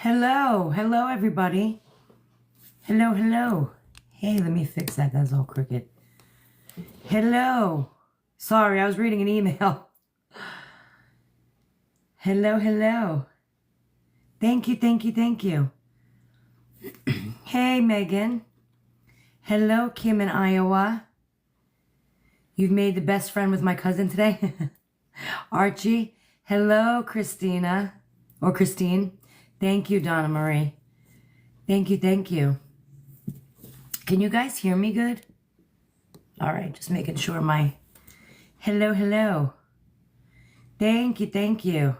Hello, hello everybody. Hello, hello. Hey, let me fix that. That's all crooked. Hello. Sorry, I was reading an email. Hello, hello. Thank you, thank you, thank you. Hey, Megan. Hello, Kim in Iowa. You've made the best friend with my cousin today. Archie. Hello, Christina. Or Christine. Thank you, Donna Marie. Thank you, thank you. Can you guys hear me good? All right, just making sure my... Hello, hello. Thank you, thank you.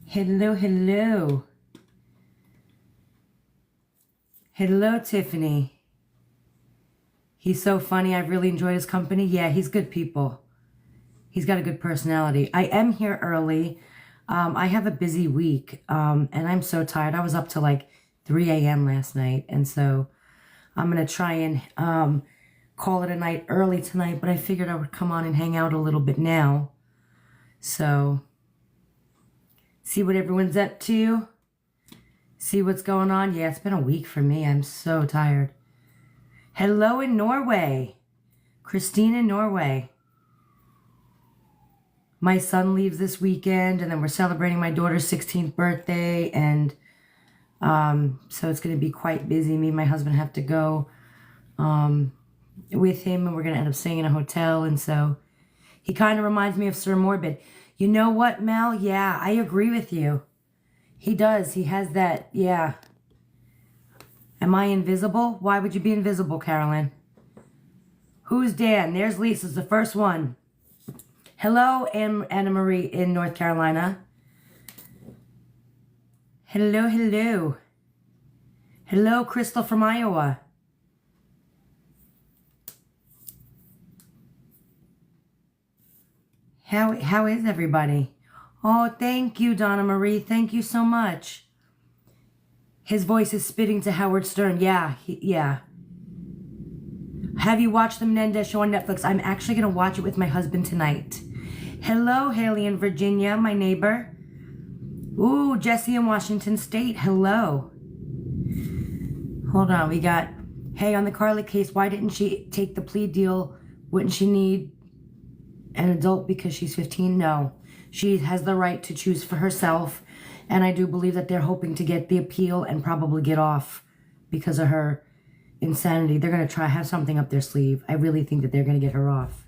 Hello, hello. Hello, Tiffany. He's so funny. I've really enjoyed his company. Yeah, he's good people. He's got a good personality. I am here early. I have a busy week, and I'm so tired. I was up till like 3 a.m. last night, and so I'm going to try and call it a night early tonight, but I figured I would come on and hang out a little bit now. So, see what everyone's up to. See what's going on. Yeah, it's been a week for me. I'm so tired. Hello in Norway. Christine in Norway. My son leaves this weekend, and then we're celebrating my daughter's 16th birthday, and so it's going to be quite busy. Me and my husband have to go with him, and we're going to end up staying in a hotel, and so he kind of reminds me of Sir Morbid. You know what, Mel? Yeah, I agree with you. He does. He has that, yeah. Am I invisible? Why would you be invisible, Carolyn? Who's Dan? There's Lisa's the first one. Hello, Anna Marie in North Carolina. Hello, hello. Hello, Crystal from Iowa. How is everybody? Oh, thank you, Donna Marie. Thank you so much. His voice is spitting to Howard Stern. Yeah, yeah. Have you watched the Menendez show on Netflix? I'm actually going to watch it with my husband tonight. Hello, Haley in Virginia, my neighbor. Ooh, Jesse in Washington State. Hello. Hold on, we got... Hey, on the Carly case, why didn't she take the plea deal? Wouldn't she need an adult because she's 15? No. She has the right to choose for herself. And I do believe that they're hoping to get the appeal and probably get off because of her insanity. They're going to try have something up their sleeve. I really think that they're going to get her off.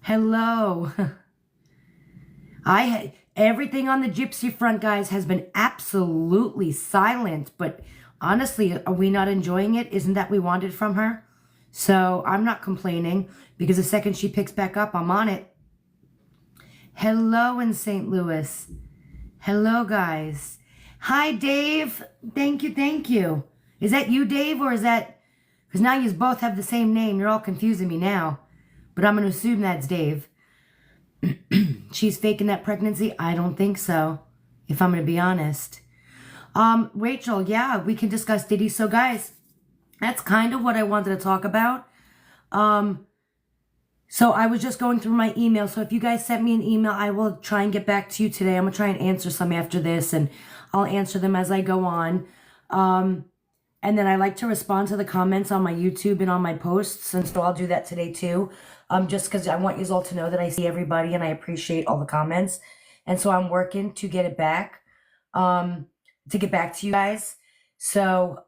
Hello. Everything on the Gypsy front, guys, has been absolutely silent. But honestly, are we not enjoying it? Isn't that what we wanted from her? So I'm not complaining because the second she picks back up, I'm on it. Hello in St. Louis. Hello, guys. Hi, Dave. Thank you, thank you. Is that you, Dave, or is that... Because now you both have the same name. You're all confusing me now. But I'm going to assume that's Dave. She's faking that pregnancy? I don't think so, if I'm going to be honest. Rachel, yeah, we can discuss Diddy. So, guys, that's kind of what I wanted to talk about. So I was just going through my email. So if you guys sent me an email, I will try and get back to you today. I'm going to try and answer some after this, and I'll answer them as I go on. And then I like to respond to the comments on my YouTube and on my posts, and so I'll do that today too. Just because I want you all to know that I see everybody and I appreciate all the comments. And so I'm working to get it back, to get back to you guys. So,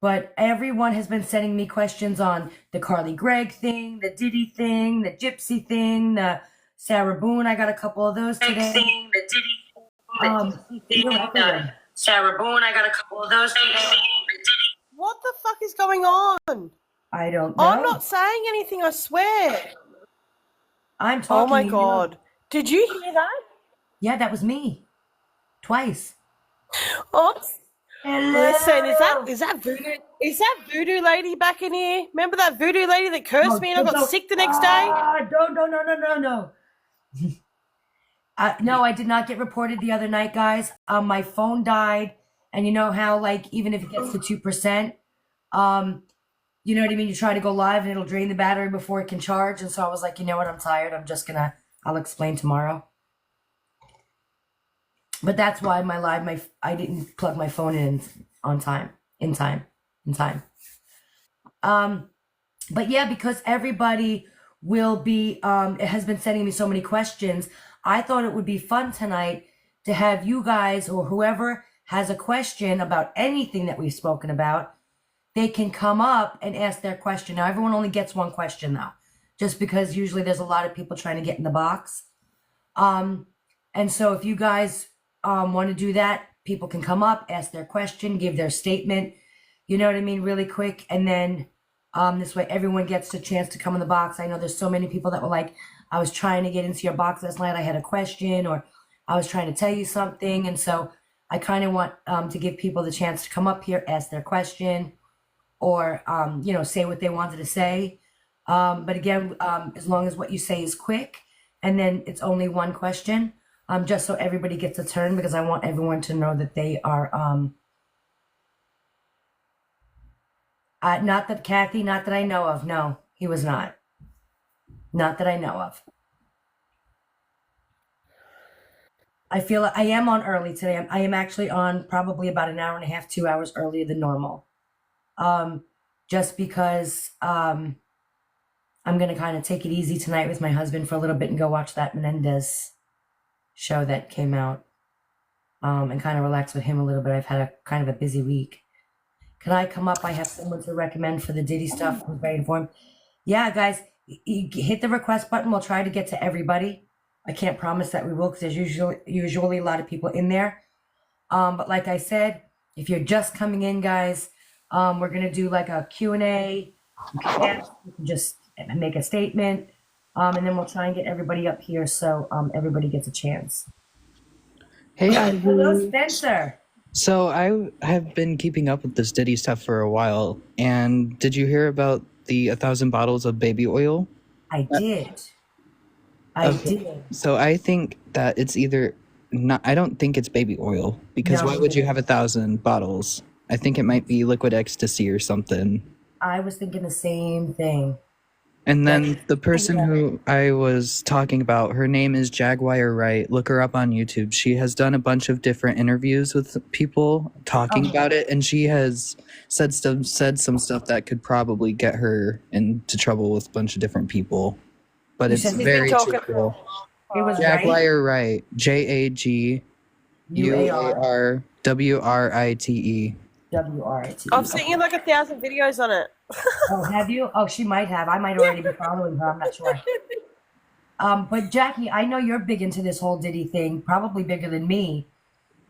but everyone has been sending me questions on the Carly Gregg thing, the Diddy thing, the Gypsy thing, the Sarah Boone. I got a couple of those today. The Diddy thing, Sarah Boone. I got a couple of those today. What the fuck is going on? I don't know. I'm not saying anything, I swear. I'm talking. Oh my God. Did you hear that? Yeah, that was me. Twice. Oh, Hello. listen, is that voodoo lady back in here? Remember that voodoo lady that cursed me and I got sick the next day? No. No, I did not get reported the other night, guys. My phone died, and you know how, like, even if it gets to 2%, you know what I mean? You try to go live, and it'll drain the battery before it can charge. And so I was like, you know what? I'm tired. I'll explain tomorrow. But that's why I didn't plug my phone in on time, in time, in time. But yeah, because everybody will be, it has been sending me so many questions. I thought it would be fun tonight to have you guys or whoever has a question about anything that we've spoken about, they can come up and ask their question. Now, everyone only gets one question though, just because usually there's a lot of people trying to get in the box. And so if you guys want to do that, people can come up, ask their question, give their statement, you know what I mean, really quick. And then this way everyone gets a chance to come in the box. I know there's so many people that were like, I was trying to get into your box last night. I had a question, or I was trying to tell you something. And so I kind of want to give people the chance to come up here, ask their question, or, you know, say what they wanted to say. But again, as long as what you say is quick, and then it's only one question, just so everybody gets a turn, because I want everyone to know that they are, not that Kathy, not that I know of. No, he was not. Not that I know of. I feel I am on early today. I am actually on probably about an hour and a half, 2 hours earlier than normal. Just because I'm going to kind of take it easy tonight with my husband for a little bit and go watch that Menendez show that came out, and kind of relax with him a little bit. I've had a kind of a busy week. Can I come up? I have someone to recommend for the Diddy stuff. Who's very informed. Yeah, guys, you hit the request button. We'll try to get to everybody. I can't promise that we will, because there's usually a lot of people in there. But like I said, if you're just coming in, guys, we're gonna do like a Q&A. You can just make a statement, and then we'll try and get everybody up here so everybody gets a chance. Hey, Hello, Ivory. Spencer. So I have been keeping up with this Diddy stuff for a while, and did you hear about the 1,000 bottles of baby oil? I did. I did. So I think that it's either not. I don't think it's baby oil, because No, why me would you neither. have 1,000 bottles? I think it might be liquid ecstasy or something. I was thinking the same thing. And then the person Yeah. who I was talking about, her name is Jaguar Wright. Look her up on YouTube. She has done a bunch of different interviews with people talking about it, and she has said some stuff that could probably get her into trouble with a bunch of different people. But You it's said He's been very talking. truthful. it was right. Jaguar Wright. JAGUARWRITE. WRITE. I've sent you like 1,000 videos on it. Oh, have you? Oh, she might have. I might already be following her. I'm not sure. But Jackie, I know you're big into this whole Diddy thing, probably bigger than me.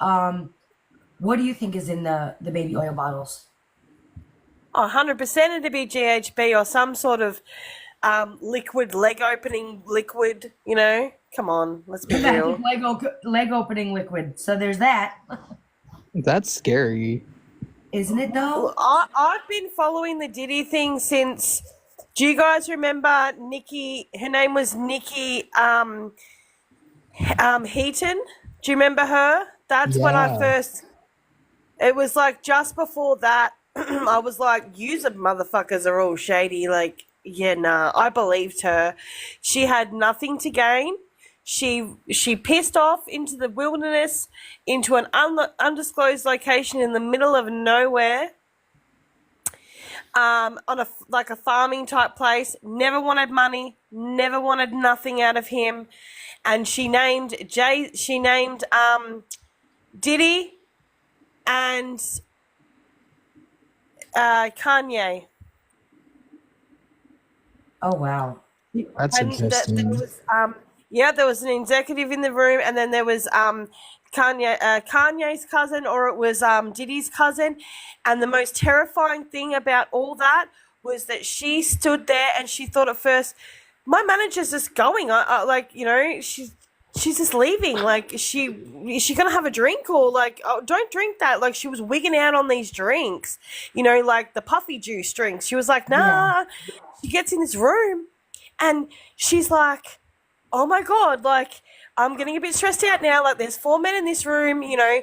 What do you think is in the baby oil bottles? 100% it'd be GHB or some sort of liquid, leg opening liquid, you know? Come on, let's be real. Leg opening liquid. So there's that. That's scary. Isn't it though? I've been following the Diddy thing since. Do you guys remember Nikki? Her name was Nikki Heaton. Do you remember her? That's when I Yeah. first. It was like just before that. I was like, "You motherfuckers are all shady." Like, yeah, nah. I believed her. She had nothing to gain. She pissed off into the wilderness, into an undisclosed location in the middle of nowhere, on a farming type place. Never wanted money, never wanted nothing out of him, and she named Diddy and Kanye. Oh wow. That's And interesting. there was there was an executive in the room, and then there was Kanye's cousin, or it was Diddy's cousin. And the most terrifying thing about all that was that she stood there and she thought at first, my manager's just going. I like, you know, she's just leaving. Like, is she gonna have a drink, or like, oh, don't drink that. Like, she was wigging out on these drinks, you know, like the puffy juice drinks. She was like, nah. She gets in this room and she's like, oh my God, like, I'm getting a bit stressed out now. Like, there's 4 men in this room, you know.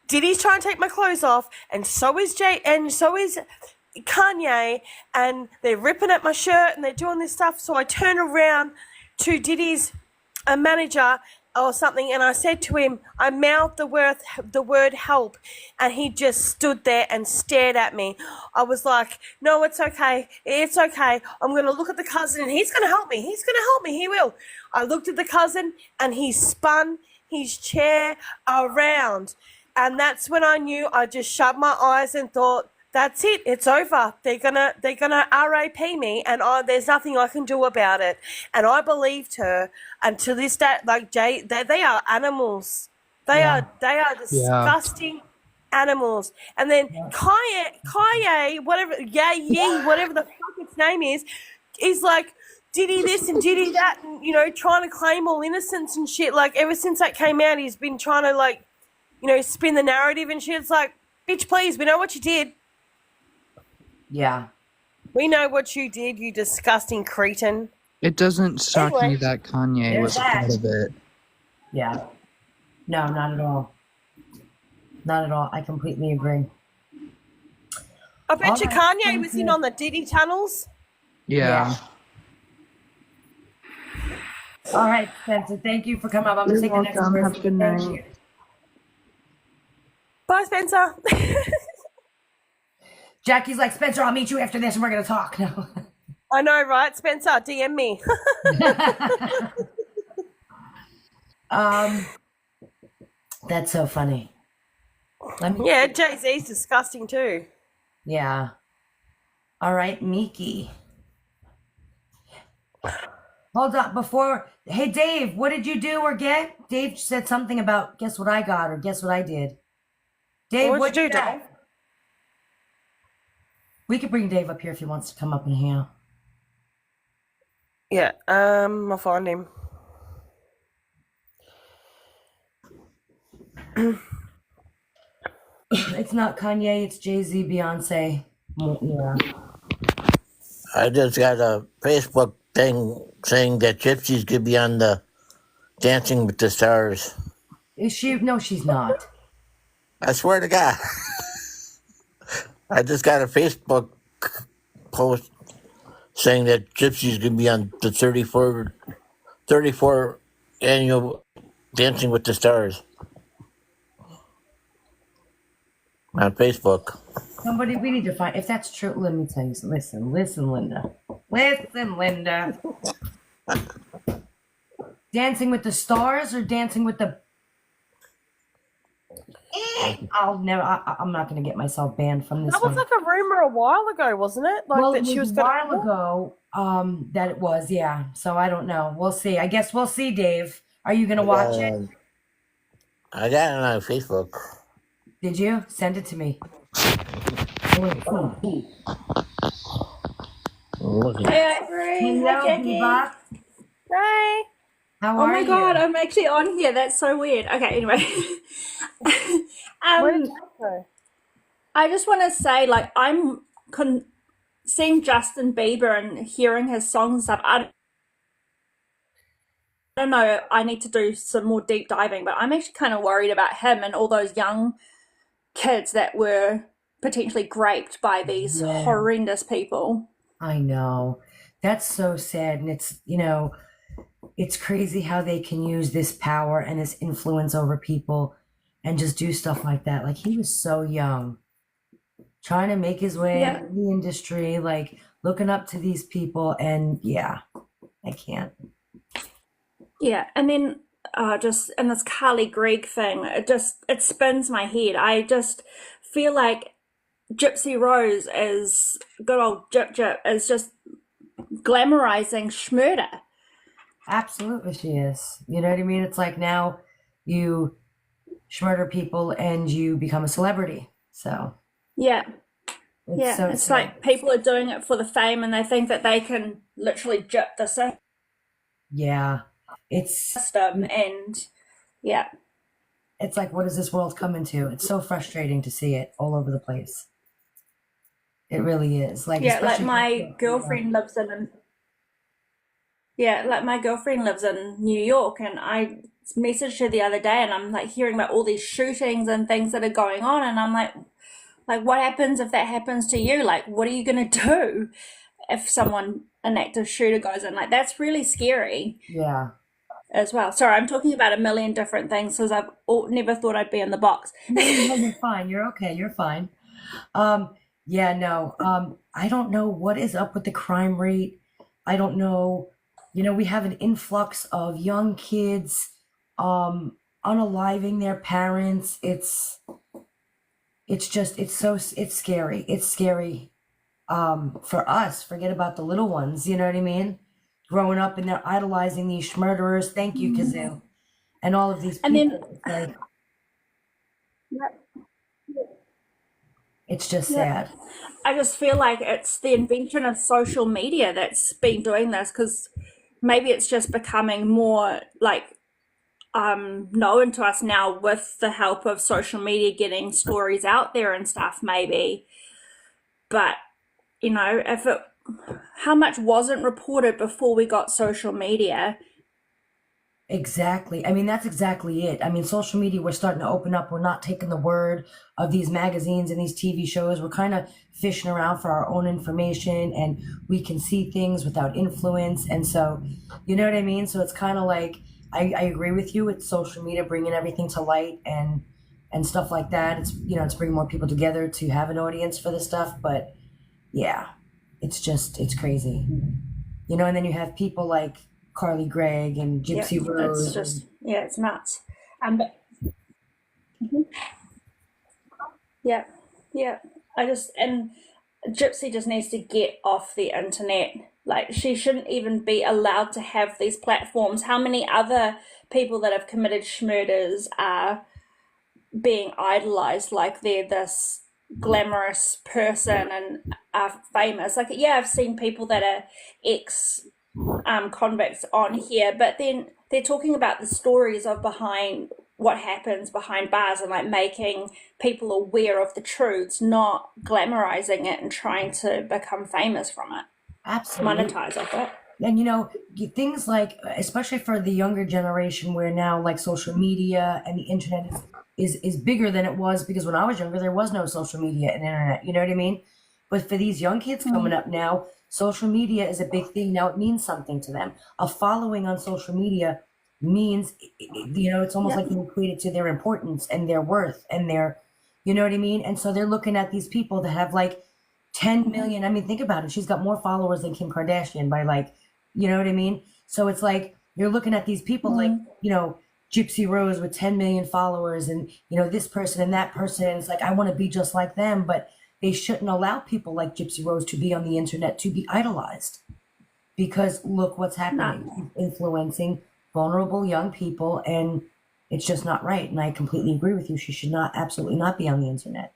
Diddy's trying to take my clothes off, and so is Kanye, and they're ripping at my shirt and they're doing this stuff. So I turn around to Diddy's manager, or something, and I said to him, I mouthed the word help, and he just stood there and stared at me. I was like, no, it's okay. It's okay. I'm going to look at the cousin, and he's going to help me. He's going to help me. He will. I looked at the cousin, and he spun his chair around. And that's when I knew. I just shut my eyes and thought, that's it. It's over. They're gonna RAP me, and there's nothing I can do about it. And I believed her. And to this day, like Jay, they are animals. They are disgusting animals. And then Kaye, whatever, whatever the fuck its name is like Diddy this and Diddy that, and trying to claim all innocence and shit. Like ever since that came out, he's been trying to spin the narrative and shit. It's like, bitch, please, we know what you did. Yeah. We know what you did, you disgusting cretin. It doesn't shock me that Kanye was a part of it. Yeah. No, not at all. Not at all. I completely agree. I bet you Kanye was in on the Diddy tunnels. Yeah. All right, Spencer, thank you for coming up. I'm going to take the next person. Have a good night. Bye, Spencer. Jackie's like, Spencer, I'll meet you after this and we're going to talk. No. I know, right? Spencer, DM me. That's so funny. Yeah, Jay-Z's disgusting too. Yeah. All right, Miki. Hold on, hey, Dave, what did you do or get? Dave said something about guess what I got or guess what I did. Dave, what'd you do, Dave? We could bring Dave up here if he wants to come up and hang out. Yeah, I'll find him. It's not Kanye, it's Jay-Z, Beyonce. Yeah. I just got a Facebook thing saying that Gypsy's gonna be on the Dancing with the Stars. Is she? No, she's not. I swear to God. I just got a Facebook post saying that Gypsy's gonna be on the 34 annual Dancing with the Stars on Facebook. Somebody, we need to find, if that's true, let me tell you, listen, Linda. Listen, Linda. Dancing with the Stars or Dancing with the... I'm not going to get myself banned from this That was one. like a rumor a while ago, wasn't it? Like Well, that it was a while ago that it was, yeah. So I don't know. We'll see. I guess we'll see, Dave. Are you going to watch it? I got it on Facebook. Did you? Send it to me. Hey, Ivory. Hello, Hi, Jackie. Bebop. Hey. How Oh are my you? god, I'm actually on here. That's so weird. Okay, anyway. Where did that go? I just want to say, like, seeing Justin Bieber and hearing his songs and stuff. I don't know. I need to do some more deep diving, but I'm actually kind of worried about him and all those young kids that were potentially raped by these horrendous people. I know. That's so sad. And it's, it's crazy how they can use this power and this influence over people and just do stuff like that. Like, he was so young, trying to make his way in the industry, like looking up to these people. And I can't. Yeah, and then just in this Carly Gregg thing, it spins my head. I just feel like Gypsy Rose is good old Gyp is just glamorizing schmurder. Absolutely, she is. You know what I mean? It's like now you murder people and you become a celebrity. So yeah, so it's like people are doing it for the fame and they think that they can literally gyp the system. And it's like, what is this world coming to? It's so frustrating to see it all over the place. It really is. Like, like my girlfriend lives in New York, and I messaged her the other day, and I'm like hearing about all these shootings and things that are going on, and I'm like what happens if that happens to you? Like, what are you gonna do if an active shooter goes in? Like, that's really scary. Yeah. as well. Sorry, I'm talking about a million different things because I've never thought I'd be in the box. No, you're fine. You're okay. You're fine. Yeah, no. I don't know what is up with the crime rate. I don't know. We have an influx of young kids unaliving their parents. It's scary. It's scary for us. Forget about the little ones, you know what I mean? Growing up and they're idolizing these murderers. Thank you, Kazoo. And all of these And then, people. Like, yeah, it's just yeah. sad. I just feel like it's the invention of social media that's been doing this, because maybe it's just becoming more like known to us now with the help of social media getting stories out there and stuff, maybe. But how much wasn't reported before we got social media? Exactly. I mean, that's exactly it. I mean, social media, we're starting to open up. We're not taking the word of these magazines and these TV shows. We're kind of fishing around for our own information, and we can see things without influence. And so, you know what I mean? So it's kind of like, I agree with you. It's social media bringing everything to light and stuff like that. It's bringing more people together to have an audience for this stuff. But yeah, it's crazy. And then you have people like Carly Gregg and Yeah, Gypsy Rose. it's just, yeah, it's nuts. But yeah, yeah. And Gypsy just needs to get off the internet. Like, she shouldn't even be allowed to have these platforms. How many other people that have committed schmurders are being idolized like they're this glamorous person and are famous? Like, yeah, I've seen people that are ex convicts on here, but then they're talking about the stories of behind what happens behind bars and like making people aware of the truths, not glamorizing it and trying to become famous from it, Absolutely. monetize off it. And things like, especially for the younger generation, where now like social media and the internet is bigger than it was, because when I was younger there was no social media and internet, you know what I mean? But for these young kids coming up now, social media is a big thing. Now it means something to them. A following on social media means, it's almost like you equate it to their importance and their worth and their, you know what I mean? And so they're looking at these people that have like 10 million. I mean, think about it. She's got more followers than Kim Kardashian by like, you know what I mean? So it's like, you're looking at these people like, Gypsy Rose with 10 million followers and, this person and that person. And it's like, I want to be just like them, but they shouldn't allow people like Gypsy Rose to be on the internet, to be idolized, because look what's happening. She's influencing vulnerable young people, and it's just not right. And I completely agree with you. She should absolutely not be on the internet.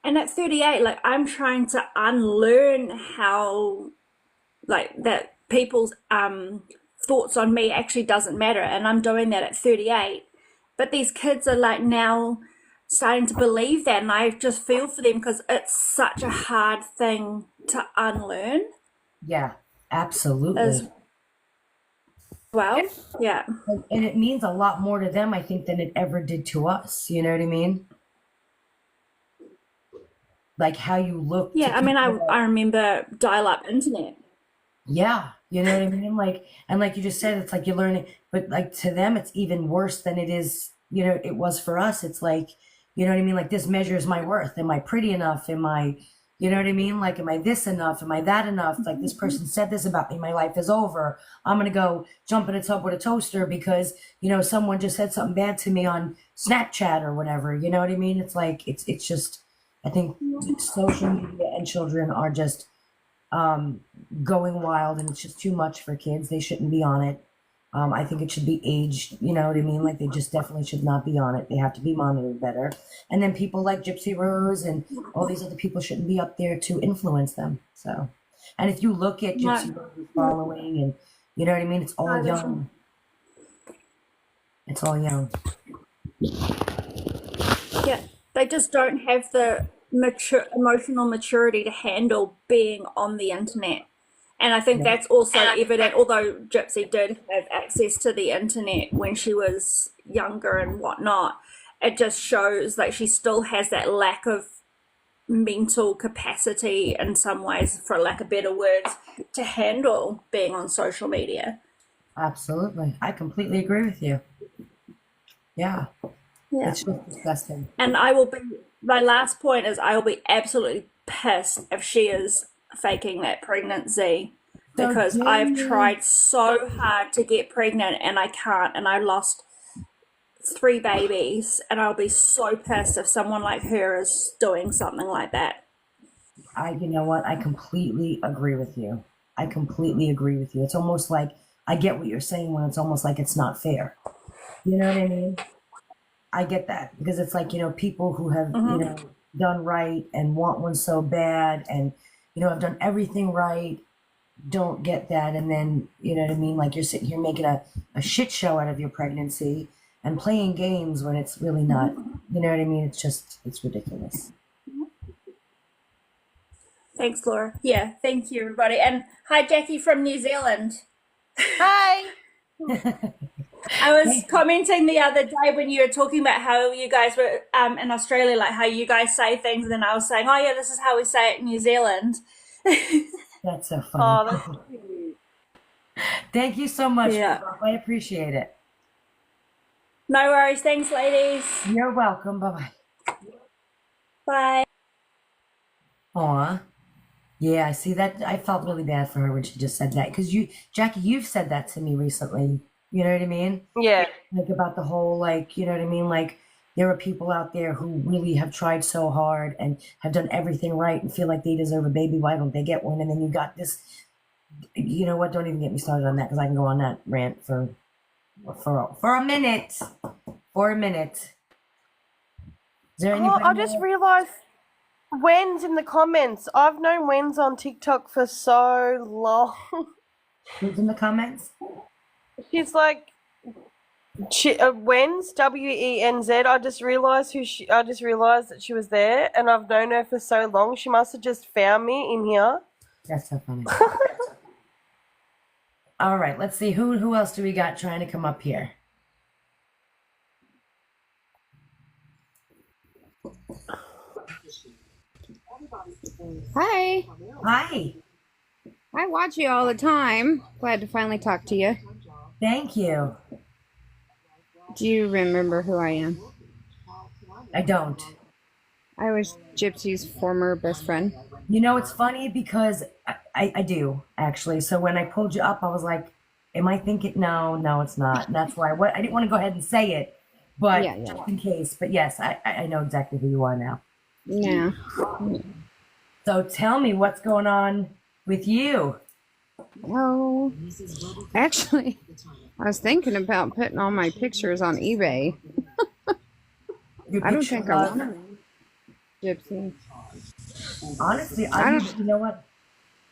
And at 38, like, I'm trying to unlearn how, like, that people's thoughts on me actually doesn't matter, and I'm doing that at 38. But these kids are like now starting to believe that, and I just feel for them because it's such a hard thing to unlearn. Yeah, absolutely. As well, yeah. And it means a lot more to them, I think, than it ever did to us. You know what I mean? Like how you look. Yeah, I mean, I remember dial-up internet. Yeah, you know what I mean? Like, and like you just said, it's like you learn it, but like to them, it's even worse than it is, it was for us. It's like, you know what I mean? Like, this measures my worth. Am I pretty enough? Am I, you know what I mean? Like, am I this enough? Am I that enough? Like, this person said this about me. My life is over. I'm going to go jump in a tub with a toaster because, someone just said something bad to me on Snapchat or whatever. You know what I mean? It's like, it's just, I think social media and children are just going wild, and it's just too much for kids. They shouldn't be on it. I think it should be aged, you know what I mean? Like, they just definitely should not be on it. They have to be monitored better. And then people like Gypsy Rose and all these other people shouldn't be up there to influence them. So, and if you look at Gypsy Rose's following, and you know what I mean? It's all young. It's all young. Yeah, they just don't have the emotional maturity to handle being on the internet. And I think that's also evident, although Gypsy did have access to the internet when she was younger and whatnot, it just shows that she still has that lack of mental capacity in some ways, for lack of better words, to handle being on social media. Absolutely. I completely agree with you. Yeah. Yeah. It's just disgusting. And my last point is I will be absolutely pissed if she is faking that pregnancy So because I've Jamie, tried so hard to get pregnant and I can't, and I lost 3 babies, and I'll be so pissed if someone like her is doing something like that. you know what? I completely agree with you. I completely agree with you. It's almost like I get what you're saying when it's almost like it's not fair. You know what I mean? I get that because it's like, people who have, done right and want one so bad and, have done everything right, don't get that. And then, you know what I mean? Like you're sitting here making a shit show out of your pregnancy and playing games when it's really not, you know what I mean? It's ridiculous. Thanks, Laura. Yeah, thank you, everybody. And hi, Jackie from New Zealand. Hi. I was commenting the other day when you were talking about how you guys were in Australia, like how you guys say things, and then I was saying, oh, yeah, this is how we say it in New Zealand. That's so Oh, funny. that's cute. Thank you so much. Yeah. Bob. I appreciate it. No worries. Thanks, ladies. You're welcome. Bye-bye. Bye. Aw. Yeah, I see that. I felt really bad for her when she just said that. Because Jackie, you've said that to me recently. You know what I mean? Yeah. Like about the whole, like, you know what I mean? Like, there are people out there who really have tried so hard and have done everything right and feel like they deserve a baby. Why don't they get one? And then you got this, you know what? Don't even get me started on that because I can go on that rant for a minute. For a minute. Is there Oh, anybody I just more? realised Wen's in the comments. I've known Wen's on TikTok for so long. Who's in the comments? She's like, Wen's WENZ. I just realised that she was there, and I've known her for so long. She must have just found me in here. That's so funny. All right, let's see. Who else do we got trying to come up here? Hi. Hi. I watch you all the time. Glad to finally talk to you. Thank you. Do you remember who I am? I don't. I was Gypsy's former best friend. You know, it's funny because I do, actually. So when I pulled you up, I was like, am I thinking? No, it's not. And that's why I didn't want to go ahead and say it, but Yeah. just in case. But yes, I know exactly who you are now. Yeah. So tell me what's going on with you. Oh, actually, I was thinking about putting all my pictures on eBay. Your I don't picture think I of- want to. Gypsy. Honestly, I you know what?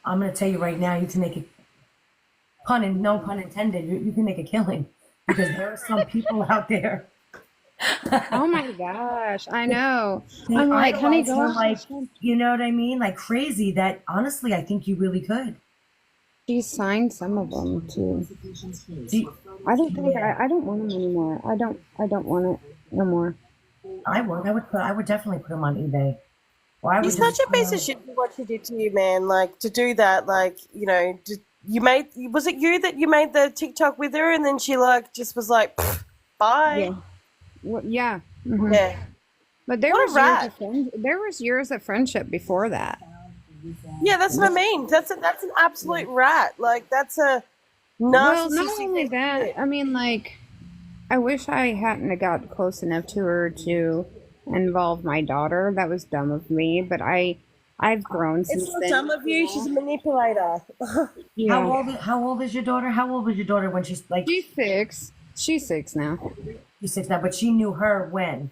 I'm going to tell you right now, you can make a no pun intended, you can make a killing because there are some people out there. Oh my gosh, I know. They I'm like, honey, idolize go her on. like, you know what I mean? Like crazy that honestly, I think you really could. She signed some of them too. See, I don't think I don't want them anymore. I don't want it no more. I would definitely put them on eBay. Or I would You're such just, a piece of shit for what she did to you, man. Like, to do that, like, you know, was it you that you made the TikTok with her and then she, like, just was like, "Pfft, bye? Yeah. Well, yeah. Mhm. Yeah. But there What a was years rat. of there was years of friendship before that. Yeah, that's what I mean. That's an absolute rat. Like, that's a Well, narcissistic not only that, shit. I mean, like, I wish I hadn't have got close enough to her to involve my daughter. That was dumb of me, but I've grown since It's not then. dumb of you. She's a manipulator. Yeah. how old is your daughter? How old was your daughter when she's like She's 6. She's 6 now. she's 6 now? But she knew her when?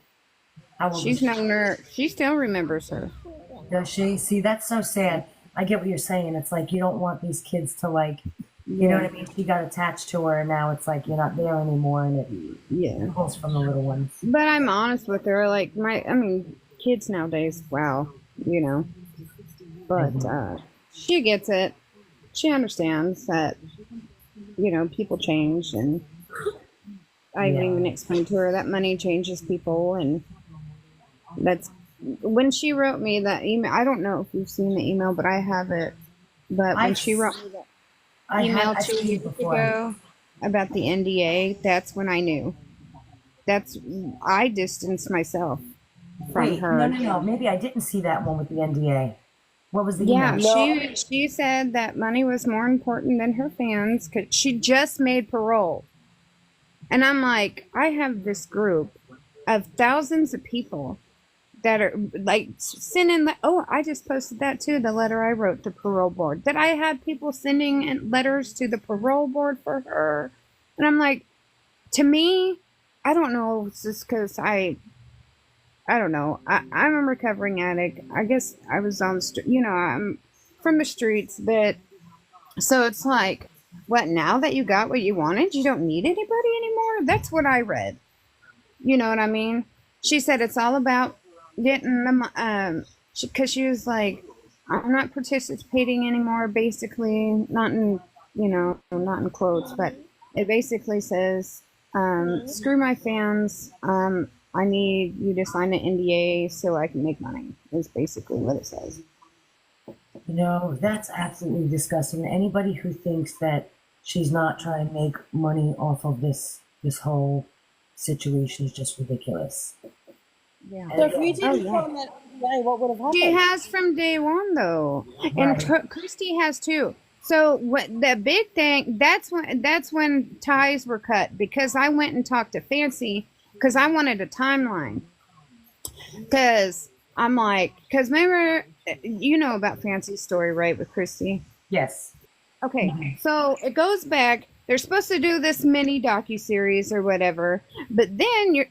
How old She's was known her. She still remembers her. does she? See, that's so sad. I get what you're saying. It's like you don't want these kids to like, you know what I mean? She got attached to her, and now it's like you're not there anymore, and it Yeah. pulls from the little ones. But I'm honest with her. Like, I mean, kids nowadays, wow, you know. But she gets it. She understands that, you know, people change. And I've Yeah. even explained to her that money changes people. And that's when she wrote me that email. I don't know if you've seen the email, but I have it. But when she wrote me that email I've 2 seen it years before. ago, about the NDA, that's when I knew. I distanced myself from Wait, her. no. Maybe I didn't see that one with the NDA. What was the Yeah, email? No. she said that money was more important than her fans because she just made parole. And I'm like, I have this group of thousands of people that are like sending. I just posted that too. The letter I wrote to parole board. That I had people sending letters to the parole board for her, and I'm like, to me, I don't know. It's just because I don't know. I'm a recovering addict. I guess I was on the street. I'm from the streets, but so it's like, what, now that you got what you wanted, you don't need anybody anymore? That's what I read. You know what I mean? She said it's all about getting the, because she was like, I'm not participating anymore, basically, not in, not in quotes, but it basically says, screw my fans, I need you to sign an NDA so I can make money, is basically what it says. That's absolutely disgusting. Anybody who thinks that she's not trying to make money off of this whole situation is just ridiculous. Yeah. So if you didn't yeah. sign that NDA, what would have happened? She has from day one, though, and Christy has too. So what the big thing? That's when ties were cut, because I went and talked to Fancy because I wanted a timeline. Because I'm like, remember, you know about Fancy's story, right, with Christy? Yes. Okay, so it goes back. They're supposed to do this mini docuseries or whatever, but then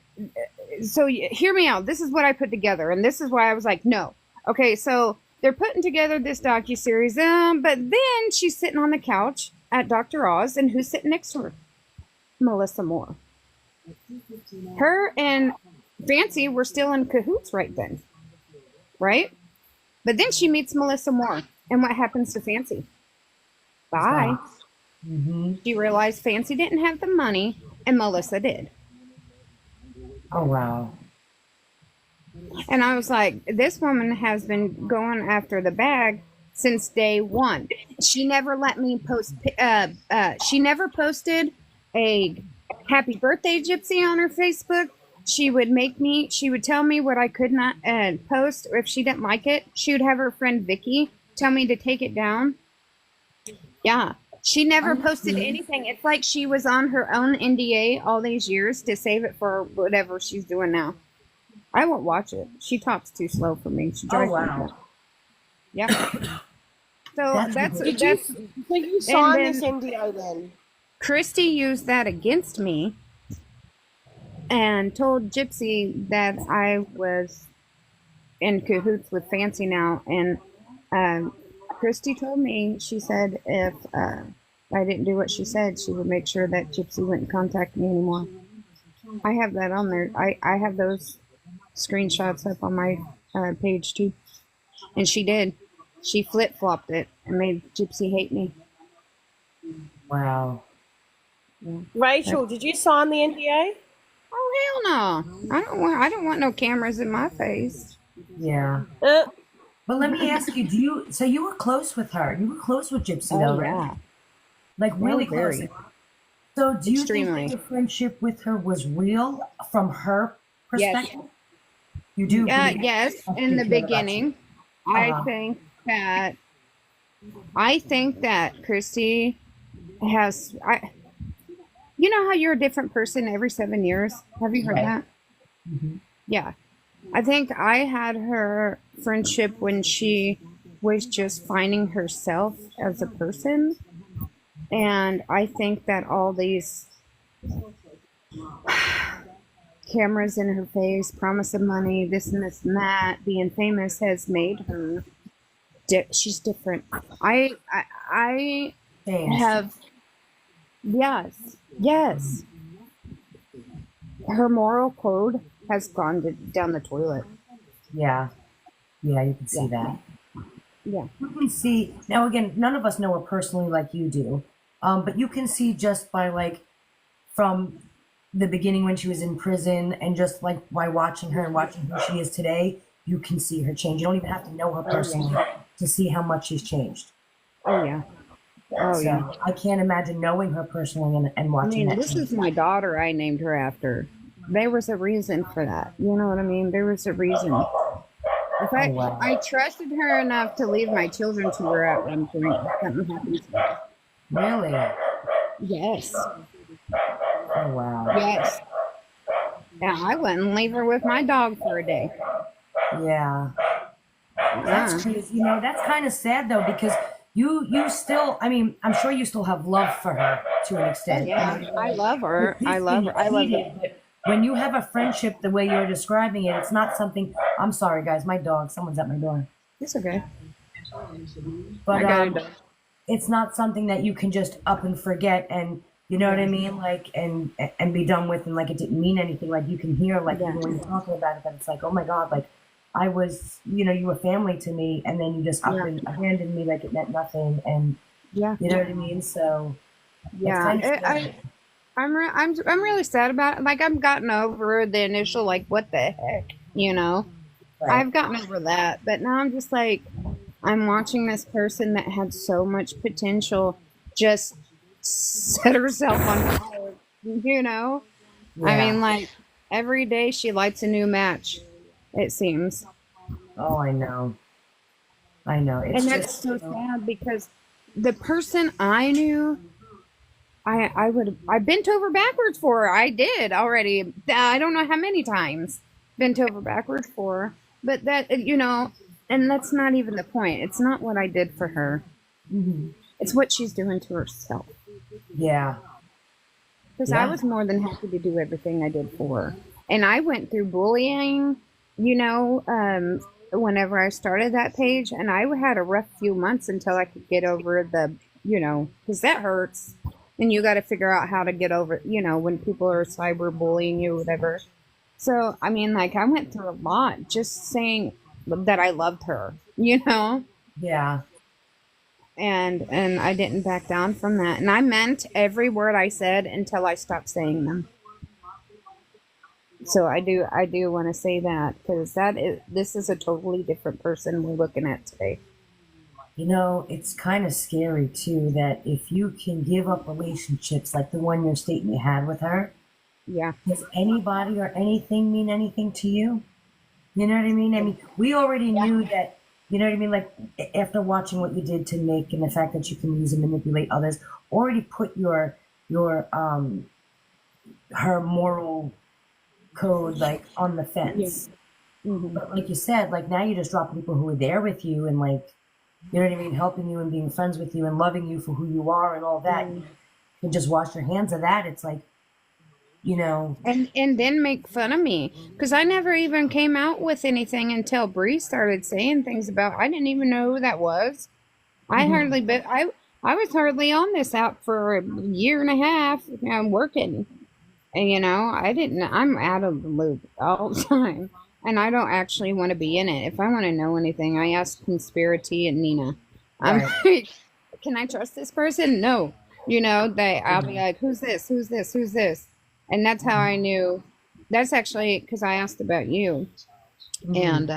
hear me out. This is what I put together, and this is why I was like, no. Okay, so they're putting together this docuseries, but then she's sitting on the couch at Dr. Oz, and who's sitting next to her? Melissa Moore. Her and Fancy were still in cahoots right then, right? But then she meets Melissa Moore, and what happens to Fancy? Bye. Mm-hmm. She realized Fancy didn't have the money, and Melissa did. Oh, wow. And I was like, this woman has been going after the bag since day one. She never let me post. She never posted a happy birthday Gypsy on her Facebook. She would tell me what I could not post, or if she didn't like it, she would have her friend Vicky tell me to take it down. Yeah. She never posted anything. It's like she was on her own NDA all these years to save it for whatever she's doing now. I won't watch it. She talks too slow for me. She drives me nuts. Yeah. So that's So you signed then this NDA then? Christy used that against me and told Gypsy that I was in cahoots with Fancy now. And Christy told me, she said if I didn't do what she said, she would make sure that Gypsy wouldn't contact me anymore. I have that on there. I have those screenshots up on my page too. And she did. She flip-flopped it and made Gypsy hate me. Wow. Yeah. Rachel, did you sign the NDA? Oh hell no! I don't want no cameras in my face. Yeah. Uh, But let me ask you, so you were close with her. You were close with Gypsy, though, right? Yeah. Like, really Oh, very. close. So do you Extremely. think that your friendship with her was real from her perspective? You do? Yes, in the beginning. I think that Christy has, you know how you're a different person every 7 years? Have you heard that? Mm-hmm. Yeah. I think I had her friendship when she was just finding herself as a person. And I think that all these cameras in her face, promise of money, this and this and that, being famous has made her, she's different. I have, yes. Her moral code has gone down the toilet. Yeah. Yeah, you can see that. Yeah. You can see, now again, none of us know her personally like you do, but you can see just by like, from the beginning when she was in prison and just like by watching her and watching who she is today, you can see her change. You don't even have to know her personally to see how much she's changed. Oh, yeah. Oh, So yeah. I can't imagine knowing her personally and I watching mean, that this change. is my daughter. I named her after. There was a reason for that. You know what I mean? There was a reason. If Oh wow. I trusted her enough to leave my children to her at one point, if something happened to me. Really? Yes. Oh wow. Yes. Yeah, I wouldn't leave her with my dog for a day. Yeah. Yeah. That's crazy. You know, that's kind of sad though, because you still, I mean, I'm sure you still have love for her to an extent. Yeah, I love her. I love her. I love her. But when you have a friendship the way you're describing it, it's not something. I'm sorry, guys. My dog. Someone's at my door. It's okay. But I got a dog. it's not something that you can just up and forget, and you know what I mean, like and be done with, and like it didn't mean anything. Like you can hear, like Yeah. even when you're talking about it, that it's like, oh my god, like I was, you know, you were family to me, and then you just up Yeah. and abandoned me like it meant nothing, and Yeah. you know what I mean. So it's Yeah. kind of scary. I'm really sad about it. Like I've gotten over the initial like what the heck, you know. Right. I've gotten over that, but now I'm just like I'm watching this person that had so much potential just set herself on fire, you know. I Yeah. mean, like every day she lights a new match, it seems. Oh, I know. I know. It's And that's just so sad because the person I knew, I bent over backwards for her. I did already. I don't know how many times bent over backwards for her. But that, you know, and that's not even the point. It's not what I did for her. Mhm. It's what she's doing to herself. Yeah. Because I Yeah. was more than happy to do everything I did for her. And I went through bullying, you know, whenever I started that page. And I had a rough few months until I could get over the, you know, because that hurts. And you got to figure out how to get over, you know, when people are cyberbullying you or whatever. So, I mean, like, I went through a lot just saying that I loved her, you know? Yeah. And I didn't back down from that. And I meant every word I said until I stopped saying them. So I do want to say that because this is a totally different person we're looking at today. You know, it's kind of scary too that if you can give up relationships like the one you're stating you had with her, Yeah. does anybody or anything mean anything to you? You know what I mean? I mean, we already knew that, you know what I mean? Like, after watching what you did to Nick and the fact that you can use and manipulate others, already put your her moral code, like, on the fence. Mm-hmm. But like you said, like, now you just drop people who are there with you and, like, you know what I mean? Helping you and being friends with you and loving you for who you are and all that. You can just wash your hands of that. It's like, you know. And then make fun of me because I never even came out with anything until Bree started saying things about. I didn't even know who that was. I was hardly on this app for a year and a half. I'm working, and you know I'm out of the loop all the time, and I don't actually want to be in it. If I want to know anything, I ask Conspiracy and Nina. I'm like, can I trust this person? No. You know, I'll be like, who's this? Who's this? Who's this? And that's how I knew. That's actually because I asked about you. And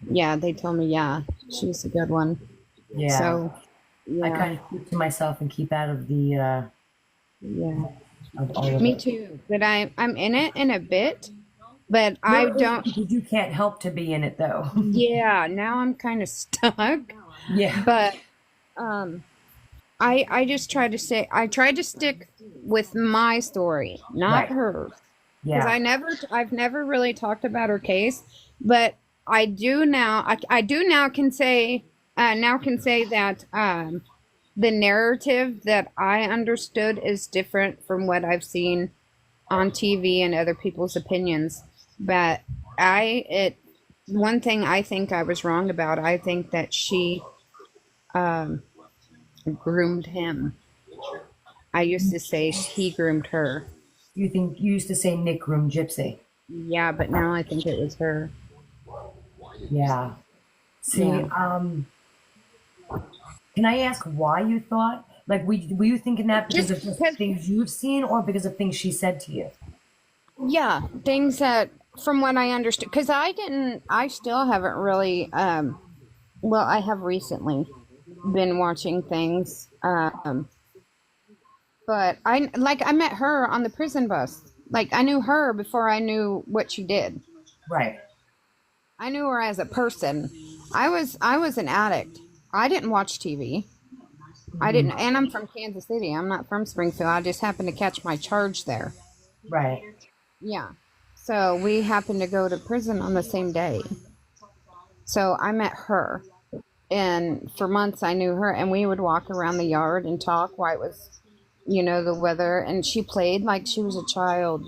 yeah, they told me, yeah, she's a good one. Yeah. So, I yeah. kind of keep to myself and keep out of the, Yeah. of all of Me it. too. But I'm in it in a bit, but I No, don't. because you can't help to be in it, though. Yeah, now I'm kind of stuck. Yeah. But I just try to say I tried to stick with my story, not Right. hers. Because Yeah. I've never really talked about her case, but I do now. I do now can say that the narrative that I understood is different from what I've seen on TV and other people's opinions. But one thing I think I was wrong about. I think that she groomed him. I used to say he groomed her. You think you used to say Nick Room Gypsy? Yeah, but now I think it was her. Yeah. See, Yeah. Can I ask why you thought? Like, were you thinking that because of Just just things you've seen, or because of things she said to you? Yeah, things that from what I understood, because I still haven't really, well, I have recently, been watching things. But I met her on the prison bus. Like I knew her before I knew what she did. Right. I knew her as a person. I was an addict. I didn't watch TV. I didn't, and I'm from Kansas City. I'm not from Springfield. I just happened to catch my charge there. Right. Yeah. So we happened to go to prison on the same day. So I met her. And for months I knew her, and we would walk around the yard and talk while it was, the weather. And she played like she was a child,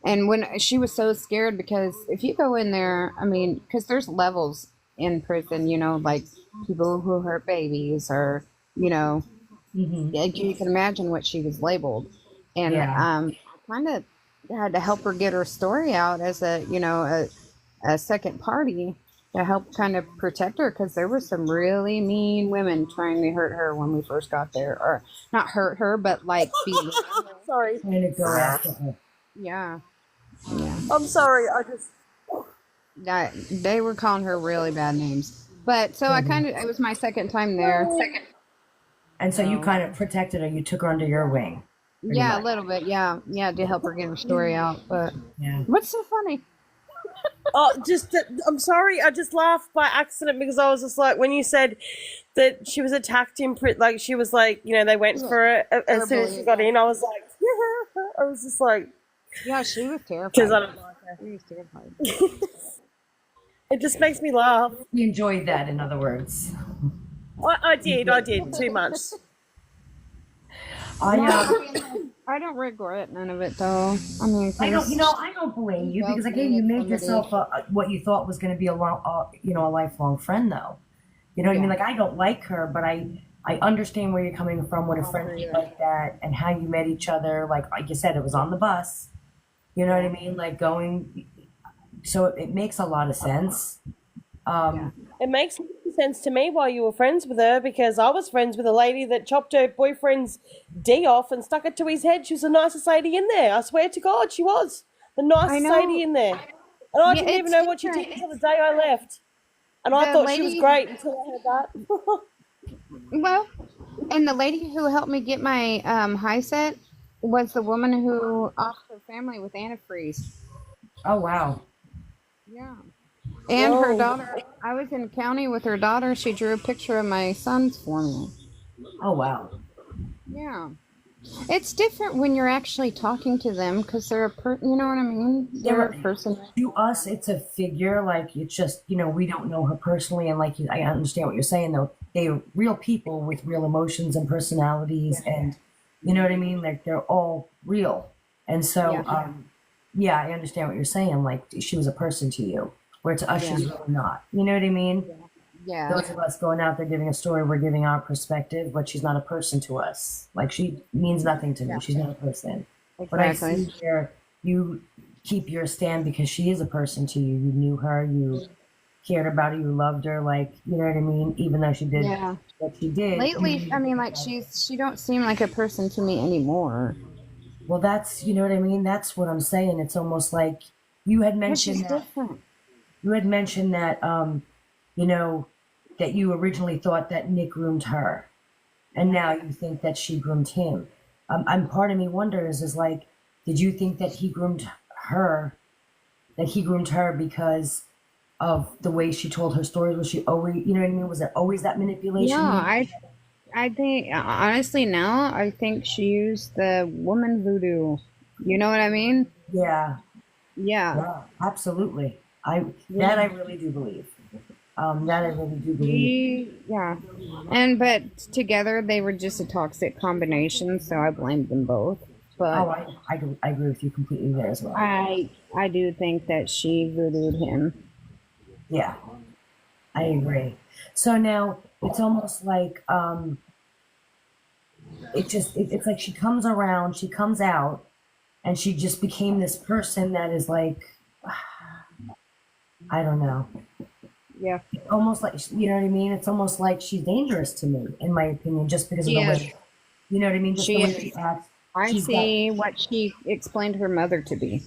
and when she was so scared, because if you go in there, I mean, because there's levels in prison, like people who hurt babies or, you can imagine what she was labeled. And kind of had to help her get her story out as a second party to help kind of protect her, because there were some really mean women trying to hurt her when we first got there, or not hurt her, but like be Sorry. Trying to go after her. yeah. I'm sorry. They were calling her really bad names. But so it was my second time there. And so you kind of protected her. You took her under your wing. Yeah, much. a little bit. Yeah, to help her get her story out. But Yeah. what's so funny? I'm sorry. I just laughed by accident because I was just like, when you said that she was attacked in like she was like, they went for her as soon as she got in. I was like, I was just like, Yeah, she was terrified. because I don't like her. She was terrified. It just makes me laugh. You enjoyed that, in other words. I did too much. I don't regret none of it, though. I mean, I don't blame you, because again, you made yourself what you thought was going to be a lifelong friend, though. You know what I mean? Like, I don't like her, but I understand where you're coming from with a friendship like that, and how you met each other. Like you said, it was on the bus. You know what I mean? Like going, so it makes a lot of sense. It makes sense to me why you were friends with her, because I was friends with a lady that chopped her boyfriend's D off and stuck it to his head. She was the nicest lady in there. I swear to God, she was the nicest lady in there. And I didn't even know what she did until the day I left. And I thought she was great until I heard that. Well, and the lady who helped me get my high set was the woman who offed her family with antifreeze. Oh, wow. Yeah. And her daughter, I was in county with her daughter. She drew a picture of my sons for me. Oh, wow. Yeah. It's different when you're actually talking to them, because they're you know what I mean? They're a person. To us, it's a figure. Like, it's just, we don't know her personally. And like, I understand what you're saying, though. They're real people with real emotions and personalities. And you know what I mean? Like, they're all real. And so, I understand what you're saying. Like, she was a person to you, where to us, she's really not. You know what I mean? Yeah. Those of us going out there giving a story, we're giving our perspective, but she's not a person to us. Like, she means nothing to me. She's not a person. Exactly. But I see where you keep your stand because she is a person to you. You knew her, you cared about her, you loved her, like, you know what I mean? Even though she did what she did. Lately, I mean, like, she don't seem like a person to me anymore. Well, that's, you know what I mean? That's what I'm saying. It's almost like you had mentioned that. Different. You had mentioned that, that you originally thought that Nick groomed her, and now you think that she groomed him. And part of me wonders is like, did you think that he groomed her? That he groomed her because of the way she told her stories? Was she always, you know what I mean? Was there always that manipulation? No, I think honestly now I think she used the woman voodoo. You know what I mean? Yeah. Yeah. Yeah, absolutely. That I really do believe. That I really do believe. But together they were just a toxic combination, so I blamed them both. But I agree with you completely there as well. I do think that she voodooed him. Yeah, I agree. So now it's almost like it's like she comes around, she comes out, and she just became this person that is like, I don't know. Yeah. Almost like, you know what I mean? It's almost like she's dangerous to me, in my opinion, just because of the way, you know what I mean? Just the way she acts. I see what she explained her mother to be.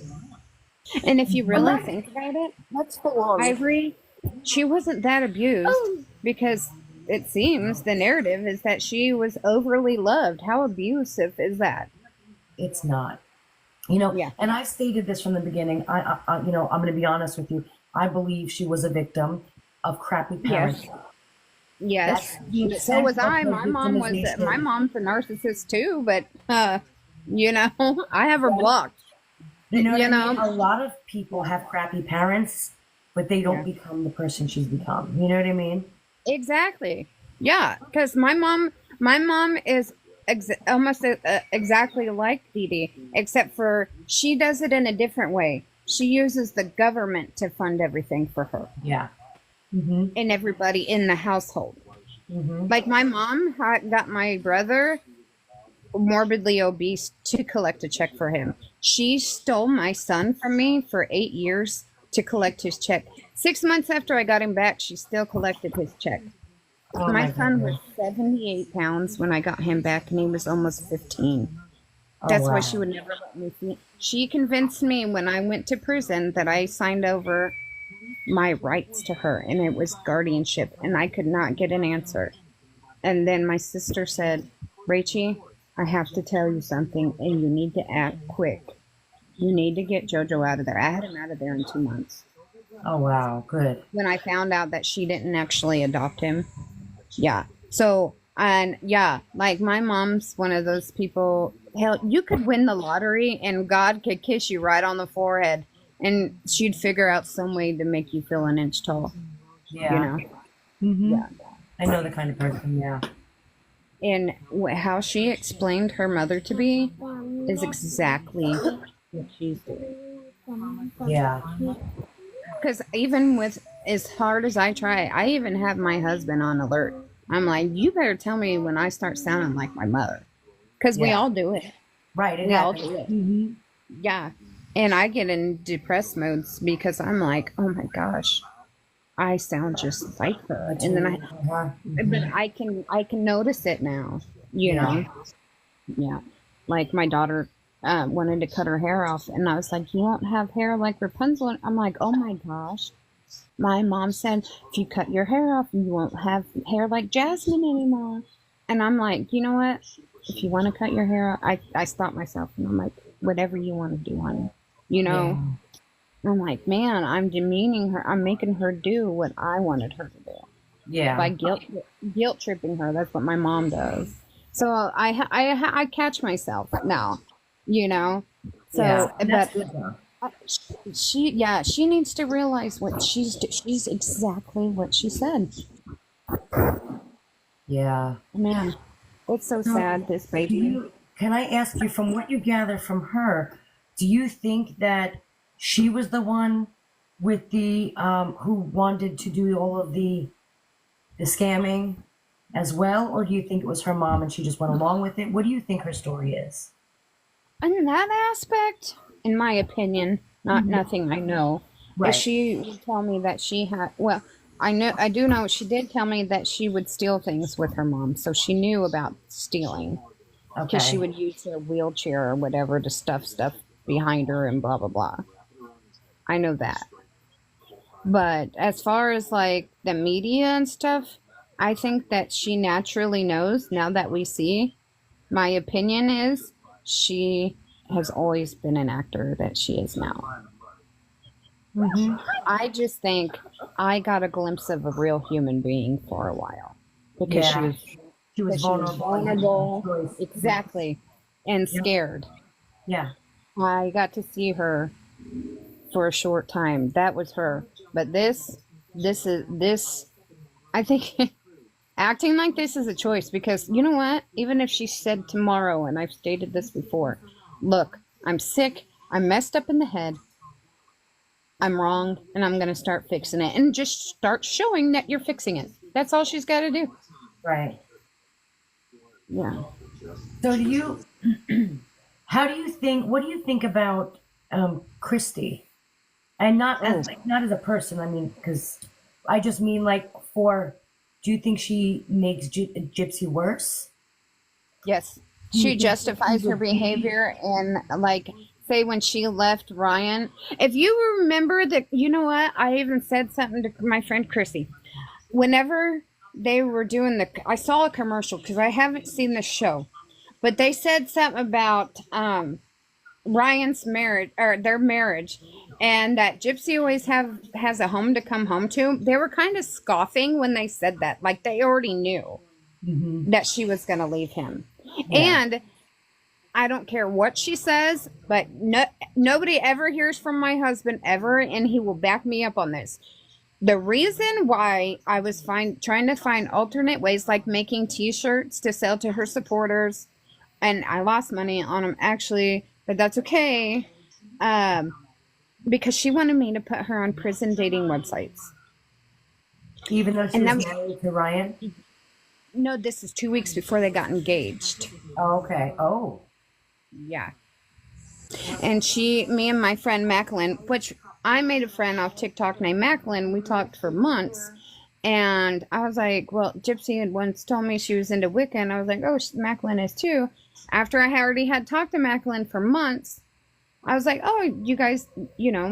And if you really think about it, That's the one. Ivory, she wasn't that abused because it seems the narrative is that she was overly loved. How abusive is that? It's not. You know, Yeah. and I stated this from the beginning. You know, I'm going to be honest with you. I believe she was a victim of crappy parenting. Yes. That's So was I. her My mom was. victimization. My mom's a narcissist too, but you know, I have her blocked. You know, what You I mean? know. A lot of people have crappy parents, but they don't become the person she's become. You know what I mean? Exactly. Yeah, because my mom is almost exactly like Didi, except for she does it in a different way. She uses the government to fund everything for her Yeah. Mm-hmm. and everybody in the household. Mm-hmm. Like my mom got my brother, morbidly obese, to collect a check for him. She stole my son from me for 8 years to collect his check. 6 months after I got him back, she still collected his check. Oh My my son goodness. was 78 pounds when I got him back, and he was almost 15. Oh, That's wow. why she would never let me see. She convinced me when I went to prison that I signed over my rights to her, and it was guardianship, and I could not get an answer. And then my sister said, Rachie, I have to tell you something, and you need to act quick. You need to get JoJo out of there. I had him out of there in 2 months. Oh, wow. Good. When I found out that she didn't actually adopt him. Yeah. So, and yeah, like my mom's one of those people. Hell, you could win the lottery and God could kiss you right on the forehead and she'd figure out some way to make you feel an inch tall. Yeah. You know? Mm-hmm. Yeah. I know the kind of person, yeah. And how she explained her mother to be is exactly what she's doing. Yeah. Because even with as hard as I try, I even have my husband on alert. I'm like, you better tell me when I start sounding like my mother. Because we Yeah. all do it. Right. It We all happens. do it. Mm-hmm. Yeah. And I get in depressed modes because I'm like, oh my gosh, I sound just like her. And then but I can notice it now, you know? Yeah. Like my daughter wanted to cut her hair off, and I was like, you won't have hair like Rapunzel. And I'm like, oh my gosh. My mom said, if you cut your hair off, you won't have hair like Jasmine anymore. And I'm like, you know what? If you want to cut your hair off, I stopped myself, and I'm like, whatever you want to do, honey. You know? Yeah. I'm like, man, I'm demeaning her. I'm making her do what I wanted her to do. Yeah. By guilt tripping her. That's what my mom does. So I catch myself now, you know? So, yeah. That's but good, though. she needs to realize what she's exactly what she said. Yeah. Man, it's so sad, this baby. Can I ask you, from what you gather from her, do you think that she was the one with the who wanted to do all of the scamming as well, or do you think it was her mom and she just went along with it? What do you think her story is? In that aspect, in my opinion, nothing I know. Right. She would tell me that she had. Well, I do know she did tell me that she would steal things with her mom, so she knew about stealing. Okay. Because she would use her wheelchair or whatever to stuff behind her and blah blah blah. I know that. But as far as like the media and stuff, I think that she naturally knows now that we see. My opinion is she has always been an actor that she is now. Mm-hmm. I just think I got a glimpse of a real human being for a while because she was vulnerable. Exactly. And scared. Yeah. I got to see her for a short time. That was her. But this, I think acting like this is a choice because you know what? Even if she said tomorrow, and I've stated this before, look, I'm sick, I'm messed up in the head, I'm wrong, and I'm going to start fixing it. And just start showing that you're fixing it. That's all she's got to do. Right. Yeah. So do you, what do you think about Christy? And not as a person, I mean, because I just mean like do you think she makes Gypsy worse? Yes. She justifies her behavior and like, say when she left Ryan. If you remember that, you know what? I even said something to my friend Chrissy. Whenever they were doing I saw a commercial because I haven't seen the show, but they said something about Ryan's marriage or their marriage, and that Gypsy always has a home to come home to. They were kind of scoffing when they said that, like they already knew that she was going to leave him. Yeah. And I don't care what she says, but nobody ever hears from my husband ever, and he will back me up on this. The reason why I was trying to find alternate ways, like making T-shirts to sell to her supporters, and I lost money on them actually, but that's okay, because she wanted me to put her on prison dating websites. Even though she And was married to Ryan? No, this is 2 weeks before they got engaged. Oh, okay. Oh. Yeah. And me and my friend Macklin, which I made a friend off TikTok named Macklin. We talked for months. And I was like, well, Gypsy had once told me she was into Wicca. And I was like, oh, Macklin is too. After I already had talked to Macklin for months, I was like, oh, you guys,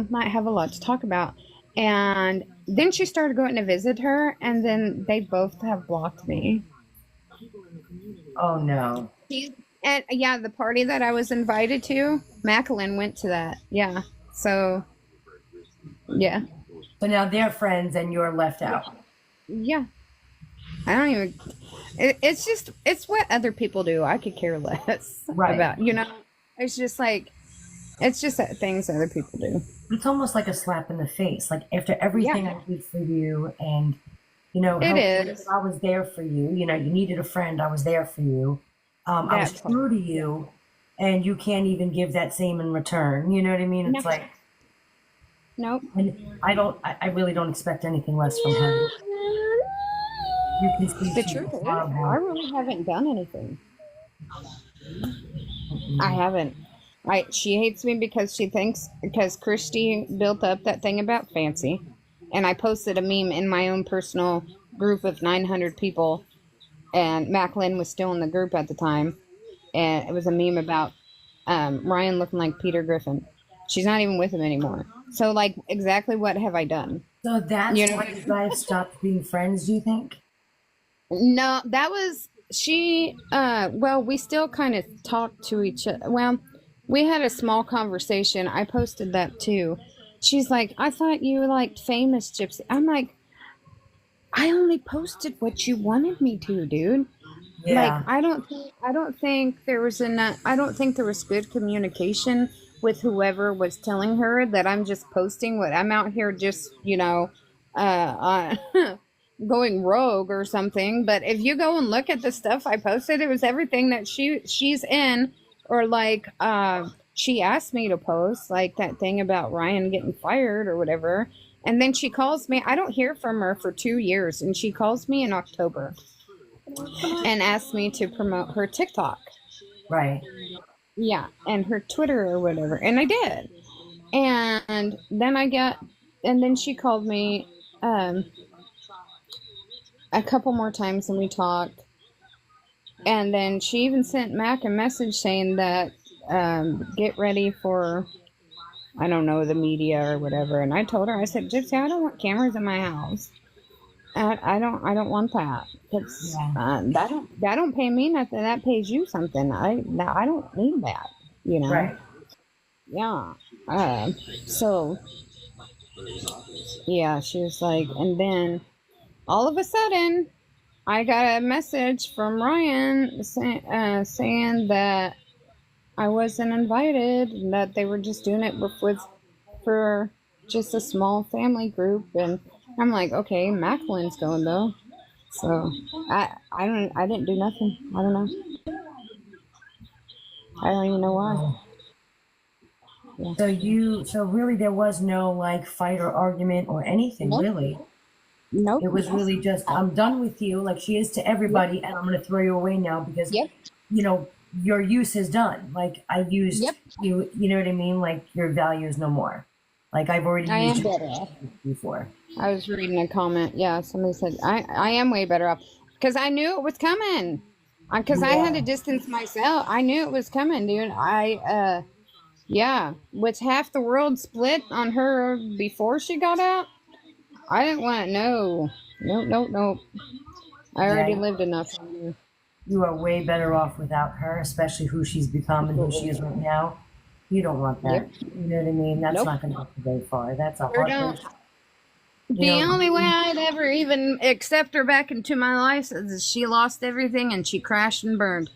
might have a lot to talk about. And then she started going to visit her. And then they both have blocked me. Oh, no. And yeah, the party that I was invited to, Macklin went to that. Yeah. So, yeah. So now they're friends and you're left out. Yeah. I don't even, it's what other people do. I could care less about, it's just things other people do. It's almost like a slap in the face. Like after everything I did for you and, It is. I was there for you. You needed a friend. I was there for you. I was true to you, and you can't even give that same in return. You know what I mean? It's like, nope. And I really don't expect anything less from her. You can see The truth is, I really haven't done anything. I haven't. She hates me because Christy built up that thing about Fancy, and I posted a meme in my own personal group of 900 people. And Macklin was still in the group at the time. And it was a meme about Ryan looking like Peter Griffin. She's not even with him anymore. So, like, exactly what have I done? So that's why you guys stopped being friends, do you think? No, that was... She... we still kind of talked to each other. Well, we had a small conversation. I posted that, too. She's like, I thought you liked famous Gypsy. I'm like... I only posted what you wanted me to, dude. Yeah. Like, I don't think there was good communication with whoever was telling her that I'm just posting what I'm out here just, going rogue or something. But if you go and look at the stuff I posted, it was everything that she's in, or like, she asked me to post, like that thing about Ryan getting fired or whatever. And then she calls me. I don't hear from her for 2 years. And she calls me in October and asks me to promote her TikTok. Right. Yeah. And her Twitter or whatever. And I did. And then she called me a couple more times and we talked. And then she even sent Mac a message saying that get ready for... I don't know, the media or whatever. And I told her, I said, Gypsy, I don't want cameras in my house. I don't want that. Cause, that don't pay me nothing. That pays you something. I don't need that, Right. Yeah. So, yeah, she was like, and then all of a sudden, I got a message from Ryan saying that I wasn't invited, and that they were just doing it for just a small family group. And I'm like, okay, Macklin's going though. So I didn't do nothing. I don't know. I don't even know why. Yeah. So really there was no like fight or argument or anything, really. Nope. It was really just, I'm done with you, like she is to everybody, and I'm going to throw you away now because, your use is done. Like I've used you, you know what I mean? Like your value is no more. Like I've already used you before. I was reading a comment. Yeah, somebody said, I am way better off because I knew it was coming. Because I had to distance myself. I knew it was coming, dude. With half the world split on her before she got out, I didn't want to know. Nope. I already Yeah. lived enough on you. You are way better off without her, especially who she's become and who she is right now. You don't want that. Yep. You know what I mean? That's Nope. not going to get you very far. That's a Sure hard don't. place. You The only way know, I'd ever even accept her back into my life is she lost everything and she crashed and burned.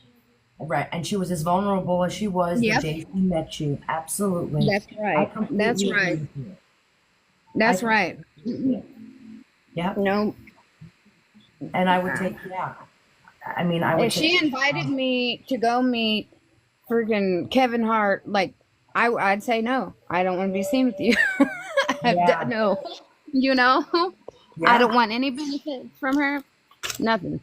right. And she was as vulnerable as she was the Yep. day she met you. Absolutely. That's I right. completely That's agree right. with you. That's I, right. yeah. No. And I would take, yeah. I mean, I would If she take, invited me to go meet freaking Kevin Hart, like I'd say no. I don't want to be seen with you. yeah. No. You know? I Yeah. don't want any benefit from her. Nothing.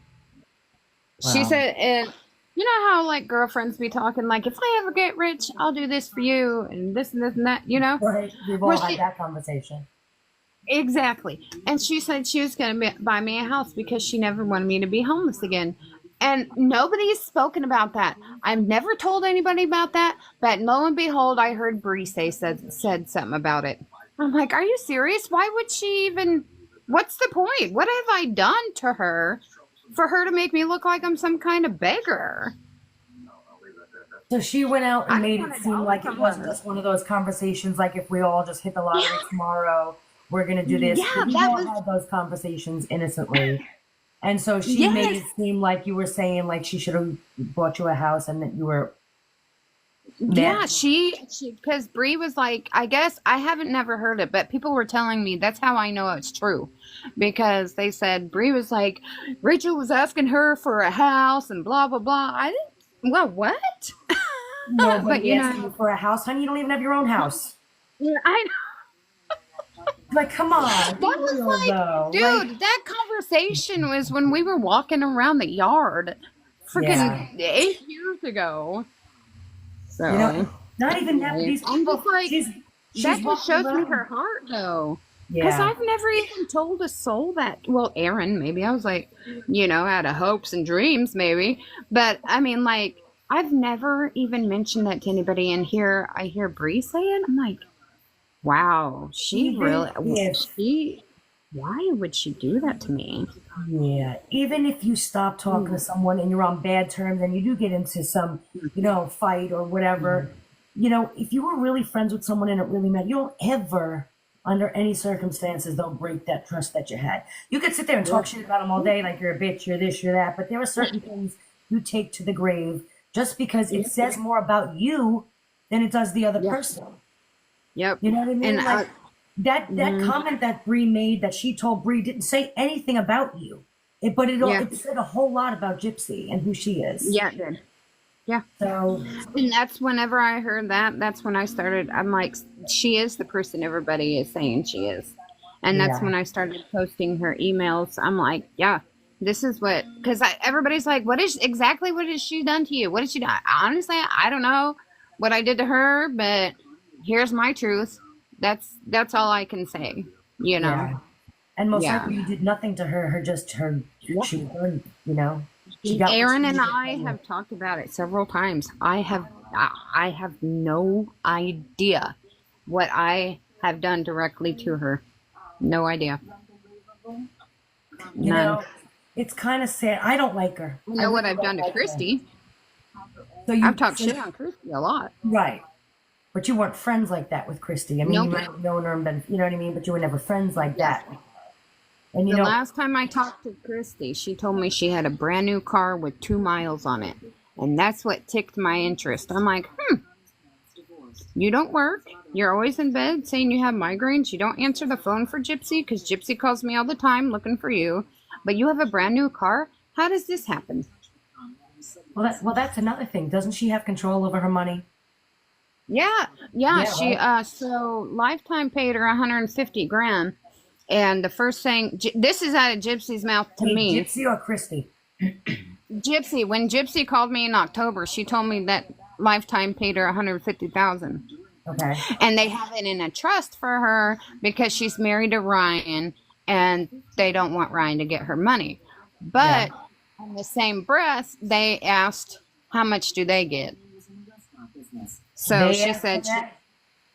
She Wow. said, and you know how like girlfriends be talking like, if I ever get rich, I'll do this for you and this and that, you know? Right. We've all Well, had she, that conversation. exactly. And she said she was going to buy me a house because she never wanted me to be homeless again. And nobody's spoken about that. I've never told anybody about that. But lo and behold, I heard Bree said something about it. I'm like, are you serious? Why would she even? What's the point? What have I done to her for her to make me look like I'm some kind of beggar? So she went out and I made want it a seem dollar like it from wasn't her. just one of those conversations like if we all just hit the lottery Yeah, tomorrow, we're going to do this. yeah, We've that all was had those conversations innocently. And so she made yes. it seem like you were saying like she should have bought you a house and that you were mad. Yeah, because Bree was like, I guess I haven't never heard it, but people were telling me that's how I know it's true, because they said Bree was like, Rachel was asking her for a house and blah blah blah. I didn't. Well, what? But Nobody you asking you know, for a house, honey. You don't even have your own house. yeah, I Like, come on, be that was real like, though. Like, dude, that conversation was when we were walking around the yard, yeah, freaking 8 years ago. you know, So not even that. But anyway, these I'm people, just like, she's that just walking shows me around. her heart, though. Because Yeah, I've never even told a soul that. Well, Aaron, maybe. I was like, you know, out of hopes and dreams, maybe. But I mean, like, I've never even mentioned that to anybody. And here I hear Bree say it. I'm like, wow, she even really. if Why would she do that to me? yeah, even if you stop talking to someone and you're on bad terms and you do get into some, fight or whatever, if you were really friends with someone and it really mattered, you don't ever, under any circumstances, they'll break that trust that you had. You could sit there and talk shit about them all day, like you're a bitch, you're this, you're that, but there are certain things you take to the grave just because it says more about you than it does the other Yep. person. Yep. You know what I mean? And Like that mhm. comment that Bree made that she told Bree didn't say anything about you. But Yeah. it said a whole lot about Gypsy and who she is. Yeah, it did. Yeah. So And that's whenever I heard that, that's when I started. I'm like, she is the person everybody is saying she is. And that's yeah. when I started posting her emails. I'm like, yeah, this is what, because everybody's like, what has she done to you? What did she do? Honestly, I don't know what I did to her, but here's my truth. That's all I can say, you know? Yeah. And most Yeah. likely you did nothing to her, Yeah. she was done, She got what Aaron she and needed I from you. have talked about it several times. I have no idea what I have done directly to her. No idea. You None. know, it's kind of sad. I don't like her. I know what really I've done don't to like her. Christy. So I've talked shit on Christy a lot. right. But you weren't friends like that with Christy. I mean, you Nope. might have known her and been, you know what I mean? But you were never friends like Yes. that. And The last time I talked to Christy, she told me she had a brand new car with 2 miles on it. And that's what ticked my interest. I'm like, you don't work. You're always in bed saying you have migraines. You don't answer the phone for Gypsy because Gypsy calls me all the time looking for you. But you have a brand new car? How does this happen? well, that's another thing. Doesn't she have control over her money? Yeah, she right. so Lifetime paid her 150 grand, and the first thing this is out of Gypsy's mouth to Hey, me. Gypsy or Christy? Gypsy, when Gypsy called me in October, she told me that Lifetime paid her 150,000, Okay. and they have it in a trust for her because she's married to Ryan, and they don't want Ryan to get her money. But in the same breath, they asked how much do they get. So They she asked said, for that?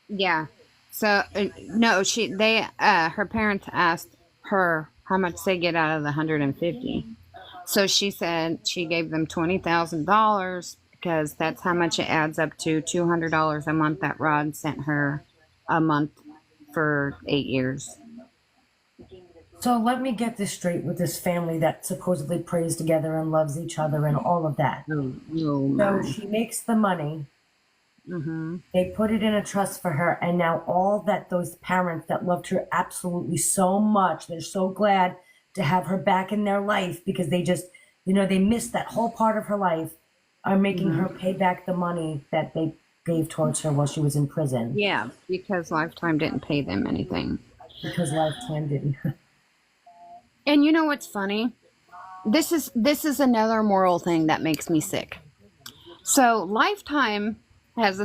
yeah. So no, her parents asked her how much they get out of the 150. So she said she gave them $20,000 because that's how much it adds up to, $200 a month that Rod sent her a month for 8 years. So let me get this straight with this family that supposedly prays together and loves each other and all of that. Oh So my. she makes the money. Mm-hmm. They put it in a trust for her, and now all that those parents that loved her absolutely so much, they're so glad to have her back in their life because they just, they missed that whole part of her life, are making her pay back the money that they gave towards her while she was in prison. Yeah, because Lifetime didn't pay them anything. Because Lifetime didn't. And you know what's funny? This is another moral thing that makes me sick. So Lifetime has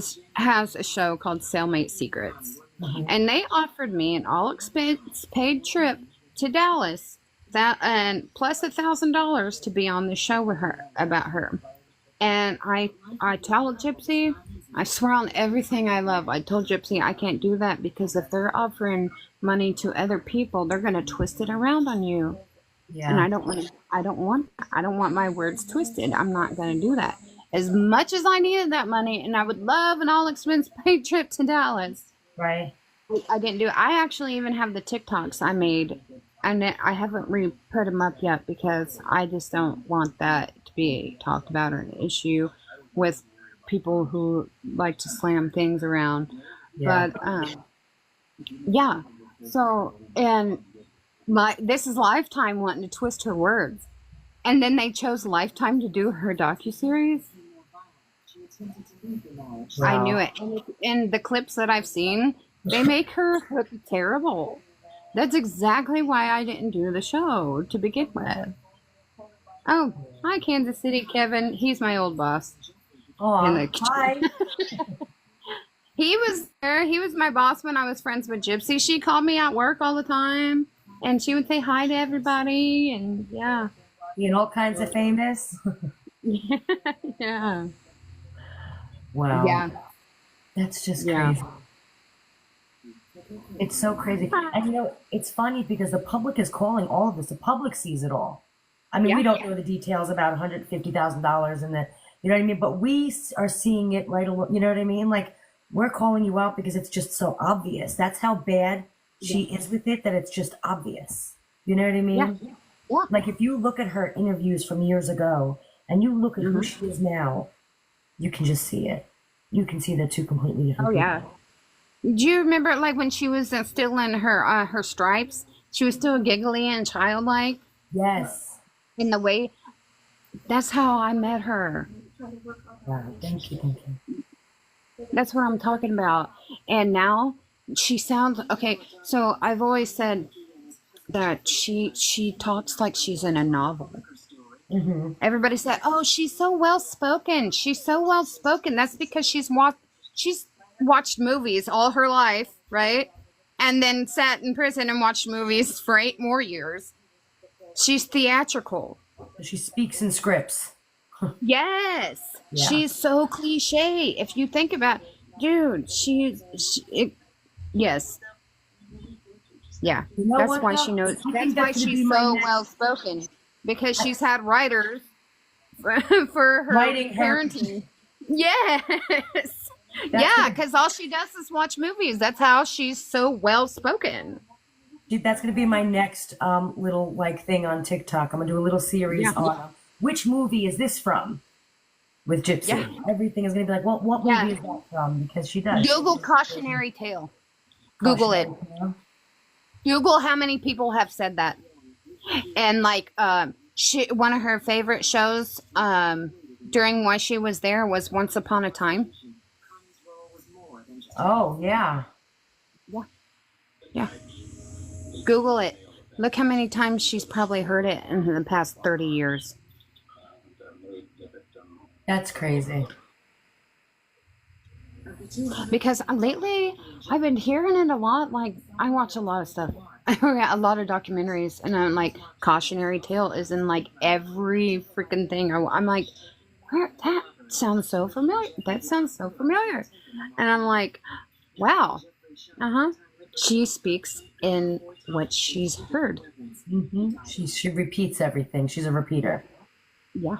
a show called Cellmate Secrets, and they offered me an all expense paid trip to Dallas, and plus $1,000 to be on the show with her about her. And I told Gypsy, I swear on everything I love, I told Gypsy I can't do that because if they're offering money to other people, they're gonna twist it around on you. Yeah. And I don't want my words twisted. I'm not gonna do that. As much as I needed that money, and I would love an all expense paid trip to Dallas. Right. I didn't do it. I actually even have the TikToks I made, and I haven't put them up yet because I just don't want that to be talked about or an issue with people who like to slam things around. Yeah. But yeah. So, and this is Lifetime wanting to twist her words, and then they chose Lifetime to do her docuseries. Wow. I knew it. And in the clips that I've seen, they make her look terrible. That's exactly why I didn't do the show to begin with. Oh, hi, Kansas City, Kevin. He's my old boss. Oh, hi. He was there. He was my boss when I was friends with Gypsy. She called me at work all the time, and she would say hi to everybody, and yeah. Being all kinds of famous. Yeah. Wow. Yeah. That's just Yeah. crazy. It's so crazy. And it's funny because the public is calling all of this. The public sees it all. I mean, we don't know the details about $150,000 and the, you know what I mean? But we are seeing it right along, you know what I mean? Like, we're calling you out because it's just so obvious. That's how bad she is with it, that it's just obvious. You know what I mean? Yeah. Like, if you look at her interviews from years ago and you look at who she is now, you can just see it. You can see they're two completely different people. Yeah. Do you remember, like, when she was still in her stripes? She was still giggly and childlike. Yes. In the way, that's how I met her. Wow. Thank you. That's what I'm talking about. And now she sounds okay. So I've always said that she talks like she's in a novel. Mm-hmm. Everybody said, "Oh, she's so well spoken. She's so well spoken." That's because she's watched movies all her life, right? And then sat in prison and watched movies for 8 more years. She's theatrical. She speaks in scripts. Yes. Yeah. She's so cliche. If you think about, dude, yes. Yeah. You know That's what, why though? she knows. I That's think why that's gonna she's be my so next- well spoken. Because she's had writers for her Writing her- parenting. Yes. Yeah, because all she does is watch movies. That's how she's so well spoken. That's going to be my next little thing on TikTok. I'm going to do a little series on which movie is this from with Gypsy. Yeah. Everything is going to be like, well, what movie is that from? Because she does. Google cautionary tale. Google it. Google how many people have said that. And one of her favorite shows during why she was there was Once Upon a Time. Oh, yeah. Yeah. Google it. Look how many times she's probably heard it in the past 30 years. That's crazy. Because lately, I've been hearing it a lot. Like, I watch a lot of stuff. I read a lot of documentaries, and I'm like, cautionary tale is in like every freaking thing. I'm like, that sounds so familiar. That sounds so familiar. And I'm like, wow. She speaks in what she's heard. Mm-hmm. She repeats everything. She's a repeater. Yeah.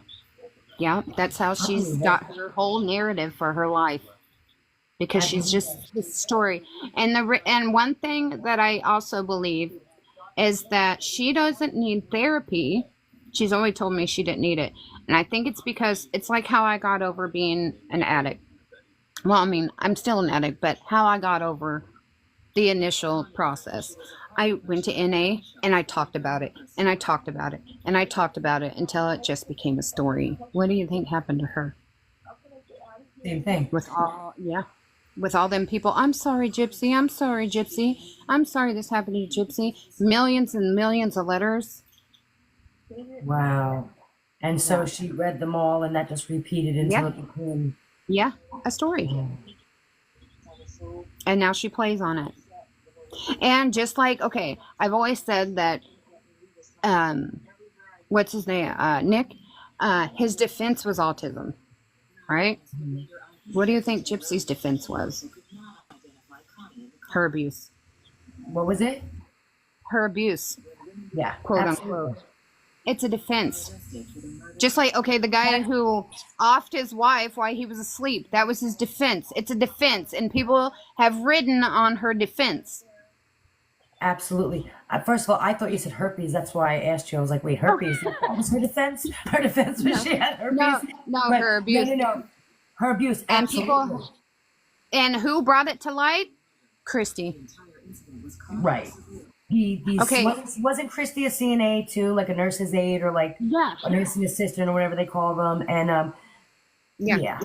Yeah. That's how she's got her whole narrative for her life. Because she's just this story. And one thing that I also believe is that she doesn't need therapy. She's always told me she didn't need it. And I think it's because it's like how I got over being an addict. Well, I mean, I'm still an addict, but how I got over the initial process. I went to NA and I talked about it and I talked about it and I talked about it until it just became a story. What do you think happened to her? Same thing. With all them people, I'm sorry, Gypsy. I'm sorry, Gypsy. I'm sorry this happened to Gypsy. Millions and millions of letters. Wow. And so she read them all, and that just repeated until it became. Yeah, a story. And now she plays on it. And just like, okay, I've always said that, what's his name? Nick, his defense was autism, right? What do you think Gypsy's defense was? Her abuse. What was it? Her abuse. Yeah. Quote absolutely. unquote. It's a defense. Just like, okay, the guy who offed his wife while he was asleep, that was his defense. It's a defense. And people have ridden on her defense. Absolutely. First of all, I thought you said herpes. That's why I asked you. I was like, wait, herpes? That was her defense? Her defense was she had herpes? No, But her abuse. No. Her abuse. And Absolutely. people, and who brought it to light? Christy. Right. Okay. Wasn't Christy a CNA too, like a nurse's aide or like a nursing assistant or whatever they call them? And yeah.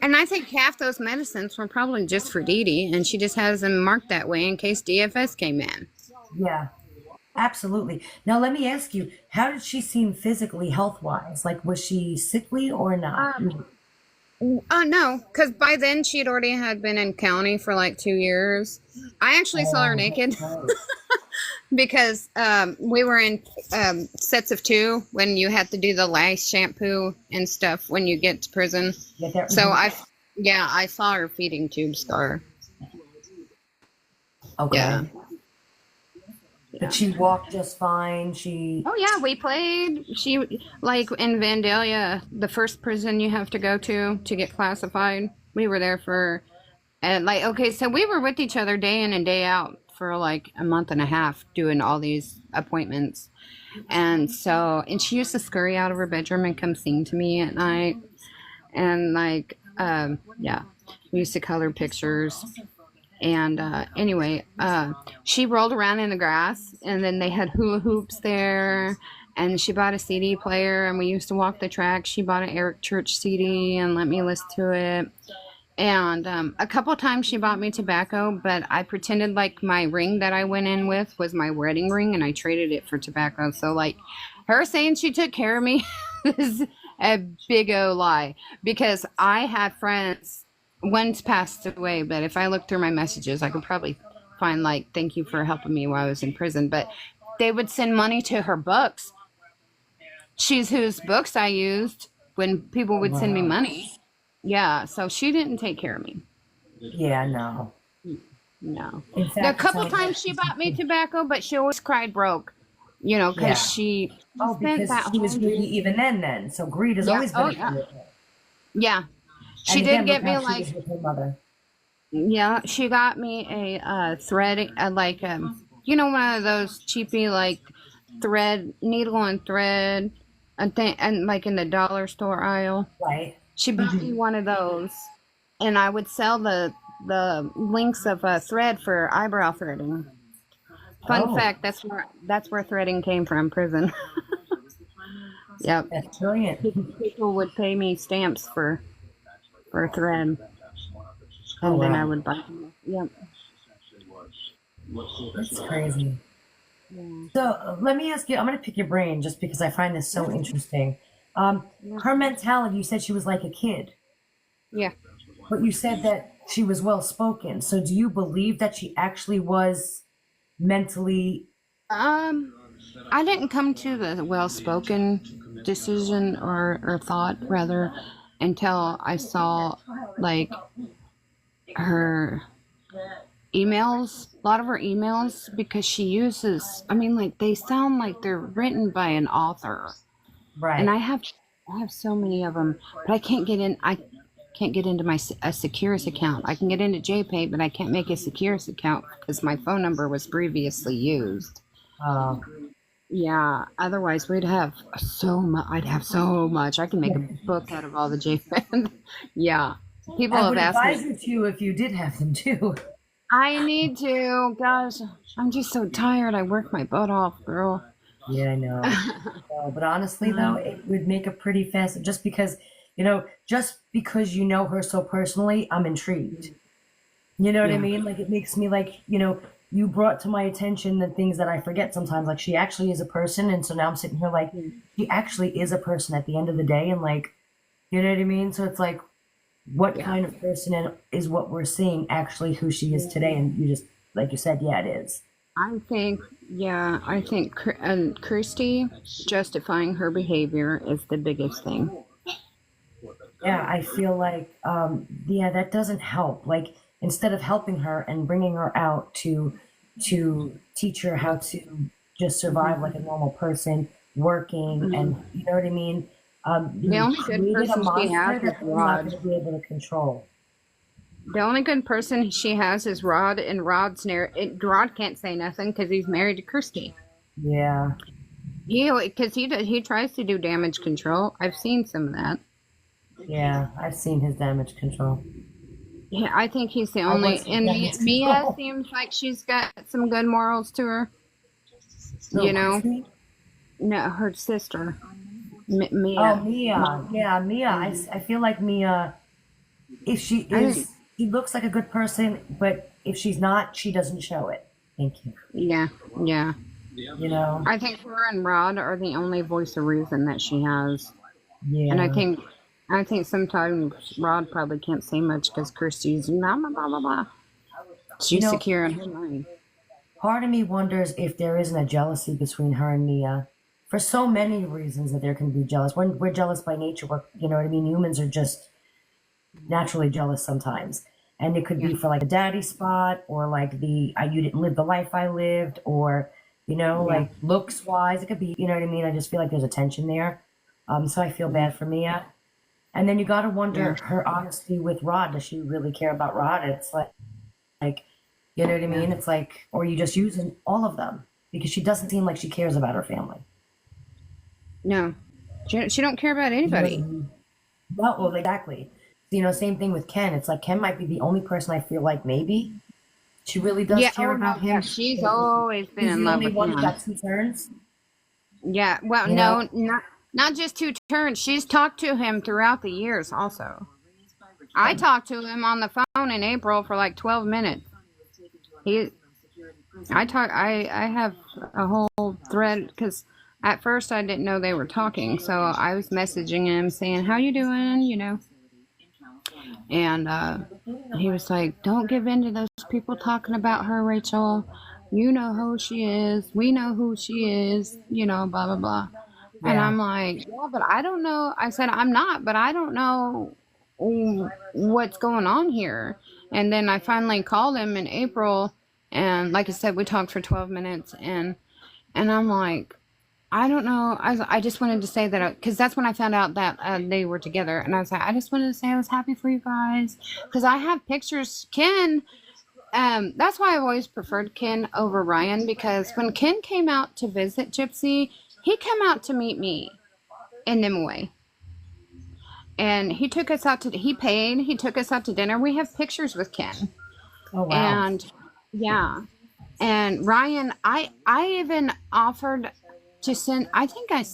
And I think half those medicines were probably just for Diddy, and she just has them marked that way in case DFS came in. Yeah. Absolutely. Now let me ask you, how did she seem physically, health wise? Like, was she sickly or not? No, because by then she had already had been in county for like 2 years. I actually saw her naked because we were in sets of 2 when you have to do the lice shampoo and stuff when you get to prison. So I saw her feeding tube scar. Okay. Yeah. But she walked just fine. Oh yeah, we played. She like in Vandalia, the first prison you have to go to get classified. We were there for, and like okay, so we were with each other day in and day out for like a month and a half doing all these appointments, and she used to scurry out of her bedroom and come sing to me at night, and like we used to color pictures. And anyway, she rolled around in the grass, and then they had hula hoops there, and she bought a CD player, and we used to walk the track. She bought an Eric Church CD and let me listen to it. And a couple times she bought me tobacco, but I pretended like my ring that I went in with was my wedding ring, and I traded it for tobacco. So like her saying she took care of me is a big O lie, because I had friends. One's passed away, but if I look through my messages, I could probably find like, thank you for helping me while I was in prison. But they would send money to her books. She's whose books I used when people would send me money. Yeah, so she didn't take care of me. Yeah, no. No. In fact, A couple times she bought me tobacco, but she always cried broke. You know, because she because he was greedy even then. So greed has always been Yeah. She did get me like, she got me a thread, like, one of those cheapy, like, thread, needle and thread, and like in the dollar store aisle. Right. She bought me one of those, and I would sell the links of thread for eyebrow threading. Fun fact, that's where threading came from, prison. Yep. That's brilliant. People would pay me stamps for thread, and then I would buy them. Yep. That's crazy. Yeah. So let me ask you, I'm going to pick your brain just because I find this so interesting. Her mentality, you said she was like a kid. Yeah. But you said that she was well spoken. So do you believe that she actually was mentally? I didn't come to the well spoken decision or thought rather until I saw like her emails, a lot of her emails, because she uses, I mean, like they sound like they're written by an author. Right. and I have so many of them, but I can't get in. I can't get into my a Securus account. I can get into JPay, but I can't make a Securus account because my phone number was previously used. Uh, Yeah, otherwise we'd have so much. I'd have so much. I can make a book out of all the JPay. Yeah, people I have would asked advise me. you to if you did have them too. I need to. Gosh, I'm just so tired. I work my butt off, girl. Yeah, I know. But honestly, though, it would make a pretty fast. Just because, just because you know her so personally, I'm intrigued. You know what I Yeah. mean? Like it makes me like, you brought to my attention the things that I forget sometimes. Like she actually is a person, and so now I'm sitting here like she actually is a person at the end of the day, and like, you know what I mean? So it's like, what kind of person is what we're seeing actually who she is today? And you just, like you said, yeah, it is. I think Christy justifying her behavior is the biggest thing. Yeah, I feel like, yeah, that doesn't help. Like instead of helping her and bringing her out to teach her how to just survive like a normal person, working, and you know what I mean. The You only good created a person she monster has is that you're not Rod. going to be able to control. The only good person she has is Rod, and Rod can't say nothing because he's married to Christy. Yeah, Because he tries to do damage control. I've seen some of that. yeah, I've seen his damage control. Yeah, I think he's the I only. was his And damage Mia control. seems like she's got some good morals to her. Oh, You know, Chrissy? no, her sister, Oh, Mia. Mia. Yeah, Mia. I feel like Mia, if she is, she looks like a good person, but if she's not, she doesn't show it. Thank you. Yeah, yeah. You know? I think her and Rod are the only voice of reason that she has. Yeah. And I think sometimes Rod probably can't say much because Christy's blah blah blah blah blah. She's secure in her mind. Part of me wonders if there isn't a jealousy between her and Mia. For so many reasons that there can be jealous. We're jealous by nature. You know what I mean? Humans are just naturally jealous sometimes. And it could be for like a daddy spot, or like you didn't live the life I lived, or, like looks wise. It could be, you know what I mean? I just feel like there's a tension there. So I feel bad for Mia. And then you got to wonder her honesty with Rod. Does she really care about Rod? It's like, you know what I mean? It's like, or you just using all of them, because she doesn't seem like she cares about her family. No, she don't care about anybody. Well, exactly. Same thing with Ken. It's like Ken might be the only person I feel like maybe she really does care about him. She's always been He's in the love only with one him. who got 2 turns. Yeah, well, no, not just 2 turns. She's talked to him throughout the years also. I talked to him on the phone in April for like 12 minutes. I have a whole thread because at first I didn't know they were talking, so I was messaging him saying, "How you doing?" And he was like, "Don't give in to those people talking about her, Rachel. You know who she is. We know who she is. Blah blah blah." And Yeah. I'm like, "Yeah, but I don't know." I said, "I'm not, but I don't know what's going on here." And then I finally called him in April, and like I said, we talked for 12 minutes, and I'm like, I don't know. I just wanted to say that because that's when I found out that they were together, and I was like, I just wanted to say I was happy for you guys because I have pictures. Ken, that's why I've always preferred Ken over Ryan, because when Ken came out to visit Gypsy, he came out to meet me in Nimue. And he took us out he took us out to dinner. We have pictures with Ken. Oh, wow. And yeah. And Ryan, I even offered to send, I think I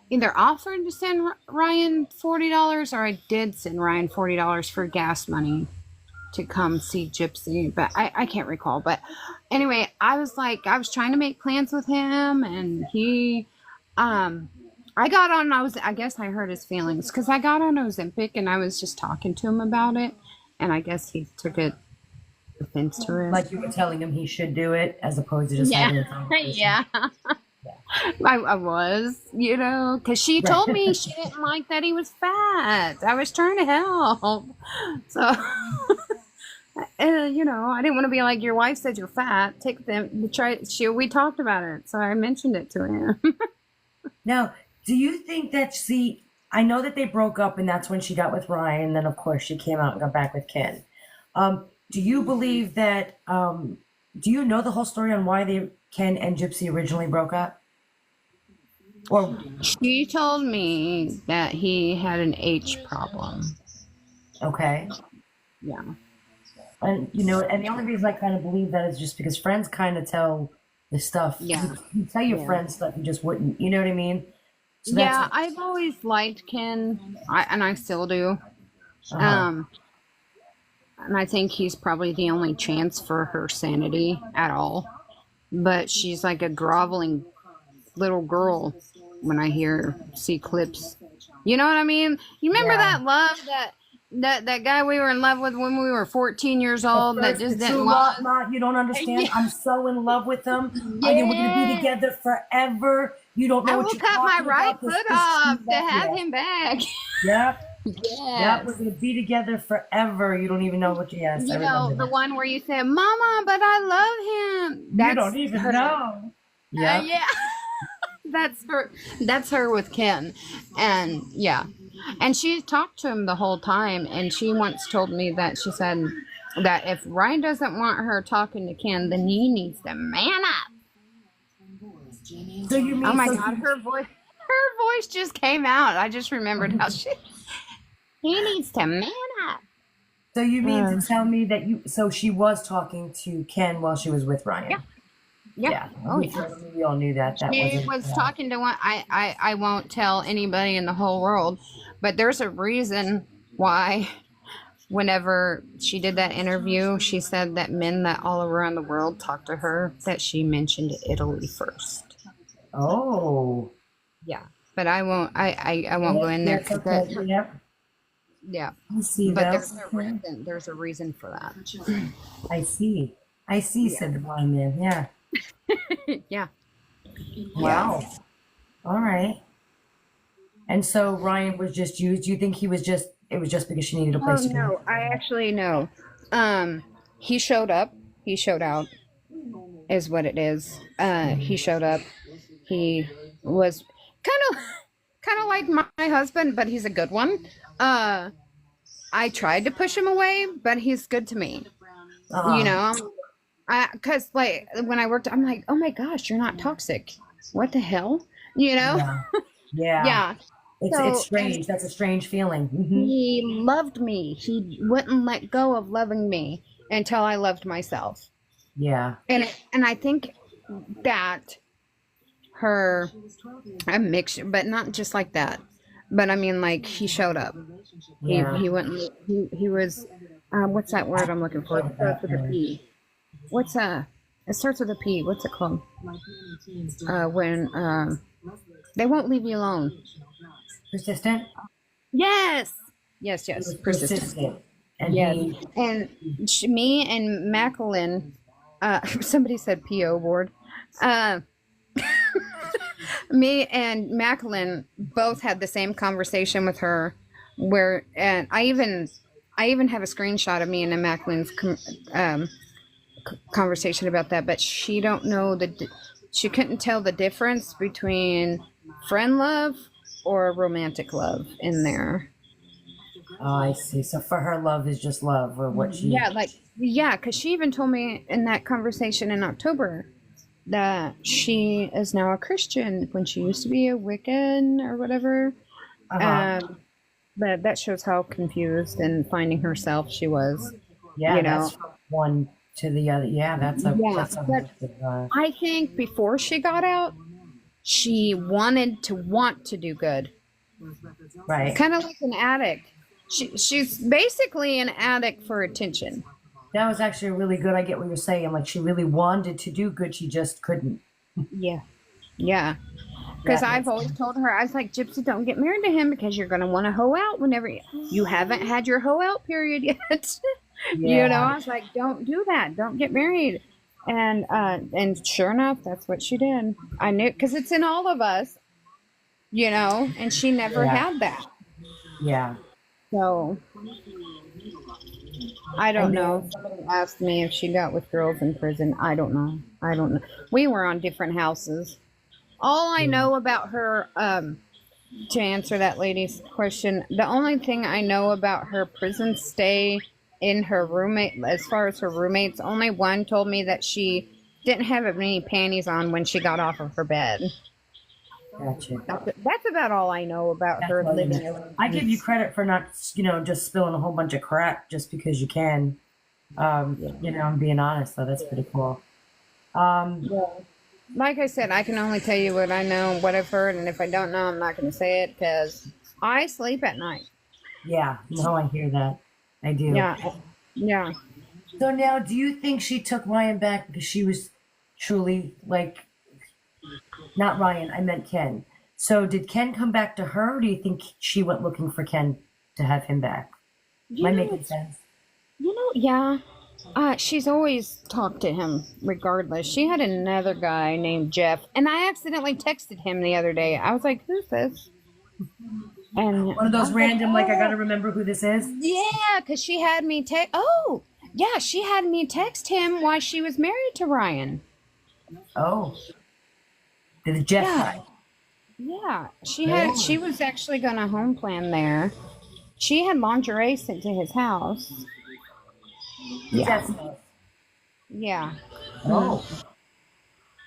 either offered to send Ryan $40 or I did send Ryan $40 for gas money to come see Gypsy, but I can't recall. But anyway, I was trying to make plans with him, and he, I guess I hurt his feelings because I got on Ozempic and I was just talking to him about it, and I guess he took it offense to it. Like you were telling him he should do it as opposed to just having a conversation. Yeah. I was, because she told me she didn't like that he was fat. I was trying to help. So, I didn't want to be like, your wife said you're fat. Take them, we talked about it. So I mentioned it to him. Now, Do you think that I know that they broke up and that's when she got with Ryan, and then of course she came out and got back with Ken. Do you believe that, do you know the whole story on why Ken and Gypsy originally broke up? Or, She told me that he had an H problem. okay. Yeah. And, you know, and the only reason I kind of believe that is just because friends kind of tell the stuff. Yeah. You tell your Yeah. friends stuff you just wouldn't, you know what I mean? So Yeah, I've always liked Ken, and I still do. uh-huh. And I think he's probably the only chance for her sanity at all. But she's like a groveling little girl when I see clips. You know what I mean? You remember Yeah. that love that guy we were in love with when we were 14 years old that just The didn't true love love, Ma, you don't understand. Yeah. I'm so in love with them. We're gonna be Yeah. together forever. You don't know I what will you're cut my talking right about. This foot off true to love. have Yeah. him back. Yep. Yep. Yes. We're gonna be together forever. You don't even know what you asked. You I know, remember the that. one where you said, Mama, but I love him. You don't even know. Yeah. Yeah. That's her. That's her with Ken. And yeah. And she talked to him the whole time. And she once told me that she said that if Ryan doesn't want her talking to Ken, then he needs to man up. So you mean? Oh my so God, her voice just came out. I just remembered how he needs to man up. So you mean to tell me that so she was talking to Ken while she was with Ryan? Yeah. Yep. Yeah. Oh, yeah. We all knew that. That She wasn't. was talking to one. I won't tell anybody in the whole world, but there's a reason why. Whenever she did that interview, she said that men that all around the world talked to her, that she mentioned Italy first. Oh. Yeah, but I won't. I won't go in there. Yes, okay. Yep. Yeah, I see but that. there's a reason for that. I see. Said the blind man. Yeah. Yeah. Wow. All right. And so Ryan was just used. Do you think it was just because she needed a place Oh to no, go? I actually know. He showed up. He showed out. Is what it is. He showed up. He was kind of like my husband, but he's a good one. I tried to push him away, but he's good to me. Uh-huh. You know, because like when I worked, I'm like, oh my gosh, you're not toxic. What the hell? You know? Yeah. Yeah. Yeah. It's strange. That's a strange feeling. Mm-hmm. He loved me. He wouldn't let go of loving me until I loved myself. Yeah. And I think that a mixture, but not just like that. But I mean, like, he showed up. Yeah. He went. He was. What's that word I'm looking for? It starts with a P. It starts with a P. What's it called? When they won't leave you alone. Persistent. Yes. Persistent. And Yes. he. And me and Macklin. Somebody said PO board. Me and Macklin both had the same conversation with her, and I even have a screenshot of me and Macklin's conversation about that. But she don't know she couldn't tell the difference between friend love or romantic love in there. Oh, I see. So for her, love is just love, or what she. Yeah, because she even told me in that conversation in October that she is now a Christian when she used to be a Wiccan or whatever. Uh-huh. But that shows how confused and finding herself she was. Yeah, you know. that's from one to the other. Yeah, that's a. Yeah, That's a I think before she got out, she want to do good. right. Kind of like an addict. She's basically an addict for attention. That was actually really good. I get what you're saying. Like, she really wanted to do good, she just couldn't. Yeah. Yeah. Because I've always told her, I was like, Gypsy, don't get married to him because you're going to want to hoe out whenever you haven't had your hoe out period yet. Yeah. You know, I was like, don't do that. Don't get married. And sure enough, that's what she did. I knew, because it's in all of us, you know, and she never had that. Yeah. So I don't know. Somebody asked me if she got with girls in prison. I don't know. We were on different houses. All I know about her to answer that lady's question, the only thing I know about her prison stay in her roommate, as far as her roommates, only one told me that she didn't have any panties on when she got off of her bed. Gotcha. That's about all I know about her living. I give you credit for not, just spilling a whole bunch of crap just because you can. I'm being honest, though. That's pretty cool. Like I said, I can only tell you what I know, what I've heard, and if I don't know, I'm not going to say it because I sleep at night. Yeah, no, I hear that. I do. Yeah. So now, do you think she took Ryan back because she was truly, not Ryan, I meant Ken. So did Ken come back to her, or do you think she went looking for Ken to have him back? Am I making sense? Yeah. She's always talked to him regardless. She had another guy named Jeff, and I accidentally texted him the other day. I was like, who's this? And one of those random, I gotta remember who this is? Yeah, because she had me she had me text him while she was married to Ryan. Oh. The Jeff guy. Yeah, she was actually gonna home plan there. She had lingerie sent to his house. Yeah. Yeah. Oh.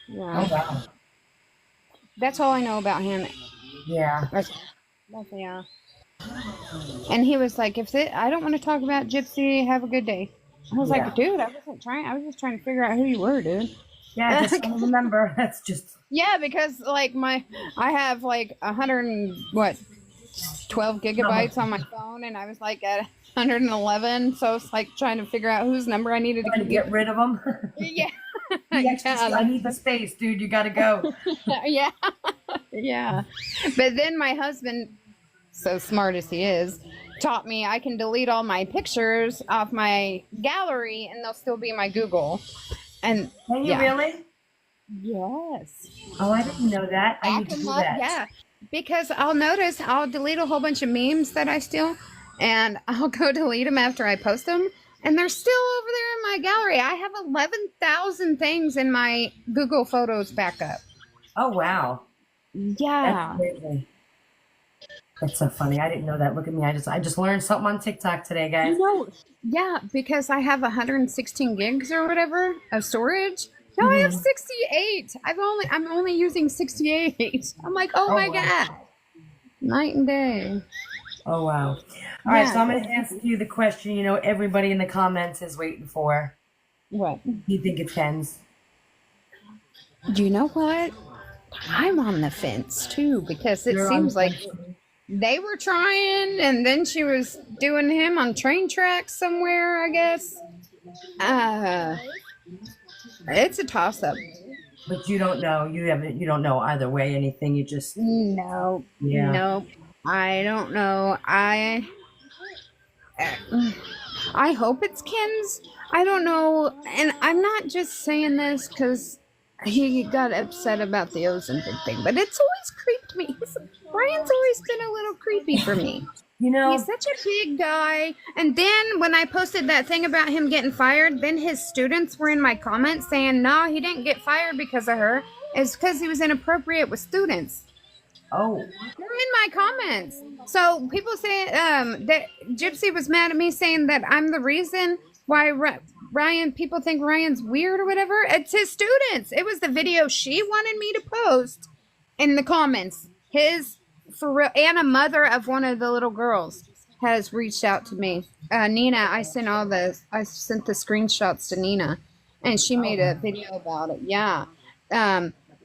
Yeah. Oh, wow. That's all I know about him. Yeah. Yeah. And he was like, I don't want to talk about Gypsy, have a good day. I was like, dude, I was just trying to figure out who you were, dude. Yeah, I just don't remember. That's just... Yeah, because, I have, 12 gigabytes on my phone, and I was, at 111, so it's trying to figure out whose number I needed to get rid of them. Yeah. I need the space, dude. You gotta go. Yeah. Yeah. But then my husband, so smart as he is, taught me I can delete all my pictures off my gallery, and they'll still be in my Google. And can you really? Yes. Oh, I didn't know that. I need to do that. Yeah. Because I'll delete a whole bunch of memes that I steal, and I'll go delete them after I post them, and they're still over there in my gallery. I have 11,000 things in my Google Photos backup. Oh, wow. Yeah. That's crazy. That's so funny. I didn't know that. Look at me. I just learned something on TikTok today, guys. Yeah, because I have 116 gigs or whatever of storage. No, I have 68. I'm only using 68. I'm like, oh my God. Night and day. Oh, wow. All right, so I'm going to ask you the question, everybody in the comments is waiting for. What? Do you think it's Ken's? You know what? I'm on the fence, too, because it seems like they were trying, and then she was doing him on train tracks somewhere, I guess. It's a toss-up. But you don't know. You don't know either way anything. You just... No. Yeah. Nope. I don't know. I hope it's Ken's. I don't know. And I'm not just saying this because he got upset about the Ozempic thing, but it's always creeped me. Ryan's always been a little creepy for me. He's such a big guy. And then when I posted that thing about him getting fired, then his students were in my comments saying, no, he didn't get fired because of her. It's because he was inappropriate with students. Oh. They're in my comments. So people say that Gypsy was mad at me saying that I'm the reason why Ryan, people think Ryan's weird or whatever. It's his students. It was the video she wanted me to post in the comments. And a mother of one of the little girls has reached out to me. Nina, I sent the screenshots to Nina, and she made a video about it. Yeah.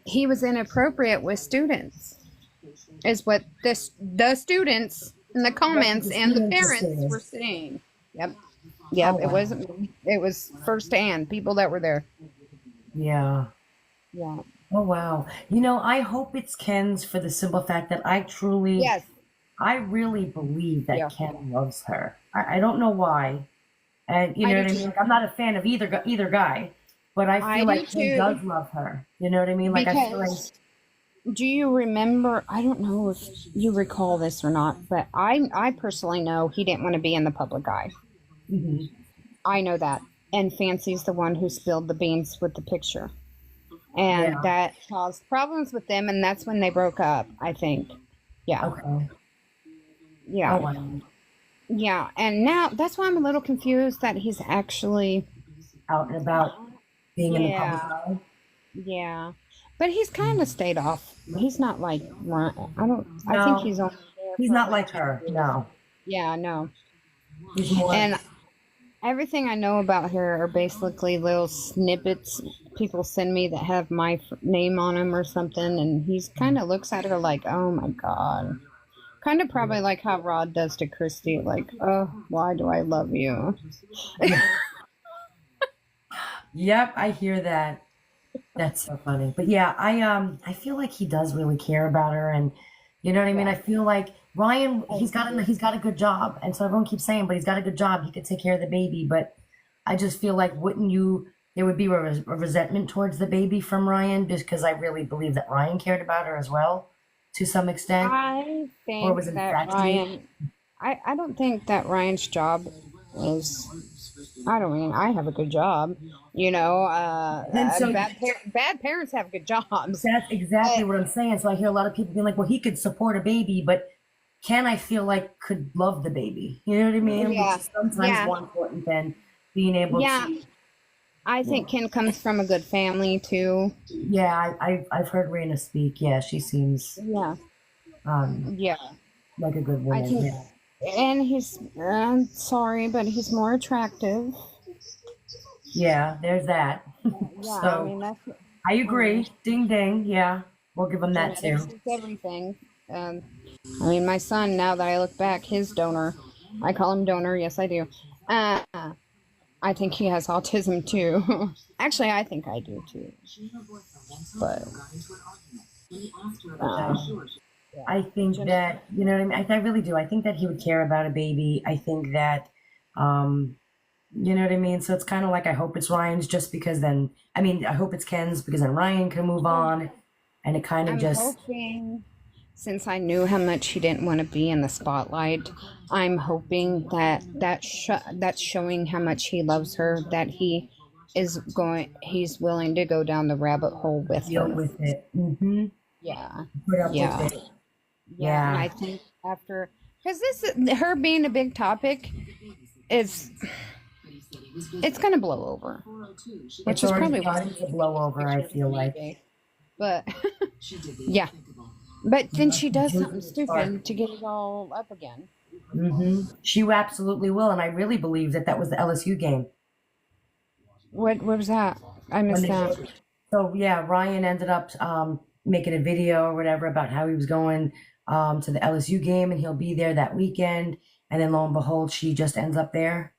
He was inappropriate with students, is what the students in the comments and the parents were saying. Yep. It was firsthand, people that were there. Yeah. Yeah. Oh, wow. I hope it's Ken's for the simple fact that I really believe that Ken loves her. I don't know why. And you know what I mean? I'm not a fan of either guy, but I feel like he does love her. You know what I mean? I feel like... Do you remember, I don't know if you recall this or not, but I personally know he didn't want to be in the public eye. Mm-hmm. I know that. And Fancy's the one who spilled the beans with the picture. And that caused problems with them, and that's when they broke up, I think. Yeah. Okay. Yeah. Oh, wow. Yeah. And now that's why I'm a little confused that he's actually, Out and about, being in the public yeah. eye. Yeah. But he's kind of stayed off. He's not like, I think No, he's only there he's for not like like 2 her. years. No, Yeah, no. he's more. And everything I know about her are basically little snippets people send me that have my name on them or something. And he's kind of looks at her like, oh my God. Kind of probably like how Rod does to Christy, like, oh, why do I love you? Yep, I hear that. That's so funny. But yeah, I feel like he does really care about her, and you know what I mean. Yeah. I feel like Ryan, I he's got a good job, and so everyone keeps saying, but he's got a good job. He could take care of the baby, but I just feel like wouldn't you? There would be a resentment towards the baby from Ryan, just because I really believe that Ryan cared about her as well, to some extent, I or think was that infatuated. I don't think that Ryan's job is, I don't mean, I have a good job, And so bad parents have good jobs. that's exactly But what I'm saying. So I hear a lot of people being like, well, he could support a baby, but can I feel like could love the baby? You know what I mean? Which yeah, is sometimes yeah, more important than being able yeah. to. I Yeah, think Ken comes from a good family too. yeah. I've heard Raina speak. Yeah, she seems Yeah, um yeah. like a good I woman. think, Yeah. and he's, I'm sorry, but he's more attractive. Yeah, there's that. Yeah, I So mean, that's, I I mean, agree. Ding ding. Yeah, we'll give him that genetics too. is everything. Um, I mean, my son, now that I look back, his donor, I call him donor, yes, I do. Uh, I think he has autism too. Actually, I think I do too. But, So yeah, I think genetic. that, you know what I mean? I really do. I think that he would care about a baby. I think that, um, you know what I mean? So it's kind of like I hope it's Ryan's just because then, I mean, I hope it's Ken's because then Ryan can move on. And it kind of I'm just, hoping, since I knew how much he didn't want to be in the spotlight, I'm hoping that that's showing how much he loves her, that he's willing to go down the rabbit hole with deal her. with it. Mm-hmm. Yeah, Put up with yeah, it. yeah. And Yeah. I think after, because her being a big topic, is it's gonna blow over, It's which is already probably why starting to blow over, I pictures feel of like. eBay. But yeah, but then she does Juice something is the spark. stupid to get it all up again. She absolutely will. And I really believe that that was the LSU game. What was that? I When missed they that. So yeah, Ryan ended up making a video or whatever about how he was going to the LSU game and he'll be there that weekend. And then lo and behold, she just ends up there.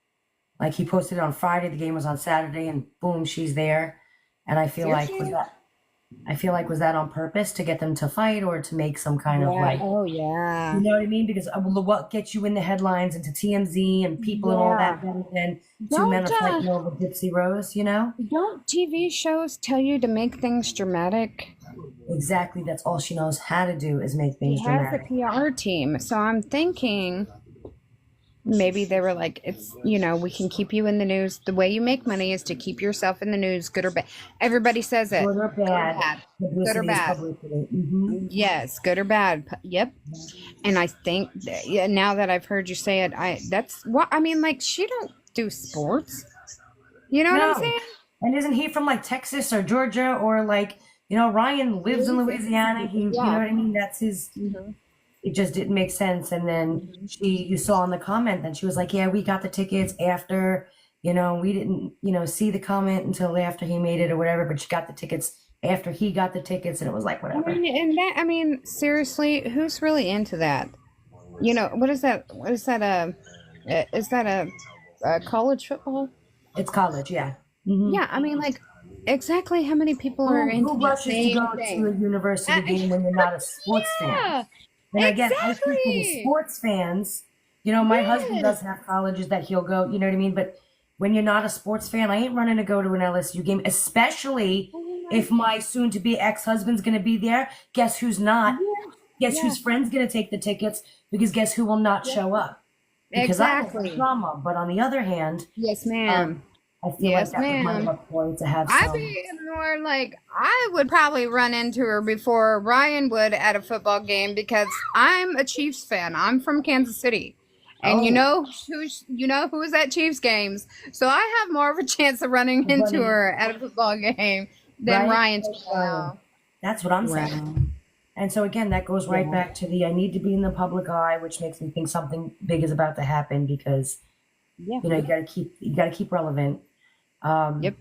Like he posted it on Friday, the game was on Saturday, and boom, she's there. And I feel like Seriously? was that on purpose to get them to fight or to make some kind of Yeah. like, Oh you yeah. know what I mean? Because what gets you in the headlines and to TMZ and people and all that Yeah. better than two men are fighting over Gypsy Rose, you know? Don't TV shows tell you to make things dramatic? Exactly. That's all she knows how to do is make things She has a dramatic. PR team, so I'm thinking maybe they were like, it's, we can keep you in the news. The way you make money is to keep yourself in the news, good or bad. Everybody says it. Good or bad. Bad. Good or Publicity is bad. publicity. Yes, good or bad. Yep. And I think yeah, now that I've heard you say it, that's what I mean. Like she don't do sports. You know what I'm No. saying? And isn't he from like Texas or Georgia or like, Ryan lives in Louisiana. You know what I mean? That's his, it just didn't make sense. And then you saw in the comment that she was like, yeah, we got the tickets after, we didn't, see the comment until after he made it or whatever, but she got the tickets after he got the tickets and it was like, whatever. Seriously, who's really into that? What is that? Is that a college football? It's college, yeah. Yeah, exactly how many people are into Who the rushes to same go thing? to a university game when you're not a sports fan? Yeah, And again, I think for the exactly. sports fans, my husband does have colleges that he'll go, you know what I mean? But when you're not a sports fan, I ain't running to go to an LSU game, especially if my soon to be ex-husband's going to be there. Guess who's not? Guess Yeah. whose friend's going to take the tickets? Because guess who will not show up? Because I don't have Exactly. drama. But on the other hand, Yes, ma'am. I feel like Yes, that was kind of ma'am. a ploy to have I'd some. be more like, I would probably run into her before Ryan would at a football game because I'm a Chiefs fan. I'm from Kansas City. And Oh, you know who's at Chiefs games. So I have more of a chance of running into running, her at a football game than right? Ryan. Like Ryan. Wow. That's what I'm saying. Wow. And so again, that goes right Yeah. back to the I need to be in the public eye, which makes me think something big is about to happen because Yeah. you gotta keep relevant. Um, Yep.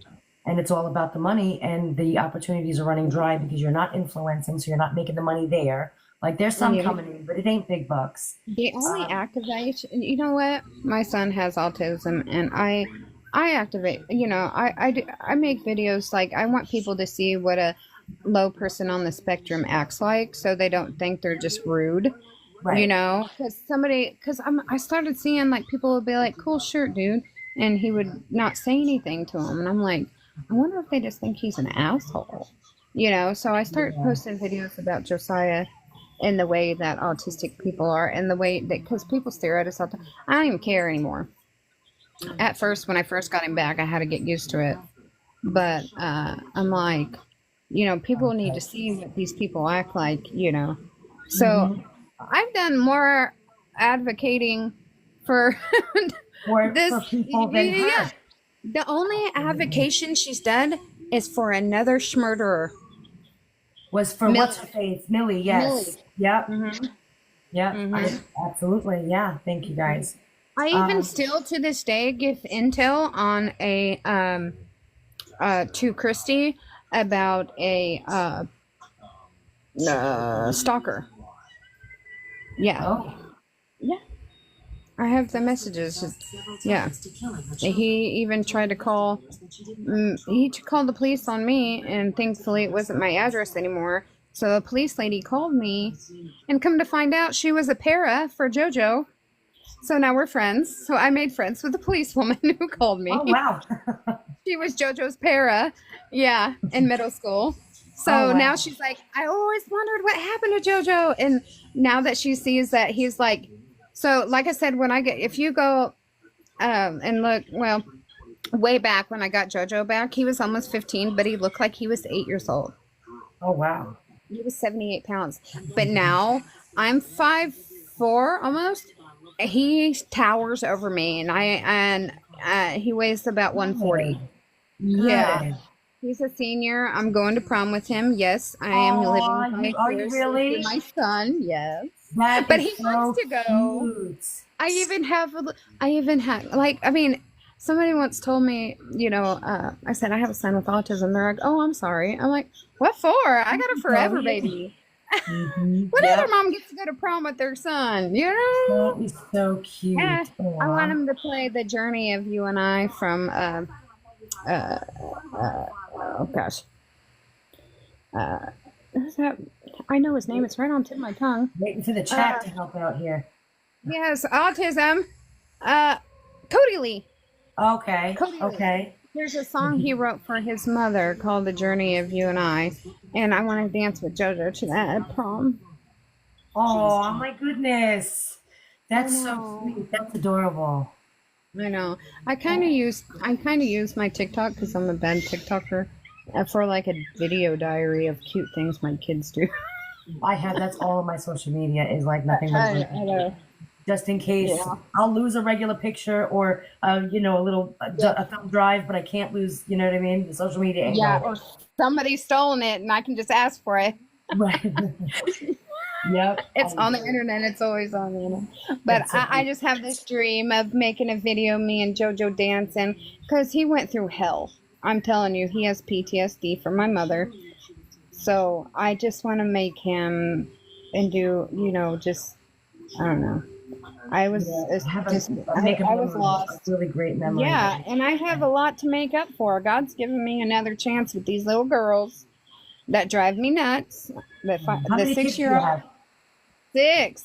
and it's all about the money, and the opportunities are running dry because you're not influencing, so you're not making the money there. Like there's some Yeah. coming in, but it ain't big bucks. The only Um, activation, you know what? My son has autism, and I activate. I make videos like I want people to see what a low person on the spectrum acts like, so they don't think they're just rude. right. Because I started seeing like people would be like, "Cool shirt, dude," and he would not say anything to him, and I'm like, I wonder if they just think he's an asshole. So I started Yeah. posting videos about Josiah in the way that autistic people are, and the way that because people stare at us all the time. I don't even care anymore. At first, when I first got him back, I had to get used to it. But I'm like, people need to Okay. see what these people act like. So Hmm. I've done more advocating for this. For people than Yeah, her the only advocation she's done is for another schmurderer, was for what's her Millie. face, Millie. Millie. Yes. Yep. Hmm. Yep. Hmm. Absolutely. Yeah. Thank you guys. I even Um, still to this day give intel on a to Christy about a stalker. Yeah, oh, yeah. I have the messages. Yeah, he even tried to call. He called the police on me, and thankfully it wasn't my address anymore. So a police lady called me, and come to find out, she was a para for JoJo. So now we're friends. So I made friends with the policewoman who called oh, me. wow. She was JoJo's para, yeah, in middle school. Oh, So now wow. she's like, I always wondered what happened to JoJo. And now that she sees that he's like, so like I said, if you go and look, well, way back when I got JoJo back, he was almost 15, but he looked like he was 8 years old. Oh, wow. He was 78 pounds. But now I'm 5'4" almost. He towers over me, and he weighs about 140. Good. Yeah. Good. He's a senior. I'm going to prom with him. Yes, I am Aw, living are you vicariously really? through my son. Yes, That but is he so wants to go. cute. I even have like, I mean, somebody once told me, I said I have a son with autism. They're like, "Oh, I'm sorry." I'm like, "What for? I got a forever Sorry. baby." Mm-hmm. What Yep. other mom gets to go to prom with their son? You know? That is so cute. Yeah, I want Aw. him to play the journey of you and I from oh gosh. Who's that? I know his name. It's right on tip of my tongue. Waiting for the chat to help out here. Yes, autism. Cody Lee. Okay. Cody Lee. Okay. There's a song he wrote for his mother called "The Journey of You and I," and I want to dance with JoJo to that at prom. Oh my goodness. That's I so know. sweet. That's adorable. I know. I kind of use my TikTok because I'm a bad TikToker for like a video diary of cute things my kids do. That's all of my social media is like nothing but I know. just in case Yeah. I'll lose a regular picture or a little a thumb drive, but I can't lose, you know what I mean? The social media ain't Yeah, going. or somebody's stolen it and I can just ask for it. Right. Yep. It's on the internet. It's always on the internet. But That's so I just have this dream of making a video of me and JoJo dancing because he went through hell. I'm telling you, he has PTSD from my mother. So I just want to make him and do, just, I don't know. I was Make a I was memory, lost. a really great memory. Yeah, and I have a lot to make up for. God's given me another chance with these little girls that drive me nuts. How The many kids do you 6-year-old, have? 6.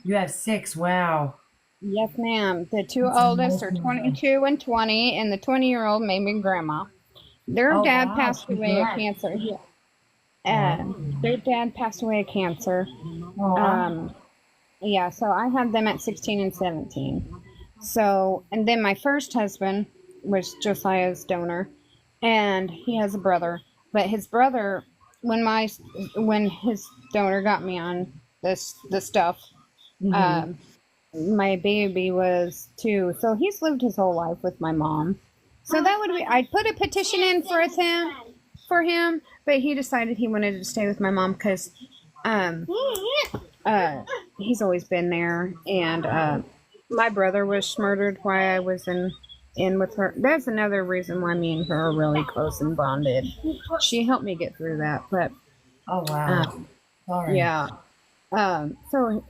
You have 6. Wow. Yes, ma'am. The two That's oldest are amazing. 22 and 20, and the 20-year-old made me grandma. Their Oh, dad wow. passed away of Congrats. cancer. Yeah. Their dad passed away of cancer. Aw. Yeah, so I had them at 16 and 17. So, and then my first husband was Josiah's donor, and he has a brother. But his brother, when his donor got me on the stuff, Mhm. my baby was 2, so he's lived his whole life with my mom. So that would be. I'd put a petition in for him, but he decided he wanted to stay with my mom because um, he's always been there, and my brother was murdered while I was in with her. That's another reason why me and her are really close and bonded. She helped me get through that, but Oh wow. Sorry. yeah. So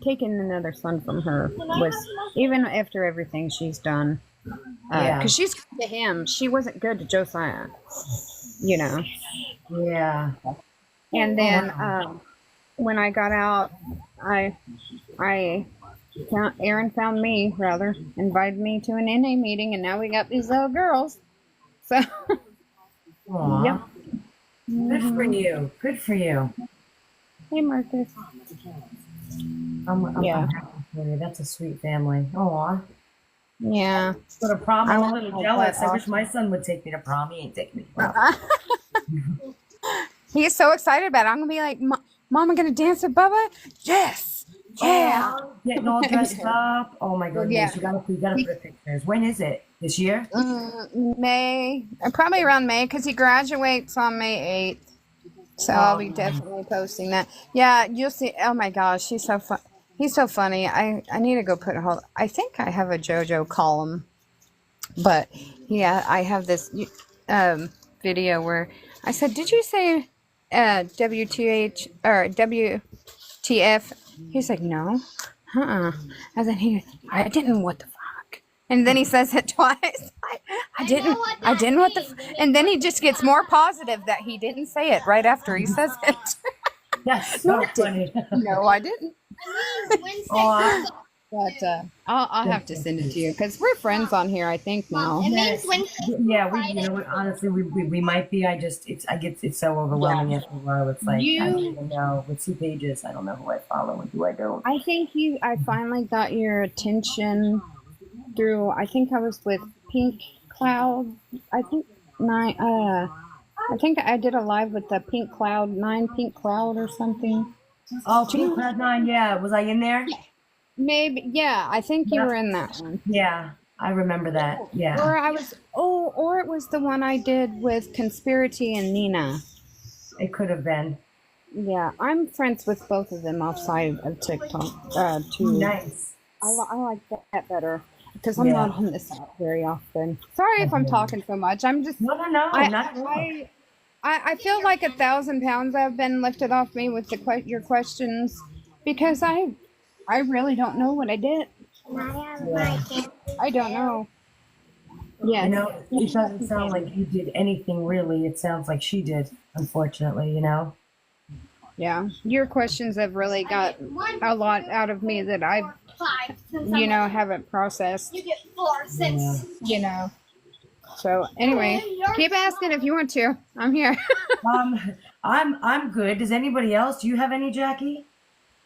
taking another son from her was, even after everything she's done, Yeah. because she's good to him. She wasn't good to Josiah, you know. Yeah. And then when I got out, I Aaron found me, rather, invited me to an NA meeting, and now we got these little girls. So, Aw. yep. Good for you. Good for you. Hey, Marcus. I'm Yeah. happy for you. That's a sweet family. Aw. Yeah. Go to prom. I I'm a want little my jealous. butt I wish off. my son would take me to prom. He ain't taking me to prom. He's so excited about it. I'm gonna be like, Mom, I'm gonna dance with Bubba. Yes. Yeah. Aw, getting all dressed up. Oh my goodness. Yeah. You gotta put pictures. When is it? This year? May, probably around May, because he graduates on May 8th. So I'll be definitely posting that. Yeah, you'll see. Oh my gosh, he's so fun. He's so funny. I need to go put a hold. I think I have a JoJo column, but yeah, I have this video where I said, "Did you say WTH or WTF?" He's like, "No, And then I didn't. What the fuck? And then he says it twice. I didn't. I didn't. What the? And then he just gets more positive that he didn't say it right after he says it. That's so funny. No, I didn't. Aw. But I'll have to send it to you because we're friends on here. I think now. Yeah, you know what? Honestly, we might be. It's so overwhelming after a while. It's like I don't even know. With 2 pages, I don't know who I follow and who I don't. I think I finally got your attention through. I think I was with Pink Cloud. I think I did a live with the Pink Cloud Pink Cloud or something. Oh, Pink Cloud 9. Yeah, was I in there? Maybe. Yeah, I think you were in that one. Yeah, I remember that. Yeah. Or I was. Or it was the one I did with Conspiracy and Nina. It could have been. Yeah, I'm friends with both of them outside of TikTok too. Nice. I like that better because I'm not on this app very often. Sorry if I'm talking so much. I'm just No, not at all. I feel like 1,000 pounds have been lifted off me with your questions because I really don't know what I did. I don't know. Yeah. You know, it doesn't sound like you did anything really. It sounds like she did, unfortunately, you know? Yeah. Your questions have really got a lot out of me that I, haven't processed. You get 4 cents. So anyway, keep asking if you want to. I'm here. I'm good. Does anybody else? Do you have any, Jackie?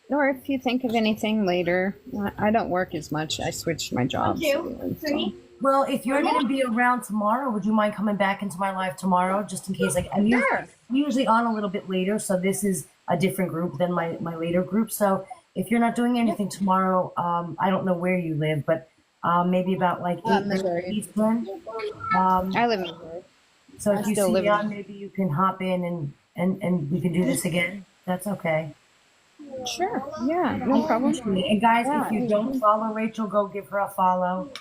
Or if you think of anything later. I don't work as much. I switched my jobs. So. Well, if you're going to be around tomorrow, would you mind coming back into my life tomorrow, just in case? I'm usually on a little bit later, so this is a different group than my later group. So if you're not doing anything tomorrow, I don't know where you live, but maybe about like 8 Eastern. I live in Missouri. So if you see on, maybe you can hop in and we can do this again. That's okay. Sure. Yeah, no problem. And guys, if you don't follow Rachel, go give her a follow.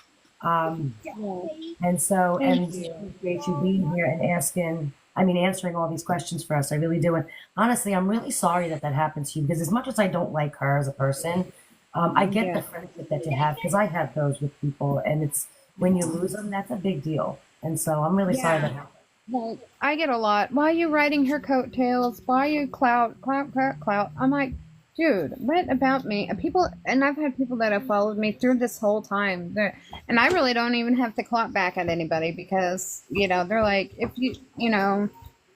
And we appreciate you being here and answering all these questions for us. I really do. And honestly, I'm really sorry that happened to you because as much as I don't like her as a person, I get the friendship that you have because I have those with people, and it's when you lose them, that's a big deal. And so I'm really sorry that happened. Well, I get a lot. Why are you riding her coattails? Why are you clout? I'm like, dude, what about me? And I've had people that have followed me through this whole time. And I really don't even have to clap back at anybody because, they're like, if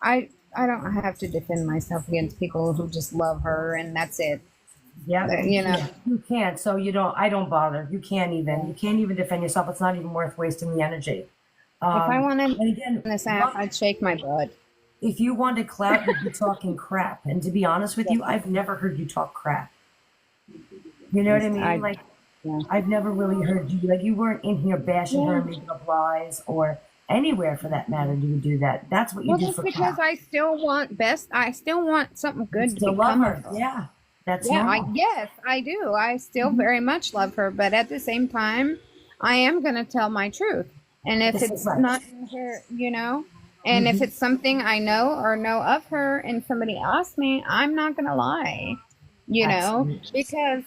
I don't have to defend myself against people who just love her and that's it. Yeah, You know, you can't. So I don't bother. You can't even defend yourself. It's not even worth wasting the energy. if I wanted And again, this app, I'd shake my butt. if you wanted clout, you'd be talking crap. And to be honest with you, I've never heard you talk crap. You know what I mean? Like, Yeah. I've never really heard you, like, you weren't in here bashing her and making up lies, or anywhere for that matter do you do that. That's what you Well, do just for because clout. I still want something You good to still love become her. of her. Yeah, that's Yeah, normal. yes, I do. I still very much love her, but at the same time, I am going to tell my truth. And if This is it's right. not in her, you know, and if it's something I know or know of her and somebody asks me, I'm not going to lie, you know, Absolutely. because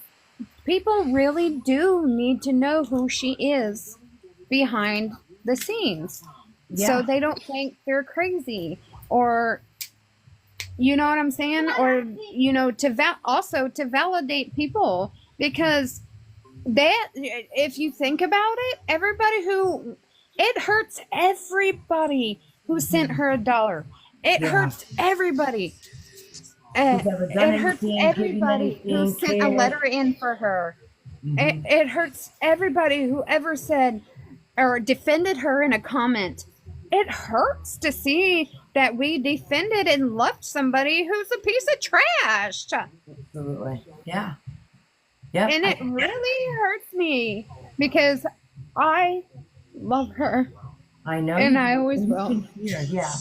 people really do need to know who she is behind the scenes. Yeah. So they don't think they're crazy, or you know what I'm saying? Or, you know, also to validate people, because that, if you think about it, it hurts everybody who sent her $1. It Yeah. hurts everybody. Who's ever done It hurts anything, everybody given who anything, sent a cared. letter in for her. It hurts everybody who ever said or defended her in a comment. It hurts to see that we defended and loved somebody who's a piece of trash. Absolutely. Yeah. Yep. And it really hurts me because I love her. I know. And you I do. always And you will. can hear, yeah.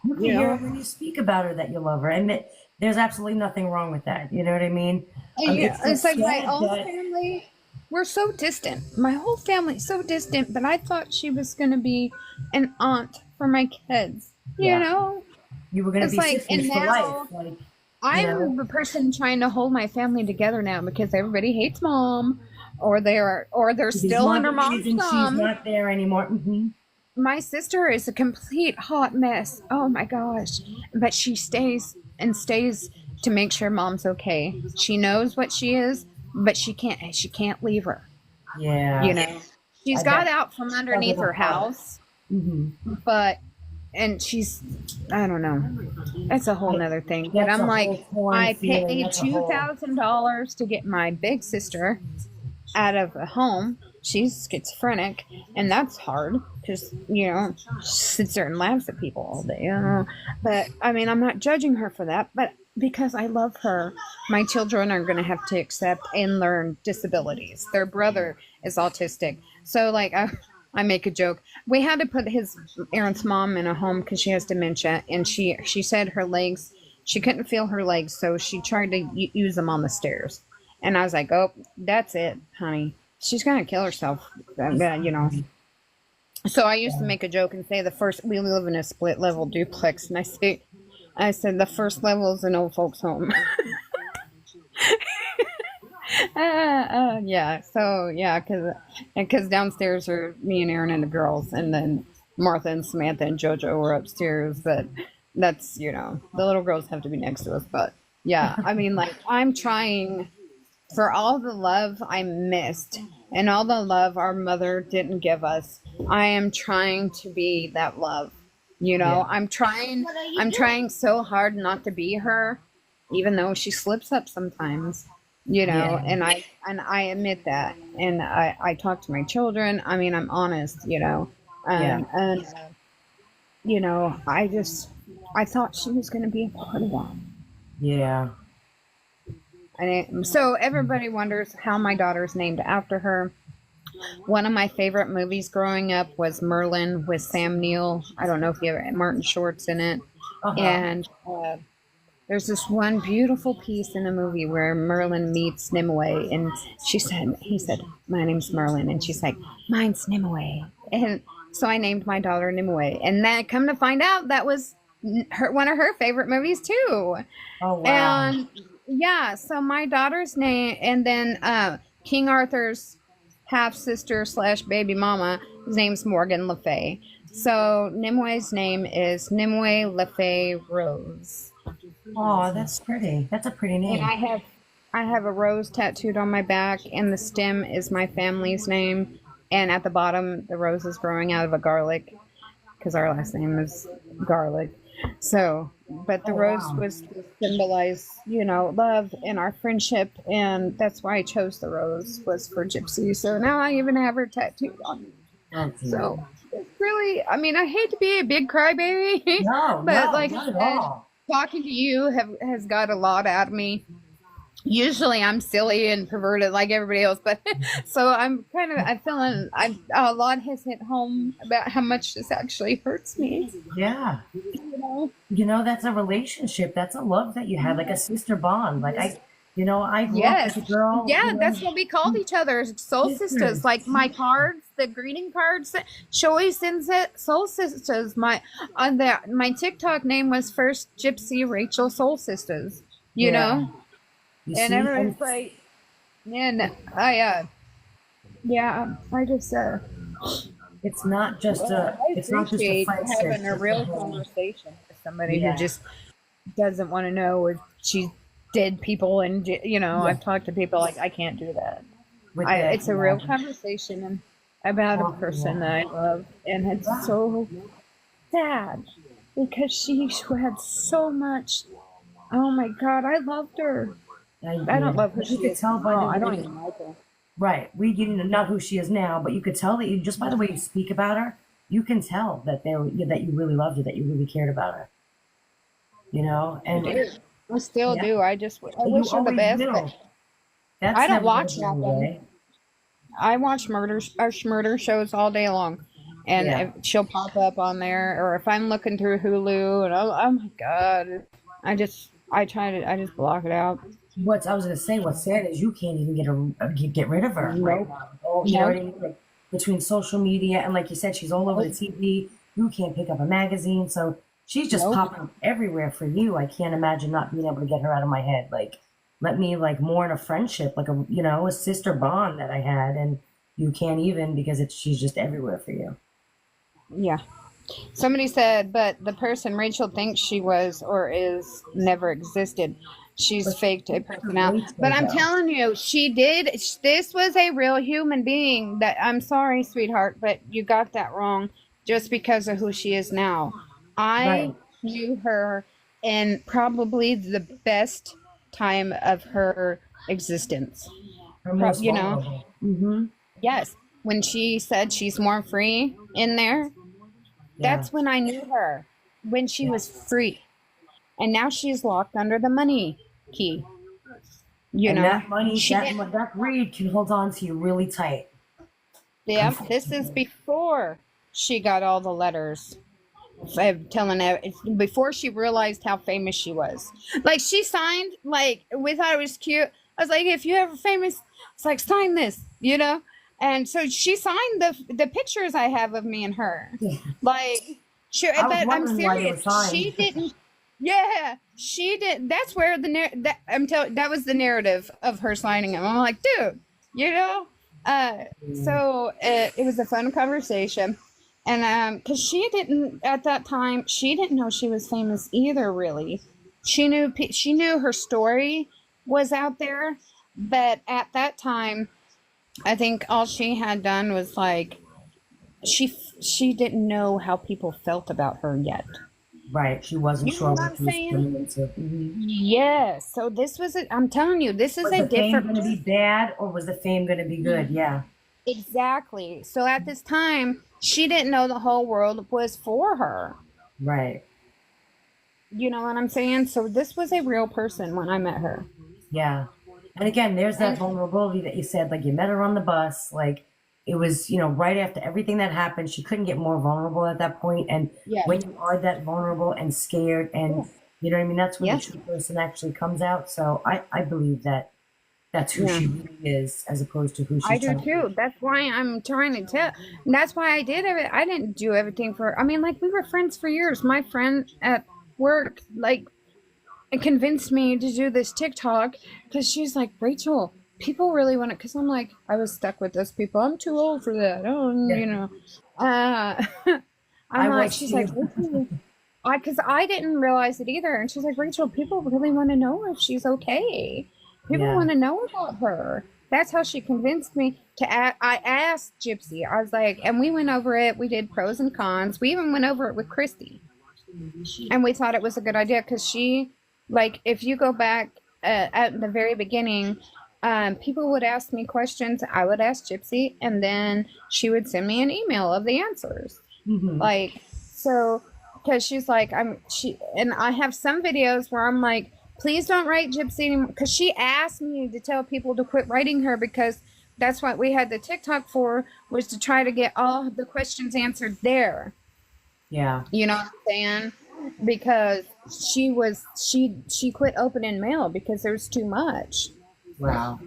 You can You hear know? it when you speak about her that you love her, and there's absolutely nothing wrong with that. You know what I mean? Yeah, It's it's just like my sad own that family. We're so distant. My whole family's so distant, but I thought she was going to be an aunt for my kids. You Yeah. know? you were going to It's be like, and sisters for now life. Like, I'm the person trying to hold my family together now because everybody hates mom, or they're because still one under mom's reason she's thumb. not there anymore. My sister is a complete hot mess. Oh my gosh. But she stays and stays to make sure mom's okay. She knows what she is, but she can't leave her. Yeah. You know. She's I got bet. out from underneath her house, but and she's I don't know. That's a whole nother thing. But That's I'm a like, whole torn I feeling. paid That's a whole- $2,000 to get my big sister out of a home. She's schizophrenic, and that's hard because you know she sits there and laughs at people all day. You know? But I mean, I'm not judging her for that. But because I love her, my children are going to have to accept and learn disabilities. Their brother is autistic, so like I make a joke. We had to put Aaron's mom in a home because she has dementia, and she said her legs, she couldn't feel her legs, so she tried to use them on the stairs. And I was like, oh, that's it, honey. She's gonna kill herself, you know. So I used to make a joke and say we live in a split level duplex, and I said the first level is an old folks home. Yeah. So yeah, because downstairs are me and Aaron and the girls, and then Martha and Samantha and JoJo were upstairs. But that's the little girls have to be next to us. But yeah, I mean, like I'm trying for all the love I missed and all the love our mother didn't give us. I am trying to be that love. Yeah. I'm trying so hard not to be her, even though she slips up sometimes. Yeah. And I admit that, and I talk to my children. I mean, I'm honest, Yeah. and I thought she was going to be a part of that. Yeah. So everybody wonders how my daughter's named after her. One of my favorite movies growing up was Merlin with Sam Neill. I don't know if you ever Martin Short's in it, and there's this one beautiful piece in the movie where Merlin meets Nimue, and he said, "My name's Merlin," and she's like, "Mine's Nimue," and so I named my daughter Nimue, and then come to find out that was one of her favorite movies too. Oh wow. And yeah, so my daughter's name, and then King Arthur's half sister / baby mama, his name's Morgan Le Fay. So Nimue's name is Nimue Le Fay Rose. Oh, that's pretty. That's a pretty name. And I have a rose tattooed on my back, and the stem is my family's name, and at the bottom the rose is growing out of a garlic because our last name is Garlic. So, but the Oh, rose wow. was to symbolize, love and our friendship, and that's why I chose the rose was for Gypsy. So now I even have her tattooed on me. Oh, dear. So it's really, I mean, I hate to be a big crybaby, No, but no, like I not at said, all. talking to you has got a lot out of me. Usually I'm silly and perverted like everybody else, but so I'm feeling a lot has hit home about how much this actually hurts me. Yeah. That's a relationship. That's a love that you had, like a sister bond. Like I grew up Yes. with a girl, Yeah, that's what we called each other, soul sisters. Like my cards, the greeting cards, she always sends it, soul sisters. My TikTok name was first Gypsy Rachel Soul Sisters. You Yeah. know, You and see, everyone's like, man, I just it's not just I it's not just a appreciate friendship. having a It's real whole- conversation with somebody Yeah. who just doesn't want to know if she's dead people, and I've talked to people like I can't do that. with that, It's a real conversation about a person that I love, and it's so sad because she had so much. Oh my God, I loved her. I don't love who she You could is. tell by No, the I don't way, even like her. right? We didn't not who she is now, but you could tell that you just by the way you speak about her, you can tell that that you really loved her, that you really cared about her. And I still Yeah. do. I you wish her the always best. will. But That's I don't never watch gonna go nothing. away. I watch murder shows all day long, and Yeah. if she'll pop up on there, or if I'm looking through Hulu, and oh my God, I just block it out. I was gonna say, what's sad is you can't even get rid of her right Nope. now. Oh, you know Nope. what I mean? Like, between social media and, like you said, she's all over the TV. You can't pick up a magazine, so she's just Nope. popping up everywhere for you. I can't imagine not being able to get her out of my head. Like, let me mourn a friendship, like a sister bond that I had, and you can't even because she's just everywhere for you. Yeah. Somebody said, but the person Rachel thinks she was or is never existed. She's faked a personality. But I'm telling you, she did. This was a real human being. I'm sorry, sweetheart, but you got that wrong just because of who she is now. I Right. knew her in probably the best time of her existence. Her most You know, vulnerable. Mm-hmm. yes. When she said she's more free in there, that's when I knew her, when she was free. And now she's locked under the money key. And that money, that greed can hold on to you really tight. Yeah, this is before she got all the letters. Telling her, before she realized how famous she was. Like, she signed, we thought it was cute. I was like, if you're ever famous, it's like, sign this, And so she signed the pictures I have of me and her. Yeah. Like, I'm serious. She didn't. Yeah, she did. That's where that was the narrative of her signing them. I'm like, dude, So it was a fun conversation, and because she didn't at that time, she didn't know she was famous either. Really, she knew her story was out there, but at that time, I think all she had done was she didn't know how people felt about her yet. Right, she wasn't sure what she was coming into. Mm-hmm. Yes, so I'm telling you, this is Was a the fame different. going to be bad or was the fame going to be good? Yeah. Exactly. So at this time, she didn't know the whole world was for her. Right. You know what I'm saying? So this was a real person when I met her. Yeah. And again, there's that vulnerability that you said, you met her on the bus, it was, right after everything that happened, she couldn't get more vulnerable at that point. And when you are that vulnerable and scared and, you know what I mean, that's when the true person actually comes out. So I believe that's who she really is as opposed to who she's I do too. That's why I'm trying to tell. And that's why I did it. I didn't do everything for her. I mean, we were friends for years. My friend at work, convinced me to do this TikTok because she's like, Rachel, people really want it. Because I'm like, I was stuck with those people. I'm too old for that. She's like, because I didn't realize it either. And she's like, Rachel, people really want to know if she's okay. People want to know about her. That's how she convinced me to I asked Gypsy. I was like, and we went over it. We did pros and cons. We even went over it with Christy. And we thought it was a good idea because she, like, if you go back at the very beginning, people would ask me questions. I would ask Gypsy, and then she would send me an email of the answers. Like, so, because she's like, and I have some videos where I'm like, please don't write Gypsy anymore. Because she asked me to tell people to quit writing her because that's what we had the TikTok for, was to try to get all the questions answered there. Yeah. You know what I'm saying? Because she quit opening mail because there was too much. Wow.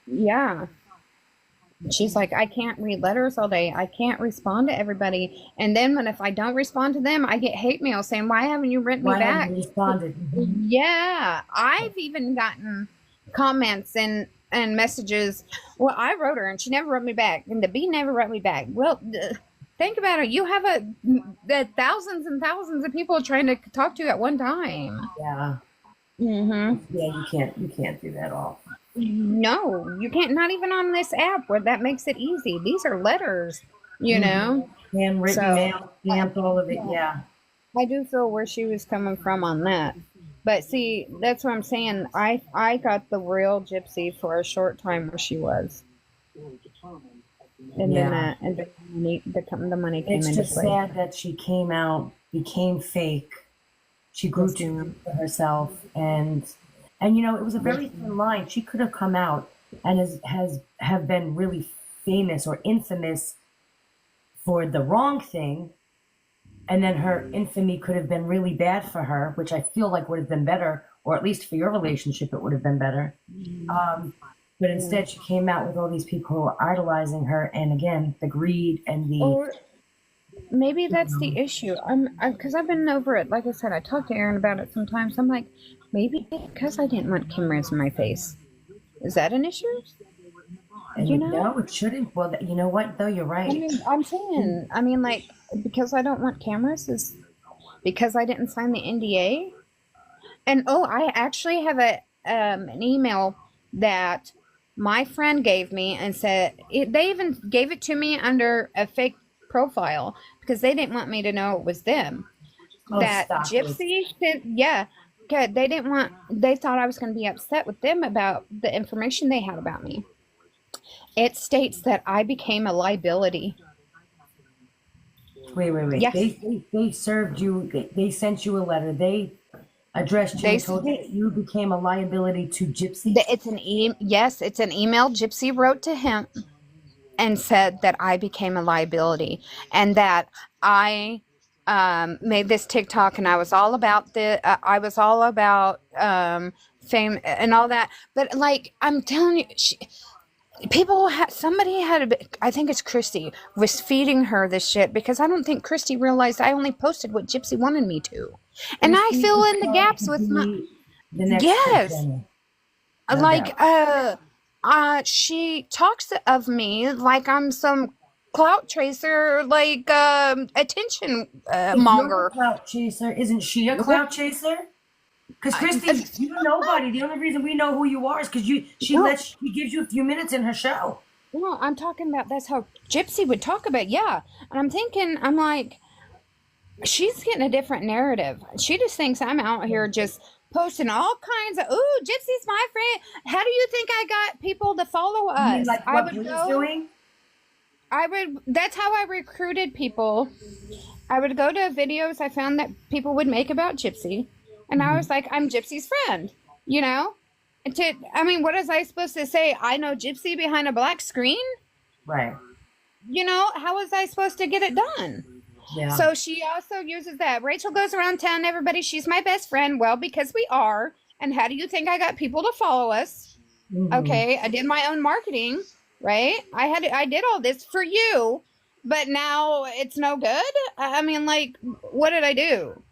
Yeah. She's like, I can't read letters all day. I can't respond to everybody. And then if I don't respond to them, I get hate mail saying, why haven't you written me Why back? haven't you responded? Yeah. I've even gotten comments and messages. Well, I wrote her and she never wrote me back. And the B never wrote me back. Well, think about it. You have the thousands and thousands of people trying to talk to you at one time. Yeah. Mm-hmm. Yeah, you can't do that all. No, you can't. Not even on this app where that makes it easy. These are letters, you know. Handwritten mail, stamped, all of it. Yeah. I do feel where she was coming from on that. But see, that's what I'm saying. I got the real Gypsy for a short time where she was. And Yeah. then the money came It's into just play. sad that she came out, became fake. She grew too for herself, and you know, it was a very thin line. She could have come out and have been really famous or infamous for the wrong thing, and then her infamy could have been really bad for her, which I feel like would have been better, or at least for your relationship, it would have been better. But instead, she came out with all these people who are idolizing her, and again, the greed and the Or maybe that's the issue. Because I've been over it. Like I said, I talk to Aaron about it sometimes. I'm like, maybe because I didn't want cameras in my face. Is that an issue? and You know? no, it shouldn't. Well, you know what? Though you're right. I mean, I'm saying, like, because I don't want cameras is because I didn't sign the NDA. And I actually have an email that my friend gave me and said they even gave it to me under a fake profile because they didn't want me to know it was them. Oh, That stop it. Gypsy said, yeah, good. They thought I was going to be upset with them about the information they had about me. It states that I became a liability. Wait. Yes. They served you. They sent you a letter. They addressed you They and told you that you became a liability to Gypsy. It's an it's an email Gypsy wrote to him and said that I became a liability and that I made this TikTok and I was all about fame and all that. But like I'm telling you, I think it's Christy was feeding her this shit because I don't think Christy realized I only posted what Gypsy wanted me to, and I fill in the gaps with my the next yes. Jenny. Like she talks of me like I'm some clout chaser, like attention If you're monger. a clout chaser, isn't she a clout chaser? Because Christy, you're nobody. The only reason we know who you are is because she gives you a few minutes in her show. No, I'm talking about that's how Gypsy would talk about. Yeah, and I'm like, she's getting a different narrative. She just thinks I'm out here just posting all kinds of, ooh, Gypsy's my friend. How do you think I got people to follow us? You mean like what Bree's doing? That's how I recruited people. I would go to videos I found that people would make about Gypsy. And I was like, I'm Gypsy's friend, you know? What was I supposed to say? I know Gypsy behind a black screen? Right. You know, how was I supposed to get it done? Yeah. So she also uses that. Rachel goes around telling everybody she's my best friend. Well, because we are. And how do you think I got people to follow us? Mhm. Okay, I did my own marketing, right? I did all this for you, but now it's no good? What did I do?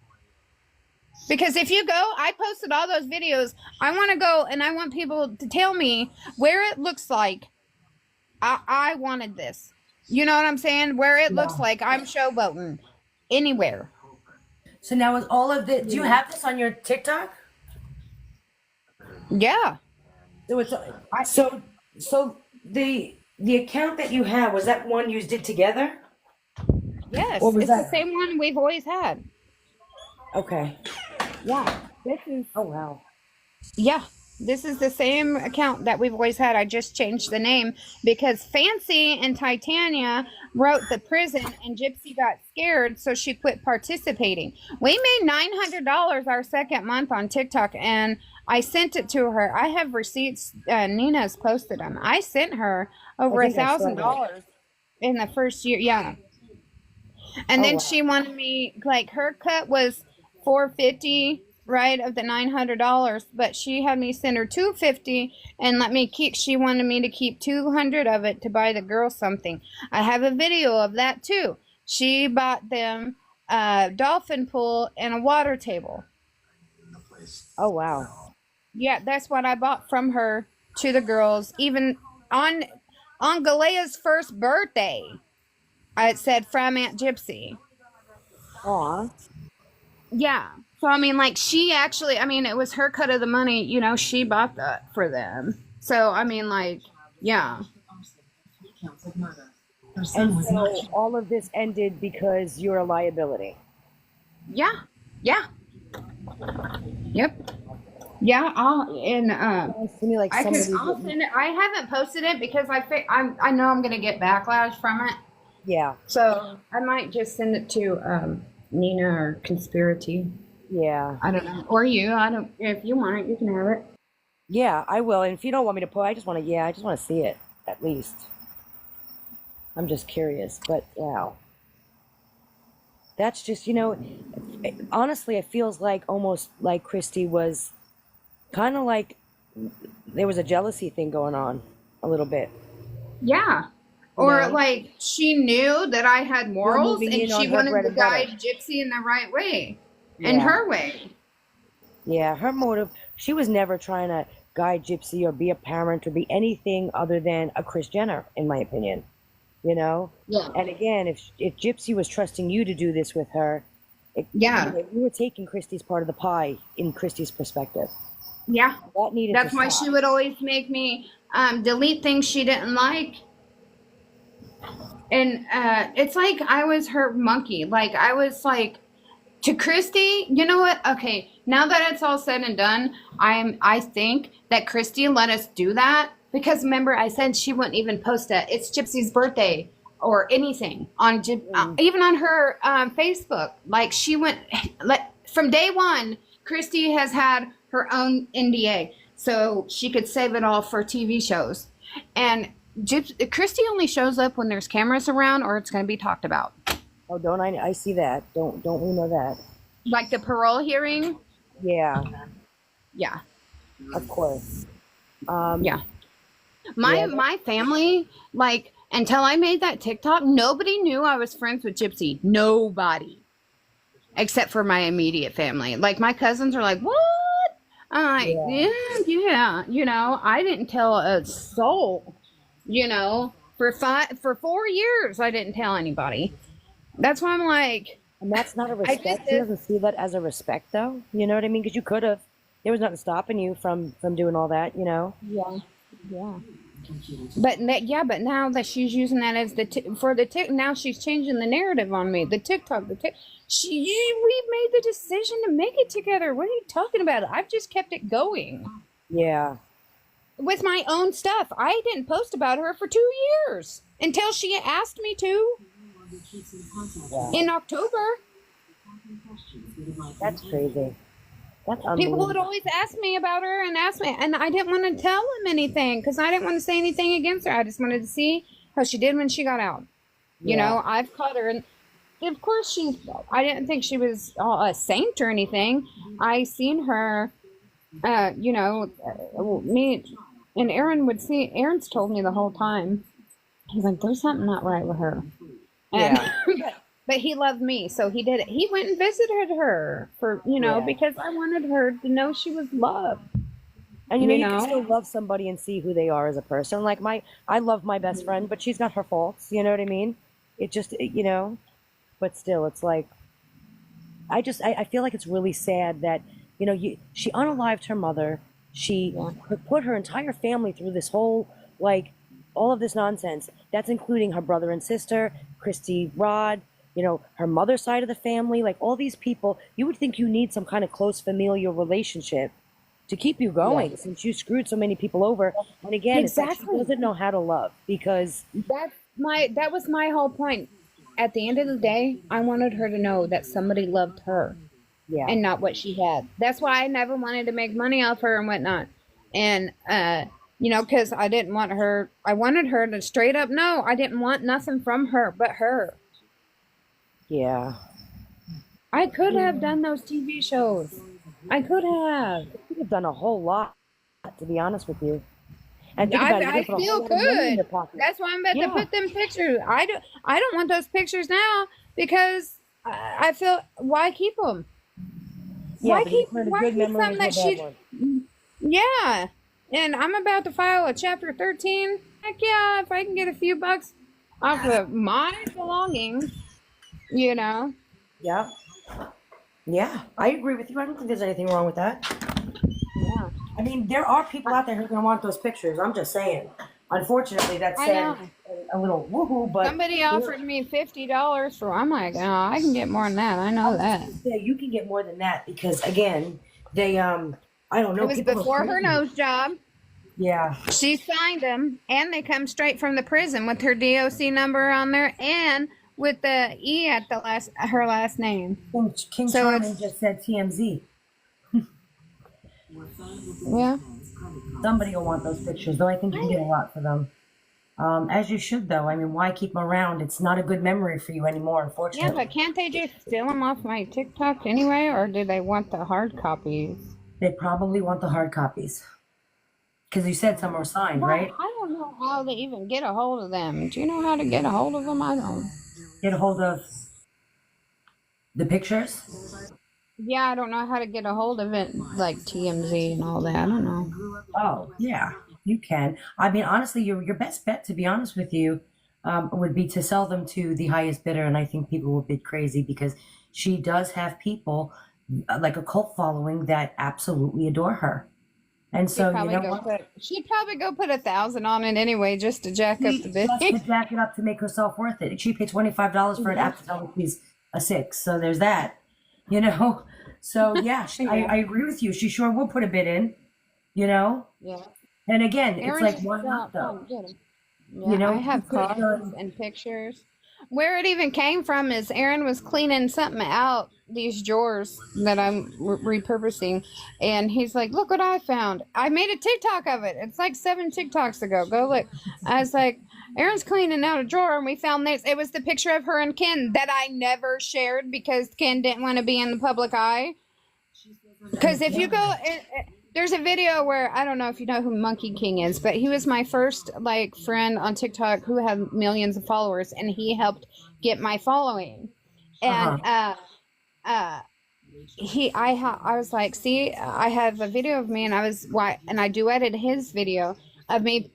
Because if you go, I posted all those videos. I want to go and I want people to tell me where it looks like I wanted this. You know what I'm saying? Where it looks like I'm showboating anywhere. So now is all of the, do you have this on your TikTok? Yeah. So it's so the account that you have, was that one you did together? Yes. Or was It's the that- same one we've always had. Okay. Yeah, this is Oh wow. yeah, this is the same account that we've always had. I just changed the name because Fancy and Titania wrote the prison, and Gypsy got scared, so she quit participating. We made $900 our second month on TikTok, and I sent it to her. I have receipts. Nina's posted them. I sent her over I a think I saw thousand that. dollars in the first year. Yeah, and Oh then wow. she wanted me, like, her cut was 450, right, of the $900, but she had me send her 250 and let me keep. She wanted me to keep 200 of it to buy the girls something. I have a video of that too. She bought them a dolphin pool and a water table. Oh wow. Yeah, that's what I bought from her to the girls. Even on Galea's first birthday, it said from Aunt Gypsy. Aw. Yeah. So I mean, like, she actually, I mean, it was her cut of the money, you know, she bought that for them. So I mean, like, yeah. And so all of this ended because you're a liability. Yeah. Yeah. Yep. Yeah, Sounds to me like I'll somebody send it. I haven't posted it because I know I'm gonna get backlash from it. Yeah. So I might just send it to Nina or Conspiracy. Yeah. I don't know. Or you. I don't, if you want it, you can have it. Yeah, I will. And if you don't want me to put, I just want to see it at least. I'm just curious, but wow. That's just, honestly, it feels like almost like Christy was kind of like there was a jealousy thing going on a little bit. Yeah. Or No. like she knew that I had morals moving and in on she her wanted bread to and butter. guide Gypsy in the right way. In Yeah. her way. Yeah, her motive, she was never trying to guide Gypsy or be a parent or be anything other than a Kris Jenner, in my opinion. Yeah. And again, if Gypsy was trusting you to do this with her, Yeah. you were taking Christy's part of the pie in Christy's perspective. Yeah. That needed That's to why stop. she would always make me delete things she didn't like. And it's like I was her monkey. Like I was like, to Christy, you know what? Okay, now that it's all said and done, I think that Christy let us do that because remember I said she wouldn't even post it. It's Gypsy's birthday or anything on even on her Facebook. Like she went from day one. Christy has had her own NDA, so she could save it all for TV shows. And Christy only shows up when there's cameras around or it's going to be talked about. Oh, don't I see that? Don't we know that? Like the parole hearing? Yeah, Yeah. of course. Yeah. My family, like, until I made that TikTok, nobody knew I was friends with Gypsy. Nobody. Except for my immediate family. Like, my cousins are like, what? I'm like, yeah. You know, I didn't tell a soul. You know, for 4 years, I didn't tell anybody. That's why I'm like, And that's not a respect. She doesn't see that as a respect, though. You know what I mean? Because you could have. There was nothing stopping you from doing all that. You know. Yeah. But now that she's using that as now she's changing the narrative on me. The TikTok, we made the decision to make it together. What are you talking about? I've just kept it going. Yeah. With my own stuff. I didn't post about her for 2 years until she asked me to in October. That's crazy. That's People unbelievable. would always ask me about her and I didn't want to tell them anything because I didn't want to say anything against her. I just wanted to see how she did when she got out. You know, I've caught her, and of course I didn't think she was a saint or anything. I seen her, me and Aaron's told me the whole time. He's like, there's something not right with her. And, but he loved me, so he did it. He went and visited her for, because I wanted her to know she was loved. And you can still love somebody and see who they are as a person. Like I love my best friend, but she's got her faults. You know what I mean? It just, but still, it's like, I feel like it's really sad that, she unalived her mother. She put her entire family through this whole, like, all of this nonsense. That's including her brother and sister, Christy Rod, you know, her mother's side of the family, like all these people. You would think you need some kind of close familial relationship to keep you going, since you screwed so many people over. And again, it's like she doesn't know how to love, because that was my whole point. At the end of the day, I wanted her to know that somebody loved her and not what she had. That's why I never wanted to make money off her and whatnot. And, you know, because I wanted her to straight up know I didn't want nothing from her but her. yeah. I could have done those TV shows. I could have. Could have done a whole lot, to be honest with you. And think about it, I feel good. That's why I'm about to put them pictures. I don't want those pictures now, because I feel, why keep them? Why keep something that she? Yeah, and I'm about to file a Chapter 13. Heck yeah, if I can get a few bucks off of my belongings, you know. Yeah. Yeah, I agree with you. I don't think there's anything wrong with that. Yeah. I mean, there are people out there who are going to want those pictures. I'm just saying. Unfortunately, that's sad. A little woohoo, but somebody offered me $50 for. I'm like, oh, I can get more than that. I know that. Yeah, you can get more than that, because again, they I don't know. It was before her nose job. Yeah. She signed them, and they come straight from the prison with her DOC number on there, and with the E at the her last name. King Charming just said TMZ. Yeah. Somebody will want those pictures, though I think you can get a lot for them. As you should, though. I mean, why keep them around? It's not a good memory for you anymore, unfortunately. Yeah, but can't they just steal them off my TikTok anyway, or do they want the hard copies? They probably want the hard copies. Because you said some were signed, right? I don't know how they even get a hold of them. Do you know how to get a hold of them? I don't. Get a hold of the pictures? Yeah, I don't know how to get a hold of it, like TMZ and all that. I don't know. Oh, yeah, you can. I mean, honestly, your best bet, to be honest with you, would be to sell them to the highest bidder. And I think people will bid crazy, because she does have people, like a cult following, that absolutely adore her. And so, you know what? She'd probably go put 1,000 on it anyway, just to jack up the bid. Just to jack it up to make herself worth it. She paid $25 for an app to tell me she's a 6. So there's that, you know? So yeah, I agree with you. She sure will put a bid in, you know? Yeah. And again, it's like, why not though? Yeah, you know, I have cards and pictures. Where it even came from is Aaron was cleaning something out, these drawers that I'm repurposing, and he's like, look what I found. I made a TikTok of it. It's like 7 TikToks ago. Go look. I was like, Aaron's cleaning out a drawer, and we found this. It was the picture of her and Ken that I never shared because Ken didn't want to be in the public eye. Because if you go... There's a video where, I don't know if you know who Monkey King is, but he was my first like friend on TikTok who had millions of followers, and he helped get my following. And I was like, see, I have a video of me, and I duetted his video of me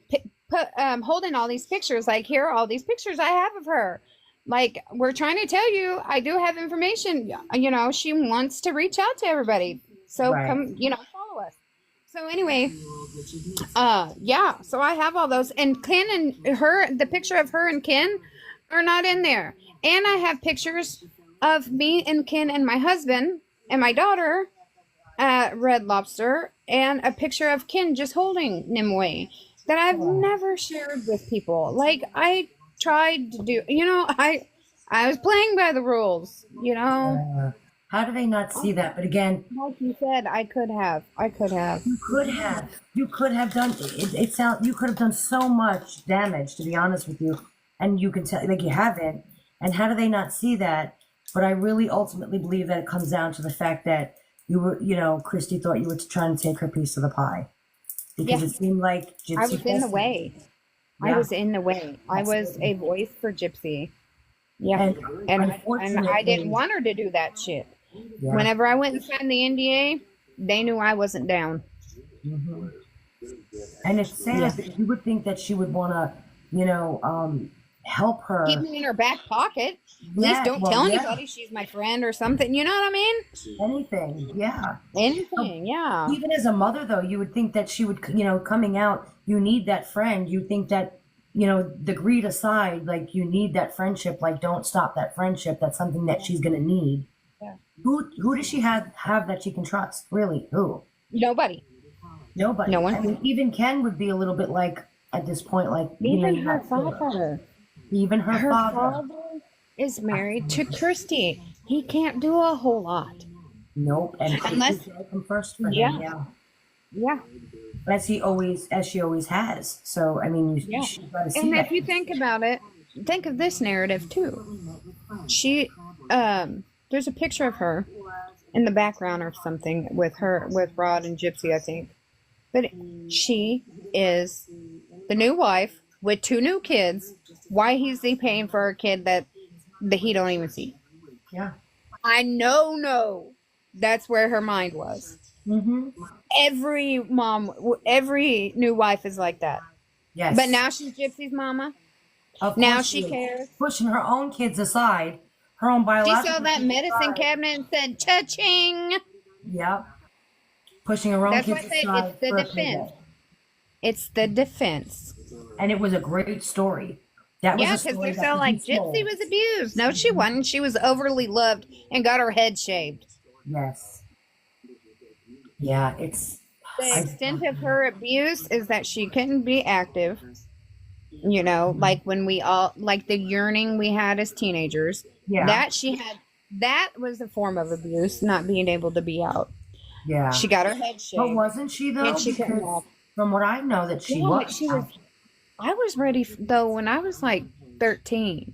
holding all these pictures. Like, here are all these pictures I have of her. Like, we're trying to tell you, I do have information. You know, she wants to reach out to everybody. So come, you know, follow us. So anyway, yeah, so I have all those, and Ken and her, the picture of her and Ken are not in there. And I have pictures of me and Ken and my husband and my daughter, Red Lobster, and a picture of Ken just holding Nimue that I've never shared with people. Like, I tried to do, you know, I was playing by the rules, you know. How do they not see that? But again, like you said, I could have. You could have done it. You could have done so much damage, to be honest with you, and you can tell, like, you haven't. And how do they not see that? But I really ultimately believe that it comes down to the fact that you were, you know, Christy thought you were trying to take her piece of the pie, because it seemed like Gypsy I was in the way. Yeah. I was in the way. I was a voice for Gypsy. Yeah, and I didn't want her to do that shit. Yeah. Whenever I went and signed the NDA, they knew I wasn't down. Mm-hmm. And it's sad that you would think that she would want to, you know, help her. Keep me in her back pocket. Please don't tell anybody she's my friend or something. You know what I mean? Anything, yeah. Anything, yeah. Even as a mother, though, you would think that she would, you know, coming out, you need that friend. You think that you know, the greed aside, like you need that friendship. Like, don't stop that friendship. That's something that she's gonna need. Yeah. Who does she have that she can trust? Really, who? Nobody. Nobody. No one. I mean, even Ken would be a little bit like at this point, like you know, Even you her have to- father. even her father. father is married to Christy. He can't do a whole lot. Nope. And Unless- she's welcome first for Yeah. him. Yeah. Yeah. As she always has. So I mean, Yeah. she's got to see And that. if you think about it, think of this narrative too. She, there's a picture of her in the background or something with Rod and Gypsy, I think. But she is the new wife with 2 new kids. Why is he paying for a kid that he don't even see? Yeah. I know. That's where her mind was. Mm-hmm. Every new wife is like that. Yes. But now she's Gypsy's mama. Of Now course she is. cares. Pushing her own kids aside, her own She biological. saw that kids medicine aside. cabinet and said, "Cha-ching!" Yep. Pushing her own That's why kids I say aside it's the for a defense. payday. It's the defense. And it was a great story. That was Yeah, a because story they're that so could like be told. Gypsy was abused. No, she wasn't. She was overly loved and got her head shaved. Yes. Yeah, it's. The extent of her abuse is that she couldn't be active. You know, like when we all like the yearning we had as teenagers. Yeah. That she had. That was a form of abuse, not being able to be out. Yeah. She got her head shaved. But wasn't she though? And she couldn't Because walk. from what I know, that she Yeah, was. but she was. I was ready though when I was like 13.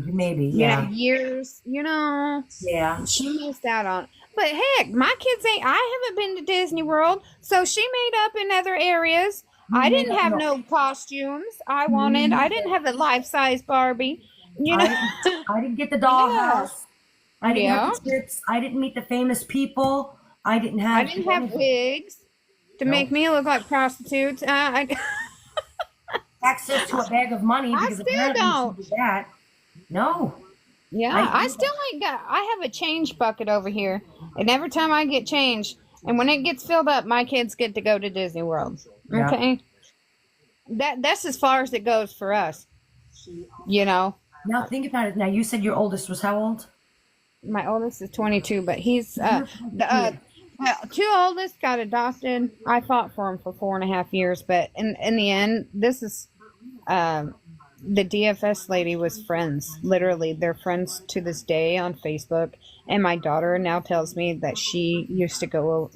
Maybe. You Yeah. know, years. You know. Yeah. She missed out on. But heck, my kids ain't. I haven't been to Disney World, so she made up in other areas. I didn't have no costumes I wanted. I didn't have the life-size Barbie. You know. I didn't get the dollhouse. I didn't Yeah. have the trips. I didn't meet the famous people. I didn't have. I didn't have wigs to make me look like prostitutes. access to a bag of money I because still apparently don't. she did that. No. Yeah, I still ain't got. I have a change bucket over here, and every time I get change, and when it gets filled up, my kids get to go to Disney World. Yeah. Okay, that's as far as it goes for us. You know, Now think about it. Now you said your oldest was how old? my oldest is 22, but he's the 2 oldest got adopted. I fought for him for 4.5 years, but in the end, this is the DFS lady was friends. Literally, they're friends to this day on Facebook. And my daughter now tells me that she used to go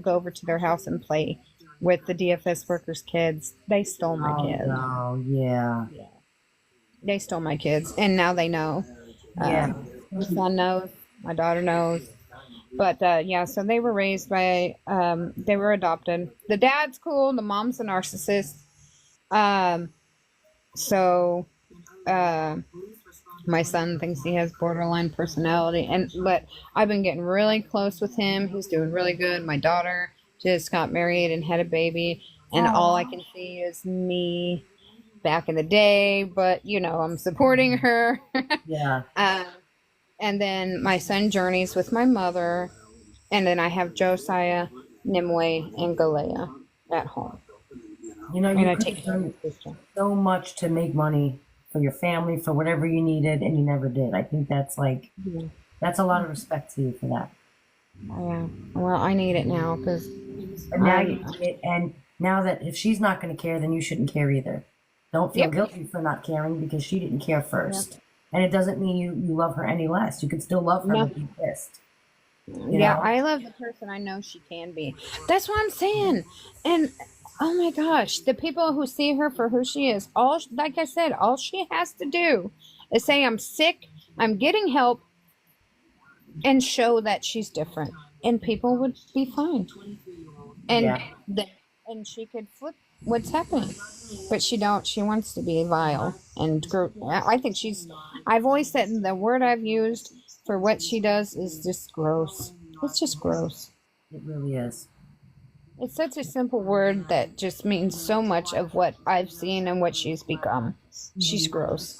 over to their house and play with the DFS workers' kids. They stole my kids. Oh, yeah. They stole my kids, and now they know. Yeah. My son knows. My daughter knows. But yeah, so they were raised by. They were adopted. The dad's cool. The mom's a narcissist. So, my son thinks he has borderline personality, but I've been getting really close with him. He's doing really good. My daughter just got married and had a baby, and all I can see is me back in the day. But you know, I'm supporting her. Yeah. And then my son journeys with my mother, and then I have Josiah, Nimue, and Galea at home. You know, And you I could take have care of done my sister. so much to make money for your family, for whatever you needed, and you never did. I think that's like, that's a lot of respect to you for that. Yeah. Well, I need it now because And now you need it, and now that if she's not going to care, then you shouldn't care either. Don't feel Yep. guilty for not caring because she didn't care first. And it doesn't mean you love her any less. You can still love her No. and be pissed. yeah, I love the person I know she can be. That's what I'm saying. And oh my gosh, the people who see her for who she is, like I said, all she has to do is say, "I'm sick, I'm getting help," and show that she's different, and people would be fine. And and she could flip what's happening, but she don't. She wants to be vile and I think I've always said the word I've used for what she does is just gross. It's just gross. It really is. It's such a simple word that just means so much of what I've seen and what she's become. She's gross.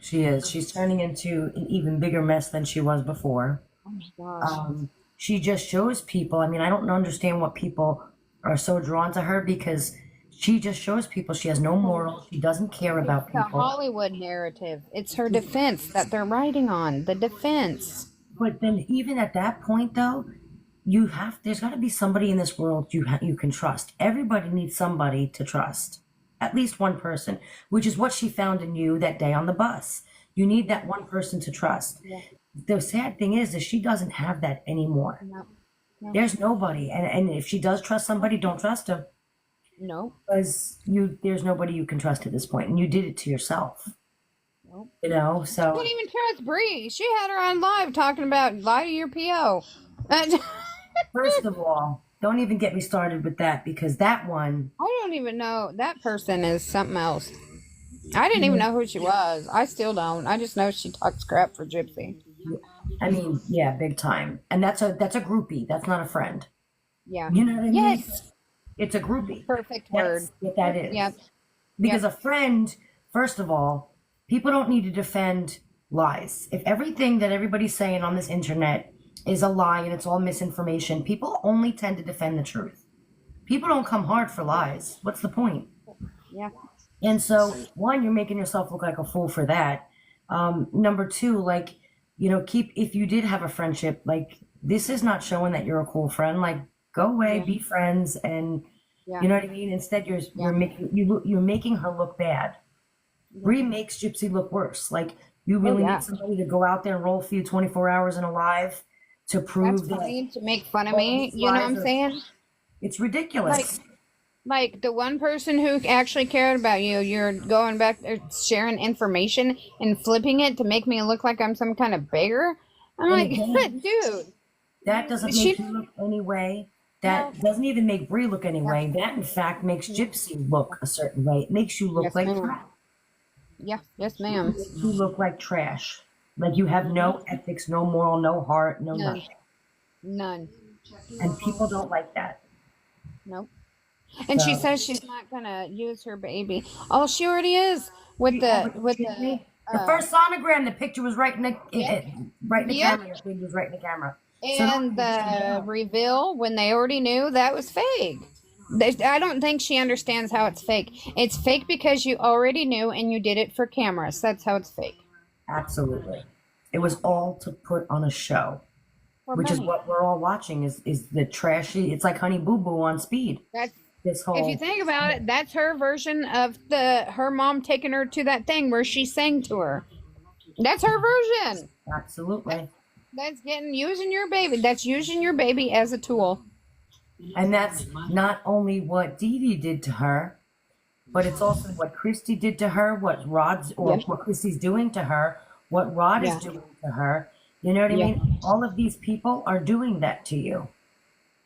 She is. She's turning into an even bigger mess than she was before. Oh my gosh. She just shows people. I mean, I don't understand what people are so drawn to her because She just shows people she has no morals. She doesn't care about The people. Hollywood narrative. It's her defense that they're writing on. The defense. But then even at that point, though, there's got to be somebody in this world you can trust. Everybody needs somebody to trust. At least one person, which is what she found in you that day on the bus. You need that one person to trust. Yeah. The sad thing is that she doesn't have that anymore. No. There's nobody. And if she does trust somebody, don't trust him. No. Because there's nobody you can trust at this point. And you did it to yourself. Nope. You know, so. Couldn't even trust Bree. She had her on live talking about lie to your PO. First of all, don't even get me started with that, because that one. I don't even know. That person is something else. I didn't even know who she was. I still don't. I just know she talks crap for Gypsy. I mean, yeah, big time. And that's a groupie. That's not a friend. Yeah. You know what I mean? Yes. It's a groupie. Perfect word. That's what that is. Yep. Because a friend, first of all, people don't need to defend lies. If everything that everybody's saying on this internet is a lie and it's all misinformation, people only tend to defend the truth. People don't come hard for lies. What's the point? Yeah. And so, one, you're making yourself look like a fool for that. Number two, like, you know, if you did have a friendship, like, this is not showing that you're a cool friend. Like, go away, be friends, and you know what I mean? Instead, you're making her look bad. Bree makes Gypsy look worse. Like, you really need somebody to go out there and roll for you 24 hours in a live to prove That's funny to make fun of me. You know what I'm saying? It's ridiculous. Like the one person who actually cared about you, you're going back there sharing information and flipping it to make me look like I'm some kind of beggar. I'm like, dude. That doesn't make you look any way. That doesn't even make Bree look any way. That, in fact, makes Gypsy look a certain way. It makes you look like crap. Yeah, yes, ma'am. You look like trash. Like you have no ethics, no moral, no heart, no nothing. None. And people don't like that. Nope. And she says she's not gonna use her baby. Oh, she already is with the first sonogram. The picture was right in the camera. The thing was right in the camera. And the reveal when they already knew that was fake. I don't think she understands how it's fake. It's fake because you already knew and you did it for cameras. That's how it's fake. Absolutely. It was all to put on a show, which is what we're all watching is the trashy. It's like Honey Boo Boo on speed. That's this whole. If you think about it, that's her version of her mom taking her to that thing where she sang to her. That's her version. Absolutely. That's using your baby. That's using your baby as a tool. And that's not only what Diddy did to her, but it's also what Christy did to her, what Christy's doing to her, what Rod is doing to her. You know what I mean? All of these people are doing that to you.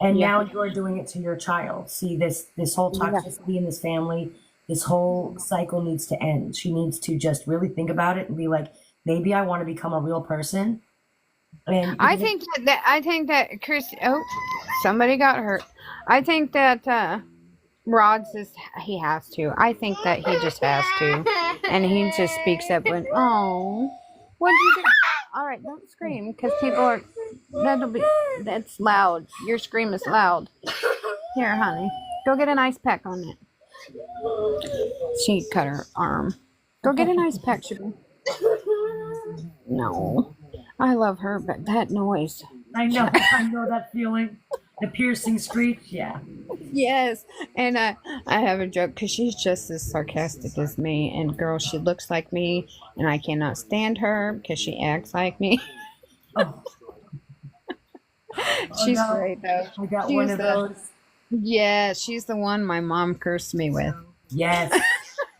And now you're doing it to your child. See, this whole toxicity in this family, this whole cycle needs to end. She needs to just really think about it and be like, maybe I want to become a real person. And I think that Chris. Oh, somebody got hurt. I think that Rod's he has to. I think that he just has to, and he just speaks up when, oh, what did you do? All right, don't scream because people are. That's loud. Your scream is loud. Here, honey, go get an ice pack on it. She cut her arm. Go get an ice pack, sugar. No. I love her, but that noise. I know that feeling. The piercing screech, yeah. Yes, and I have a joke because she's just as sarcastic as me. And girl, she looks like me, and I cannot stand her because she acts like me. Oh. She's great though. I got one of those. Yeah, she's the one my mom cursed me with. Yes,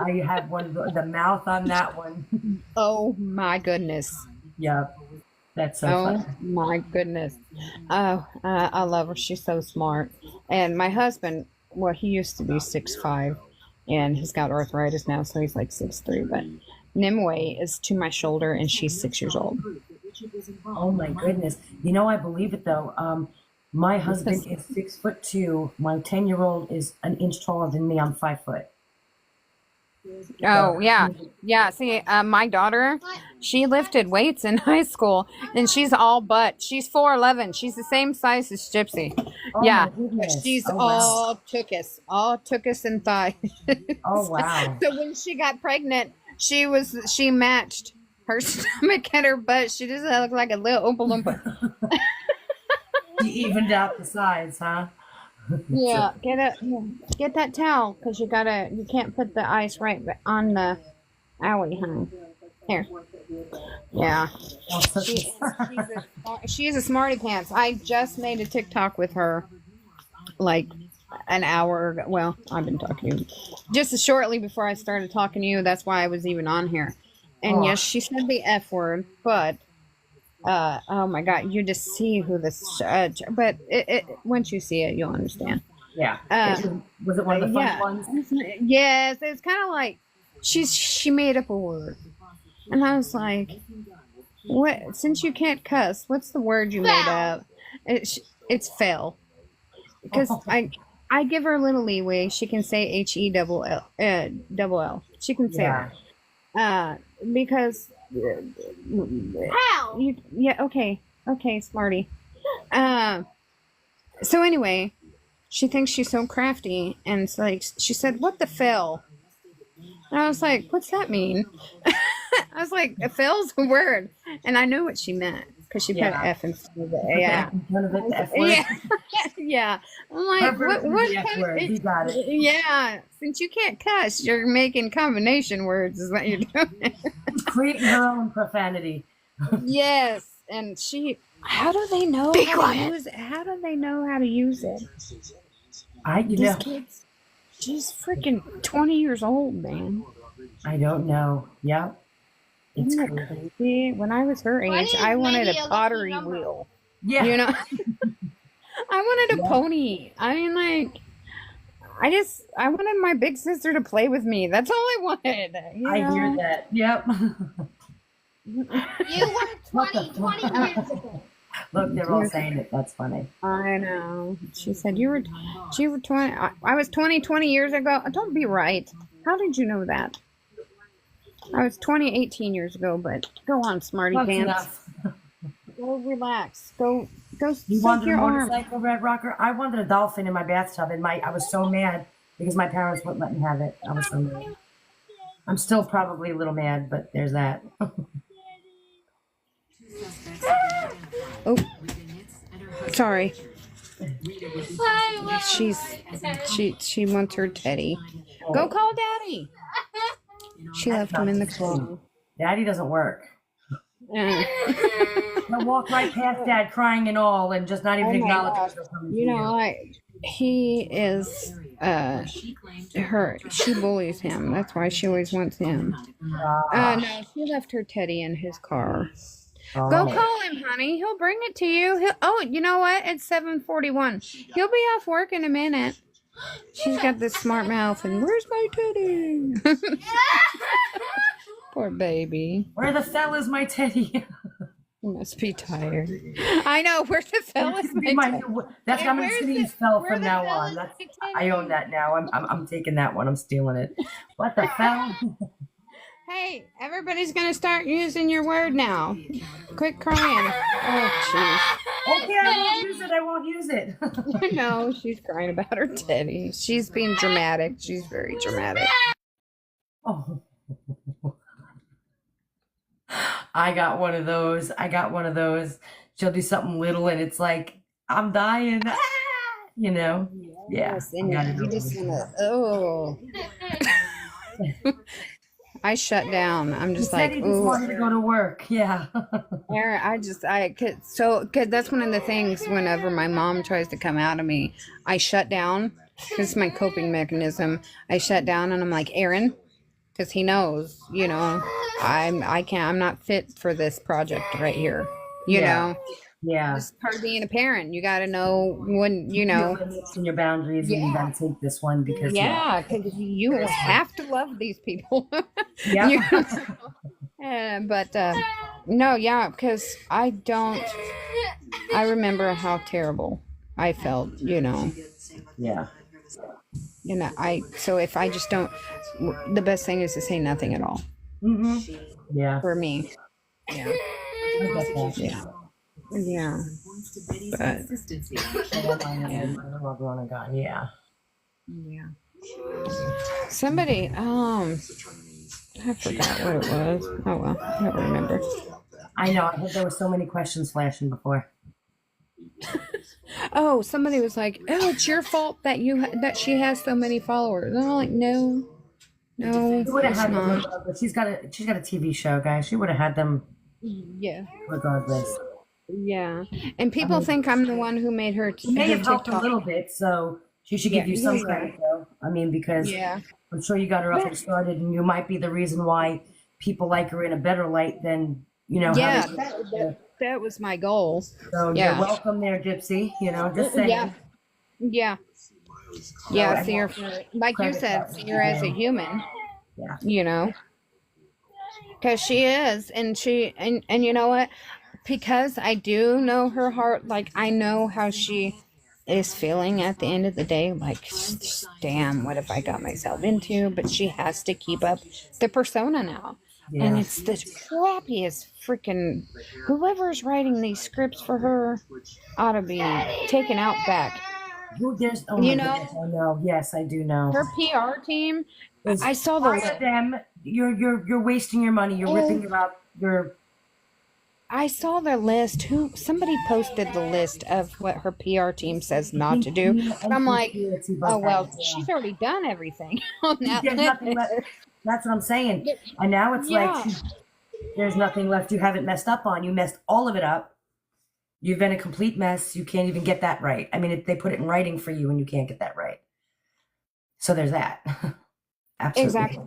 I have one. The mouth on that one. Oh my goodness. Yep. That's so funny. My goodness. Oh, I love her. She's so smart. And my husband, well, he used to be 6'5", and he's got arthritis now, so he's like 6'3". But Nimue is to my shoulder, and she's 6 years old. Oh my goodness. You know, I believe it though. My husband is 6'2". My 10-year-old is an inch taller than me. I'm 5 foot. Oh yeah, yeah. See, my daughter, she lifted weights in high school, and she's all butt. She's 4'11". She's the same size as Gypsy. Oh Yeah, my goodness. she's Oh wow. all tuchus and thighs. Oh wow. So when she got pregnant, she matched her stomach and her butt. She just looked like a little Oompa Loompa. You evened out the sides, huh? Yeah, get that towel because you can't put the ice right on the owie, honey. Here. Yeah. She's a smarty pants. I just made a TikTok with her like an hour ago. Well, I've been talking to you just shortly before I started talking to you. That's why I was even on here. And yes, she said the F word, but oh my God, you just see who this but once you see it, you'll understand. Yeah. Was it one of the fun ones? Yes, it's kind of like she made up a word. And I was like, what? Since you can't cuss, what's the word you made up? It's fail. Because I give her a little leeway. She can say H-E-double-L. She can say that. Because okay, smarty. So anyway, she thinks she's so crafty, and it's like she said, "What the fell?" And I was like, "What's that mean?" I was like, "A fell's a word," and I knew what she meant because she put an F instead of the yeah. Yeah. I'm like, what F word? You got it. Yeah, since you can't cuss, you're making combination words is what you're doing. Creating her own profanity. Yes, and how do they know how to use it? How do they know how to use it? She's freaking 20 years old, man. I don't know. Yeah. Isn't that crazy? When I was her age, I wanted a pottery wheel. Yeah. You know? I wanted a pony. I mean, like, I wanted my big sister to play with me. That's all I wanted. I hear that. Yep. You were 20 years ago. Look, they're all saying it. That's funny. I know. She said, you were 20. I was 20 years ago. Don't be right. How did you know that? I was 18 years ago, but go on, smarty Close pants. enough. Go relax. Go You suck wanted your a arm. motorcycle, Red Rocker? I wanted a dolphin in my bathtub, and I was so mad because my parents wouldn't let me have it. I was so mad. I'm still probably a little mad, but there's that. Oh, sorry. She wants her teddy. Go call daddy. She left him in the car. Daddy doesn't work. He'll walk right past Dad crying and all, and just not even acknowledge it. You know, he is she bullies him. That's why she always wants him. No, she left her teddy in his car. Go call him, honey. He'll bring it to you. You know what? It's 7:41. He'll be off work in a minute. She's got this smart mouth, and where's my teddy? Poor baby. Where the fell is my teddy? He must be tired. I know. Where the fell is my teddy? That's I'm gonna see his fell from now on. I own that now. I'm taking that one. I'm stealing it. What the fell? Hey, everybody's gonna start using your word now. Quit crying. Oh, jeez. Okay, I won't use it. No, she's crying about her teddy. She's being dramatic. She's very dramatic. Oh. I got one of those. She'll do something little, and it's like, I'm dying. You know? Yes, and you just wanna, I shut down. I'm just like, he just wanted to go to work. Yeah. Aaron, cause that's one of the things whenever my mom tries to come out of me, I shut down. This is my coping mechanism. I shut down and I'm like, Aaron, because he knows, you know, I'm not fit for this project right here. You know? Yeah. It's part of being a parent. You got to know when, you know. Your limits and your boundaries, and you got to take this one because. Yeah, because you have to love these people. Yeah. No, because I remember how terrible I felt, you know. Yeah. You know, so if I just don't, the best thing is to say nothing at all Yeah. for me. Yeah. I get that. Yeah. Yeah. But, Yeah. yeah. Somebody, I forgot what it was. Oh well, I don't remember. I know. I heard there were so many questions flashing before. Oh, somebody was like, "Oh, it's your fault that that she has so many followers." And I'm like, "No, no, She would have it's had them not." regardless. She's got a TV show, guys. She would have had them Yeah, regardless. yeah. And people think I'm the one who made her She may her have helped a TikTok. little bit, so she should give you some credit, though. I mean, because Yeah, I'm sure you got her up and started, and you might be the reason why people like her in a better light than how yeah. they. That was my goal. So Yeah. you're welcome there, Gypsy. Just saying. Yeah, yeah, yeah. I See her, like you said, see her as a human. Yeah. Because she is, and you know what? Because I do know her heart, like I know how she is feeling at the end of the day, like, damn, what have I got myself into? But she has to keep up the persona now. Yeah. And it's the crappiest freaking, whoever's writing these scripts for her ought to be taken out back. Goodness, I know. Yes, I do know. Her PR team, I saw Fire them. You're wasting your money. You're ripping about your. I saw the list. Somebody posted the list of what her PR team says not to do. And I'm like, oh well, she's already done everything on that There's nothing list. left. That's what I'm saying. And now it's like there's nothing left you haven't messed up on. You messed all of it up. You've been a complete mess. You can't even get that right. I mean, they put it in writing for you, and you can't get that right. So there's that. Absolutely.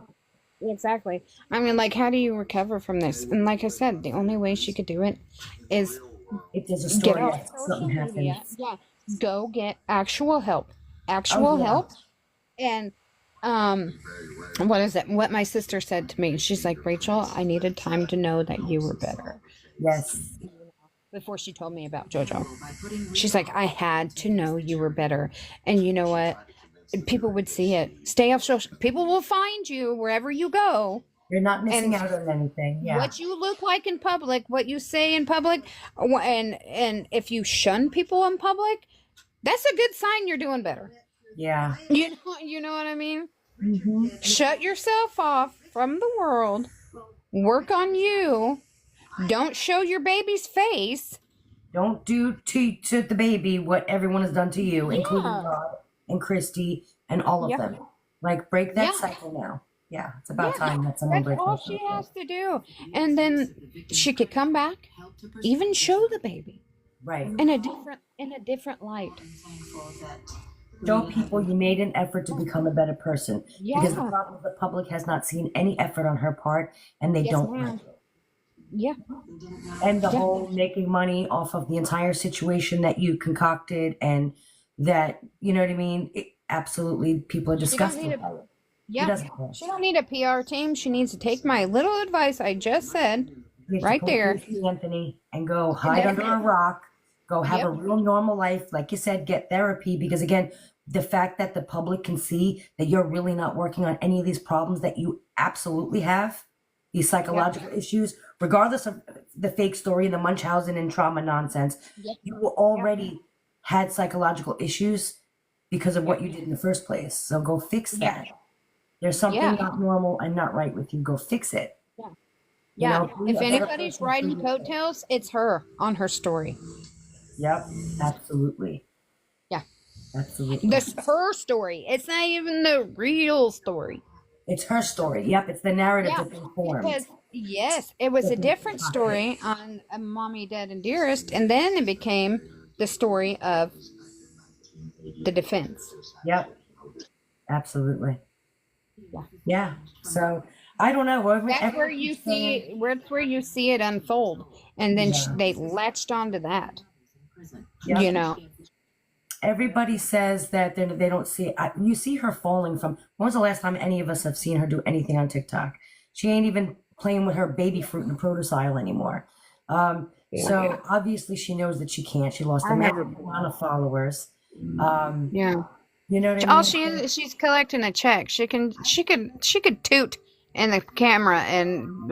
Exactly. I mean, like, how do you recover from this? And like I said, the only way she could do it is if there's a story, get off something happens. Yeah, go get actual help. Help. And what is it? What my sister said to me? She's like, Rachel, I needed time to know that you were better. Yes. Before she told me about JoJo, she's like, I had to know you were better. And you know what? People would see it. Stay off social. People will find you wherever you go. You're not missing out on anything. Yeah. What you look like in public, what you say in public, and if you shun people in public, that's a good sign you're doing better. Yeah. You know what I mean? Mm-hmm. Shut yourself off from the world. Work on you. Don't show your baby's face. Don't do to the baby what everyone has done to you, including God and Christy and all of them. Like, break that cycle now. Yeah, it's about time that someone breaks that cycle. That's all she has to do. And then she could come back, even show the baby. Right. In a different light. Show people you made an effort to become a better person. Yeah. Because the problem is the public has not seen any effort on her part, and they don't like it. Yeah. And the whole making money off of the entire situation that you concocted, and that, you know what I mean? Absolutely, people are disgusted by it. Yeah. She don't need a PR team. She needs to take my little advice I just said right there. Anthony, and go hide under a rock. Go have a real normal life. Like you said, get therapy. Because again, the fact that the public can see that you're really not working on any of these problems that you absolutely have, these psychological issues, regardless of the fake story and the Munchausen and trauma nonsense, you already had psychological issues because of what you did in the first place. So go fix that. There's something not normal and not right with you. Go fix it. Yeah. If anybody's riding coattails, it's her on her story. Yep. Absolutely. Yeah. Absolutely. That's her story. It's not even the real story. It's her story. Yep. It's the narrative that's been formed. Because, yes, it was a different story on Mommy, Dad, and Dearest, and then it became the story of the defense. Yep. Absolutely. Yeah. So I don't know. That's where you see. That's where you see it unfold, and then they latched onto that. Yep. You know. Everybody says that they don't see. You see her falling from. When was the last time any of us have seen her do anything on TikTok? She ain't even playing with her baby fruit in the produce aisle anymore. So obviously she knows that she can't. She lost a massive amount of followers. You know what I All mean? she is, she's collecting a check. She could toot in the camera and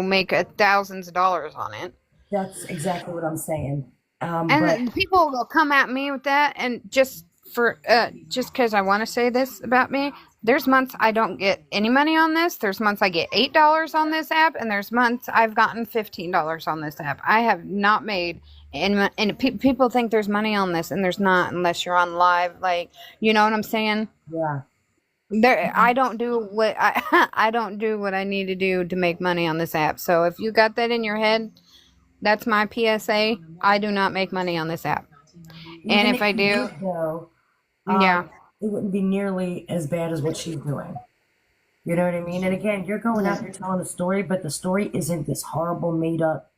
make thousands of dollars on it. That's exactly what I'm saying. And But then people will come at me with that, and just because I want to say this about me, there's months I don't get any money on this. There's months I get $8 on this app, and there's months I've gotten $15 on this app. I have not made, and people think there's money on this, and there's not unless you're on live. Like, you know what I'm saying? yeah, I don't do what I don't do what I need to do to make money on this app. So if you got that in your head, that's my PSA. I do not make money on this app. And even if I you do, did, though, yeah. it wouldn't be nearly as bad as what she's doing. You know what I mean? And again, you're going out, you're telling a story, but the story isn't this horrible made up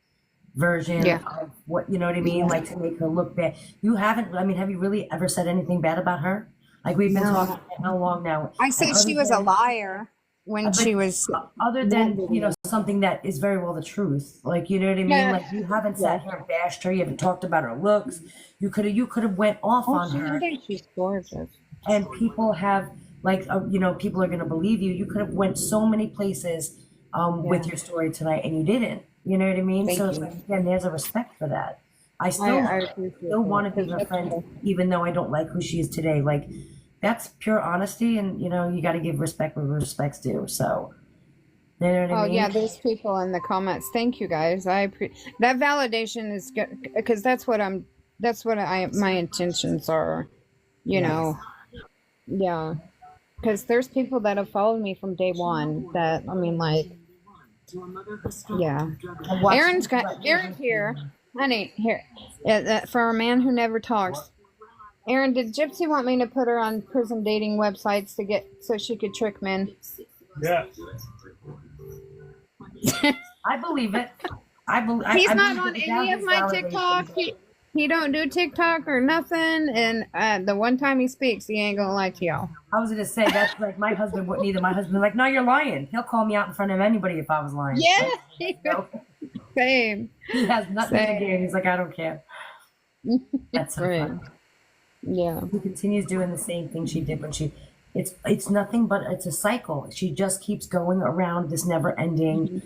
version Yeah. of what, you know what I mean? Like to make her look bad. You haven't, I mean, have you really ever said anything bad about her? Like we've been talking for how long now? I said And she other was a than- liar when she was. Other than, something that is very well the truth. Like, you know what I mean? Yeah. Like you haven't sat here and bashed her, you haven't talked about her looks. You could have went off on her. She's gorgeous. And people have like people are going to believe you. You could have went so many places with your story tonight, and you didn't. You know what I mean? Thank so you. it's like, again, there's a respect for that. I still appreciate want to be that. her friend, even though I don't like who she is today. Like that's pure honesty, and you got to give respect where respect's due. So you know what I mean? Yeah, there's people in the comments. Thank you guys. That validation is good because that's what my intentions are. You know. Yeah, because there's people that have followed me from day one. That I mean, like, yeah. Aaron's here, honey. Here, for a man who never talks. Aaron, did Gypsy want me to put her on prison dating websites so she could trick men? Yeah. I believe it. He's I not believe on it any without of my his validation. TikToks. He don't do TikTok or nothing, and the one time he speaks, he ain't gonna lie to y'all. I was gonna say that's like my husband wouldn't either. My husband like, no, you're lying. He'll call me out in front of anybody if I was lying. Yeah, same. He has nothing Same. to gain. He's like, I don't care. That's so Right. funny. Yeah. She continues doing the same thing she did when she. It's nothing but it's a cycle. She just keeps going around this never-ending,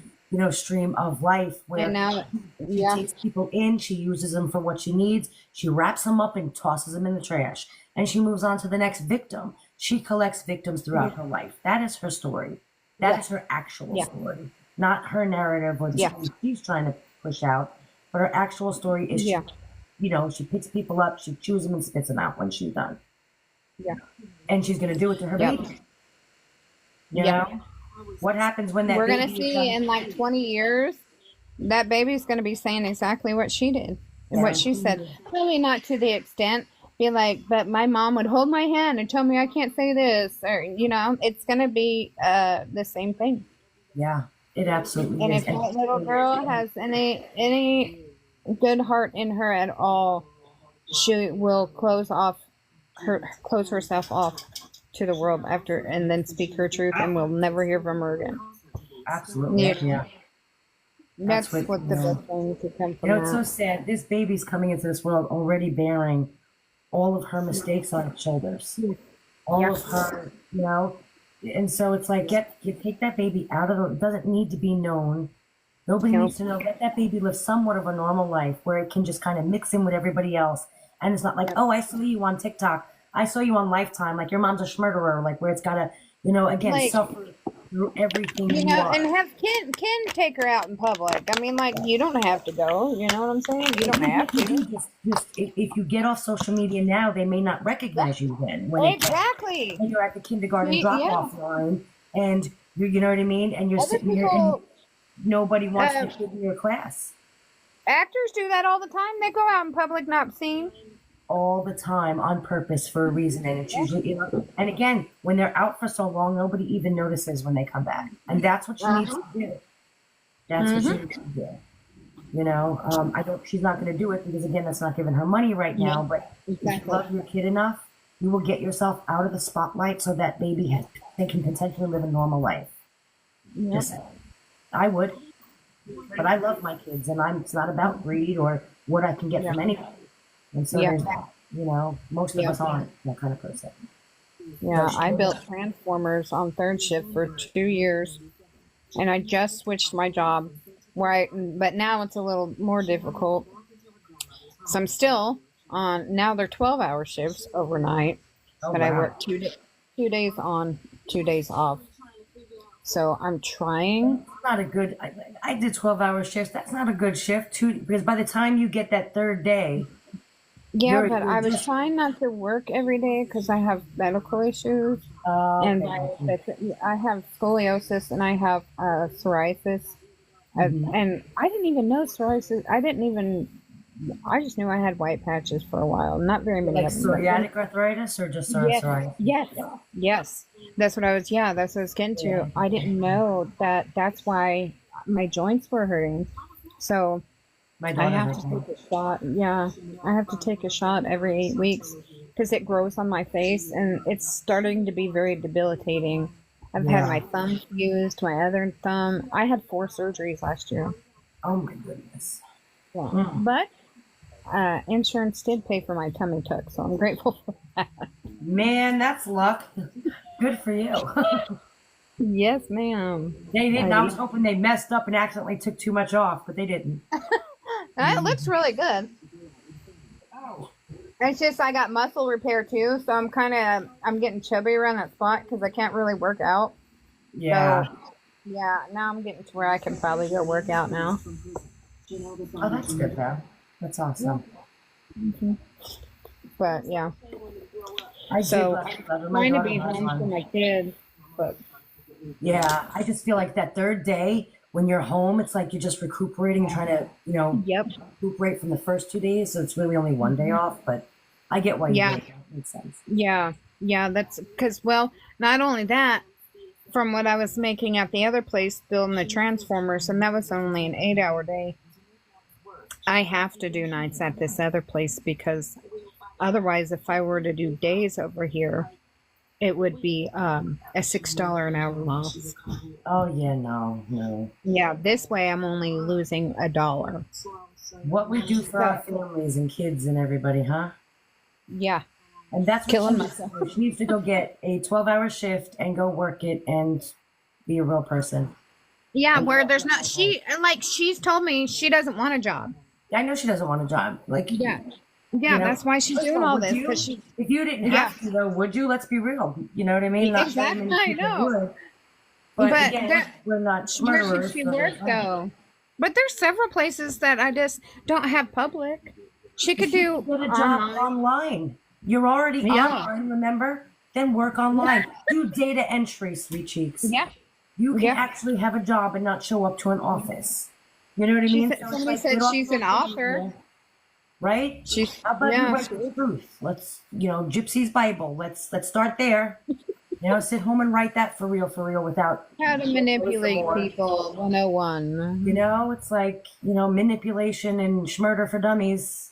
stream of life where And now, she takes people in, she uses them for what she needs, she wraps them up and tosses them in the trash, and she moves on to the next victim. She collects victims throughout her life. That is her story. That is her actual story, not her narrative or the story she's trying to push out. But her actual story is, she picks people up, she chews them and spits them out when she's done. Yeah. And she's going to do it to her baby. You know? What happens when that we're baby gonna is see done? in like 20 years, that baby's gonna be saying exactly what she did and what she said. Probably not to the extent, be like, but my mom would hold my hand and tell me I can't say this, or it's gonna be the same thing. Yeah, it absolutely And is. if that little girl has any good heart in her at all, she will close herself off to the world after, and then speak her truth, and we'll never hear from her again. Absolutely, yeah. That's what the best thing to come from. It's so sad. This baby's coming into this world already bearing all of her mistakes on its shoulders. All of her, and so it's like, you take that baby out of it doesn't need to be known. Nobody needs to know. Let that baby live somewhat of a normal life where it can just kind of mix in with everybody else. And it's not like, oh, I saw you on TikTok. I saw you on Lifetime. Like your mom's a schmurderer. Like where it's got to, again, Like, suffer through everything you are. and have Ken take her out in public. I mean, like, you don't have to go. You know what I'm saying? You don't have to. If you get off social media now, they may not recognize you then. Exactly. When you're at the kindergarten Yeah. drop-off line, and you know what I mean, and you're sitting there, and nobody wants to give you your class. Actors do that all the time. They go out in public not seen. All the time on purpose for a reason, and it's usually and again, when they're out for so long, nobody even notices when they come back, and that's what she needs to do. That's what she needs to do. She's not going to do it because again, that's not giving her money right now. But if you love your kid enough, you will get yourself out of the spotlight so that baby they can potentially live a normal life. I would, but I love my kids, and it's not about greed or what I can get from anybody. And so there's that, most of us aren't that kind of person. Yeah, I built transformers on third shift for 2 years, and I just switched my job. But now it's a little more difficult. So I'm still on. Now they're 12-hour shifts overnight, Oh but I wow. work 2 days on, 2 days off. So I'm trying. It's not a good. I did 12-hour shifts. That's not a good shift. Because by the time you get that third day, Yeah, you're but I was just. trying not to work every day because I have medical issues, and I have scoliosis and I have psoriasis. And I didn't even know psoriasis. I just knew I had white patches for a while. Not very many Like of them. psoriatic arthritis or just Yes, psoriasis? yes. That's what I was getting to. Yeah. I didn't know that's why my joints were hurting. So My I daughter have has to one. take a shot. Yeah, I have to take a shot every 8 weeks because it grows on my face and it's starting to be very debilitating. I've had my thumb fused, my other thumb. I had 4 surgeries last year. Oh my goodness. Yeah. But insurance did pay for my tummy tuck, so I'm grateful for that. Man, that's luck. Good for you. Yes, ma'am. They didn't. I was hoping they messed up and accidentally took too much off, but they didn't. It looks really good. Oh. It's just I got muscle repair too, so I'm getting chubby around that spot because I can't really work out. Yeah. So, yeah, now I'm getting to where I can probably go work out now. Oh, that's good, though. That's awesome. But yeah, I so did love it. I'm My trying to daughter be has home for one. my kids, but Yeah, I just feel like that third day when you're home, it's like you're just recuperating, trying to, yep, recuperate from the first 2 days. So it's really only one day off, but I get why you Yeah. did it. That makes sense. yeah, that's because not only that, from what I was making at the other place building the transformers, and that was only an 8-hour day. I have to do nights at this other place because otherwise, if I were to do days over here, it would be a $6 an hour loss. Oh, yeah, no. Yeah, this way I'm only losing $1. What we do for our families and kids and everybody, huh? Yeah, And that's what killing she needs to myself. do. She needs to go get a 12-hour shift and go work it and be a real person. Yeah, where there's not she's told me she doesn't want a job. I know she doesn't want a job. Like, Yeah, know, that's why she's first of doing all, all would this. you? 'Cause she, If you didn't have to, though, would you? Let's be real. You know what I mean? Not very exactly, many I people know. would. But But again, we're not where murderers. should she so work that's fine. though? But there's several places that I just don't have public. She could do Get a job online. You're already Yeah. online, remember? Then work online. Do data entry, sweet cheeks. Yeah. You can Yeah. actually have a job and not show up to an office. You know what I mean? So it's Somebody like, said get off she's social an author. media, right? She's How about you yeah. write the truth? Let's, Gypsy's Bible. Let's start there. Sit home and write that for real, without, How to manipulate more. people 101. it's like, manipulation and schmurder for dummies.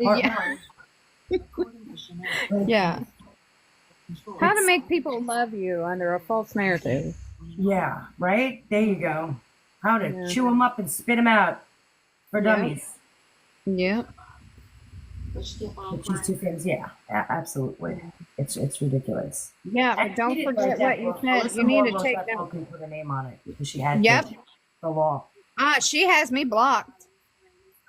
Part Yeah. one. Yeah. How to make people love you under a false narrative. Yeah, right? There you go. How to Yeah. chew them up and spit them out for Yeah. dummies. Yeah. Which is two things. Yeah, absolutely. It's ridiculous. Yeah, but don't forget what you said. You need to take that. them. Put a name on it because she had Yep. the law. She has me blocked.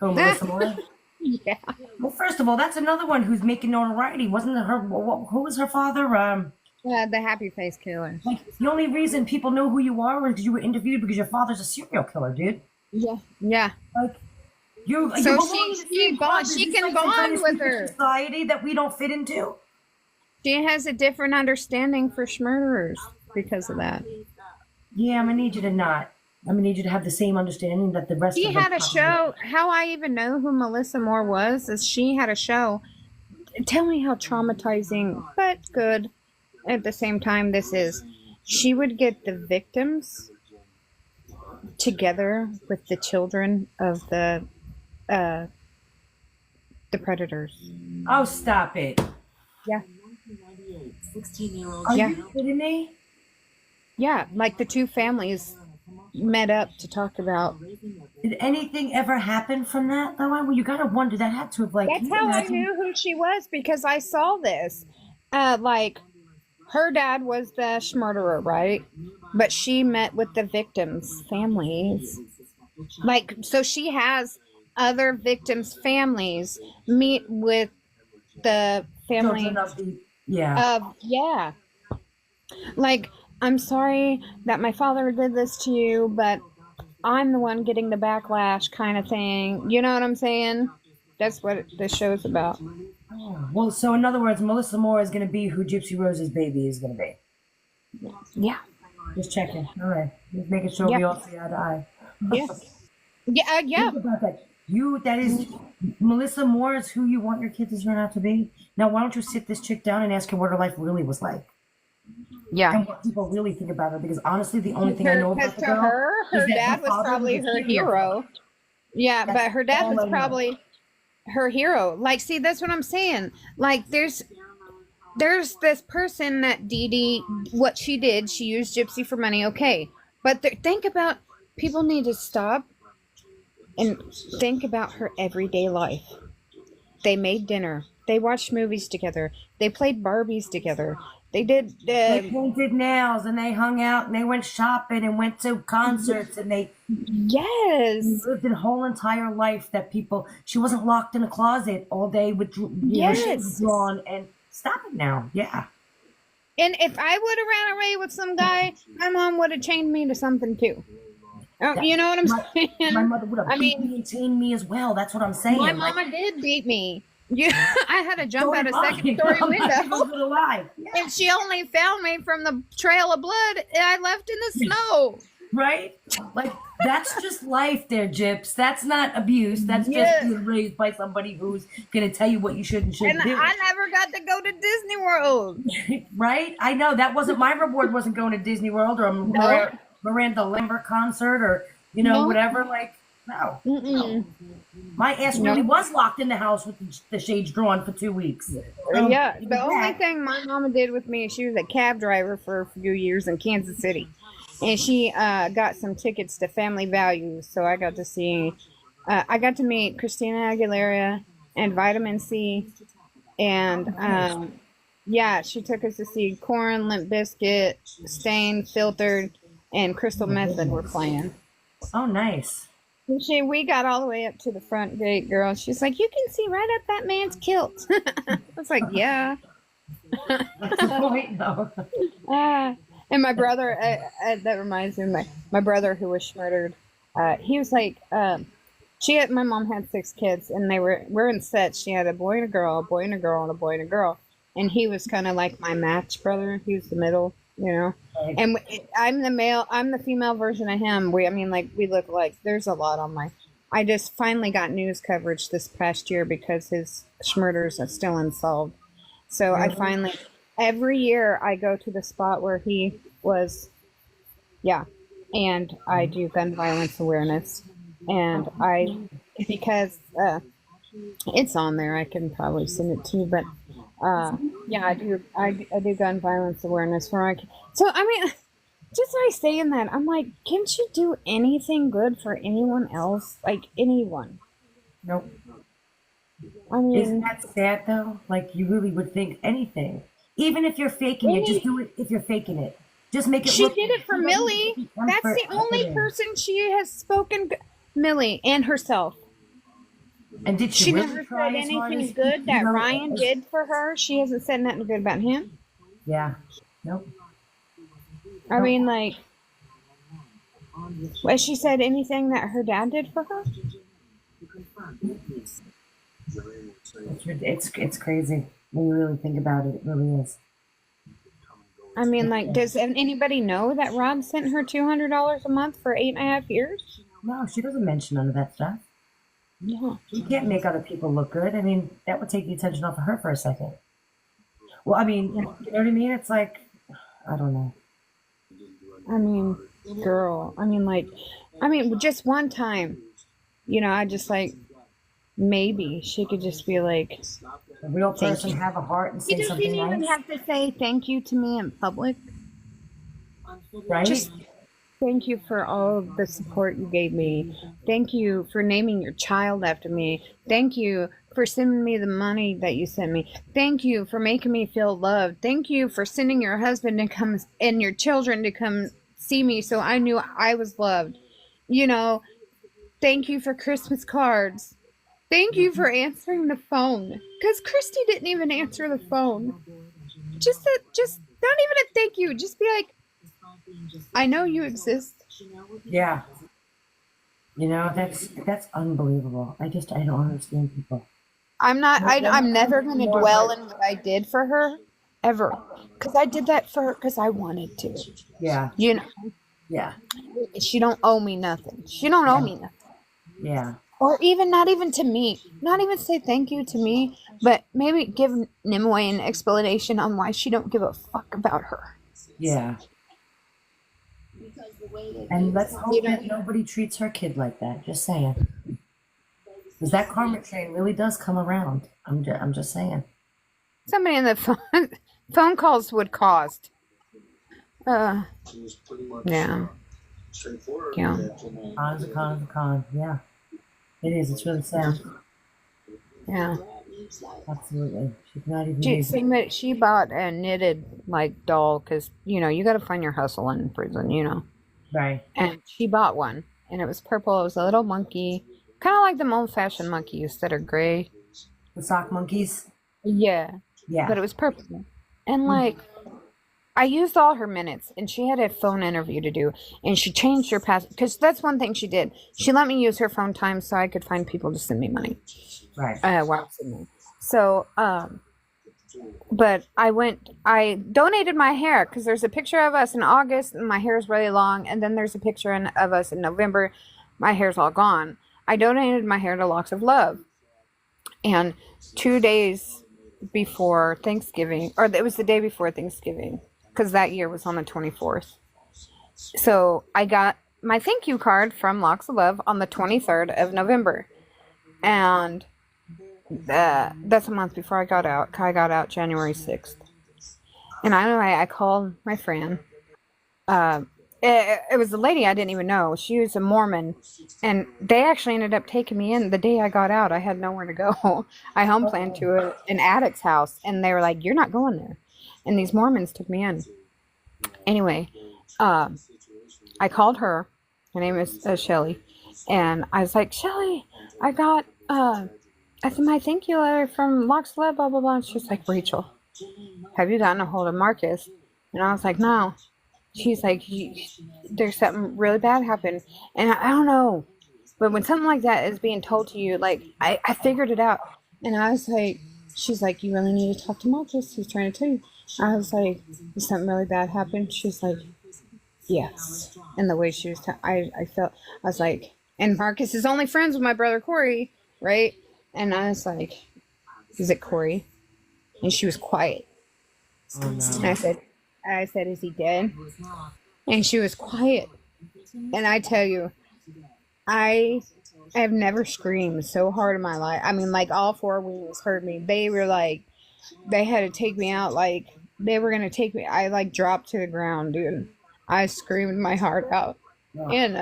Who, Melissa Moore? Yeah. Well, first of all, that's another one who's making notoriety. Wasn't it her? Who was her father? The happy face killer. Like the only reason people know who you are was because you were interviewed because your father's a serial killer, dude. Yeah. Yeah. Like you. So you belong to she the club. Is she this can like some kind bond of with secret her. society that we don't fit into. She has a different understanding for murderers because of that. Yeah, I'm gonna need you to not. I'm gonna need you to have the same understanding that the rest She of them had a have. show. How I even know who Melissa Moore was is she had a show. Tell me how traumatizing, but good at the same time this is. She would get the victims together with the children of the predators. Oh, stop it. Yeah. 16-year-old. Are Yeah. you kidding me? Yeah, like the two families met up to talk about. Did anything ever happen from that though? Well, you gotta wonder. That had to have That's how I knew who she was because I saw this. her dad was the murderer, right? But she met with the victims' families. Like, so she has other victims' families meet with the family Children of the yeah. of, yeah. Like, I'm sorry that my father did this to you, but I'm the one getting the backlash kind of thing. You know what I'm saying? That's what this show's about. Well, so in other words, Melissa Moore is going to be who Gypsy Rose's baby is going to be. Yeah. Just checking. All right. Just making sure we all see eye to eye. Yeah. Yeah. Think about that. That is Melissa Moore is who you want your kid to turn out to be. Now, why don't you sit this chick down and ask her what her life really was like? Yeah. And what people really think about her, because honestly, the only thing I know about the to girl her is that dad was father probably a her hero. Yeah, That's but her dad all I was know. probably her hero. Like, see, that's what I'm saying. Like, there's this person that Diddy, what she did, she used Gypsy for money, okay. But think about, people need to stop and think about her everyday life. They made dinner. They watched movies together. They played Barbies together. They did. They painted nails and they hung out and they went shopping and went to concerts and they Yes. lived a whole entire life that people. She wasn't locked in a closet all day with shit drawn and stop it now. Yeah. And if I would have ran away with some guy, my mom would have chained me to something too. You know what I'm saying? My mother would have beat me and chained me as well. That's what I'm saying. My mama did beat me. I had to jump out a second-story window. Alive. Yeah. And she only found me from the trail of blood I left in the snow. Right? Like, that's just life there, Gyps. That's not abuse. That's just being raised by somebody who's going to tell you what you should and shouldn't do. I never got to go to Disney World. Right? I know. That wasn't my reward, wasn't going to Disney World or a Miranda Lambert concert or, whatever. Like, no. My ass really was locked in the house with the shades drawn for 2 weeks. The only thing my mama did with me, she was a cab driver for a few years in Kansas City. And she got some tickets to Family Values. So I got to meet Christina Aguilera and Vitamin C. And she took us to see Korn, Limp Bizkit, Stain, Filtered, and Crystal Method were playing. Oh, nice. We got all the way up to the front gate, girl. She's like, you can see right up that man's kilt. I was like, yeah. That's the point, though. And my brother, that reminds me of my brother who was murdered. He was like, my mom had 6 kids, and we're in sets. She had a boy and a girl, a boy and a girl, and a boy and a girl. And he was kind of like my match brother. He was the middle, And I'm the female version of him. We look like, there's a lot on I just finally got news coverage this past year because his murders are still unsolved. So I finally, every year I go to the spot where he was, and I do gun violence awareness. And because it's on there, I can probably send it to you, but I do gun violence awareness for so I mean, just by saying that, I'm like, can't you do anything good for anyone else? Like, anyone? Nope. I mean, isn't that sad though? Like, you really would think anything, even if you're faking it, just do it. If you're faking it, just make it. She did it for Millie. That's the only person she has spoken. Millie and herself. And did she really never said anything good that Ryan did for her? She hasn't said nothing good about him. Yeah. Nope. I mean, like, has she said anything that her dad did for her? It's crazy when you really think about it. It really is. I mean, like, does anybody know that Rob sent her $200 a month for 8.5 years? No, she doesn't mention none of that stuff. Yeah. You can't make other people look good. I mean, that would take the attention off of her for a second. Well, I mean, you know what I mean? It's like, I don't know. I mean, girl, just one time, I just like, maybe she could just be like, a real person have a heart and say something nice. You don't even have to say thank you to me in public. Right? Just thank you for all of the support you gave me. Thank you for naming your child after me. Thank you for sending me the money that you sent me. Thank you for making me feel loved. Thank you for sending your husband to come and your children to come see me so I knew I was loved. You know, thank you for Christmas cards. Thank you for answering the phone. Because Christy didn't even answer the phone. Just not even a thank you. Just be like, I know you exist. Yeah. You know, that's unbelievable. I don't understand people. I'm never going to dwell in what I did for her, ever. Because I did that for her because I wanted to. Yeah. You know, Yeah. she don't owe me nothing. She don't owe me nothing. Yeah. Or not even to me. Not even say thank you to me, but maybe give Nimue an explanation on why she don't give a fuck about her. Yeah. And let's hope that nobody treats her kid like that. Just saying. Because that karma train really does come around. I'm just saying. Somebody in the phone calls would cost. Yeah. Yeah. Con's a con. Yeah. It is. It's really sad. Yeah. Absolutely. She cannot even. She bought a knitted doll because you got to find your hustle in prison, Right. And she bought one, and it was purple. It was a little monkey, kind of like them old-fashioned monkeys that are gray. The sock monkeys. Yeah. Yeah. But it was purple, and I used all her minutes, and she had a phone interview to do, and she changed her password because that's one thing she did. She let me use her phone time so I could find people to send me money. Right. Wow. So, but I donated my hair because there's a picture of us in August and my hair is really long, and then there's a picture of us in November. My hair's all gone. I donated my hair to Locks of Love, and 2 days before Thanksgiving, or it was the day before Thanksgiving, because that year was on the 24th. So I got my thank you card from Locks of Love on the 23rd of November, and that's a month before I got out. I got out January 6th. And I called my friend. It was a lady I didn't even know. She was a Mormon. And they actually ended up taking me in the day I got out. I had nowhere to go. I home planned to an addict's house. And they were like, you're not going there. And these Mormons took me in. Anyway, I called her. Her name is Shelly. And I was like, Shelly, I got my thank you letter from Locks of Love, blah, blah, blah. And she's like, Rachel, have you gotten a hold of Marcus? And I was like, no. She's like, there's something really bad happened. And I don't know. But when something like that is being told to you, I figured it out. And I was like, she's like, you really need to talk to Marcus. He's trying to tell you. I was like, did something really bad happen? She's like, yes. And the way she was, I was like, and Marcus is only friends with my brother Corey, right? And I was like, is it Corey? And she was quiet. Oh, no. And I said, is he dead? And she was quiet. And I tell you, I have never screamed so hard in my life. I mean, all four wings heard me. They were they had to take me out. They were going to take me. I dropped to the ground, dude. I screamed my heart out. Yeah. And,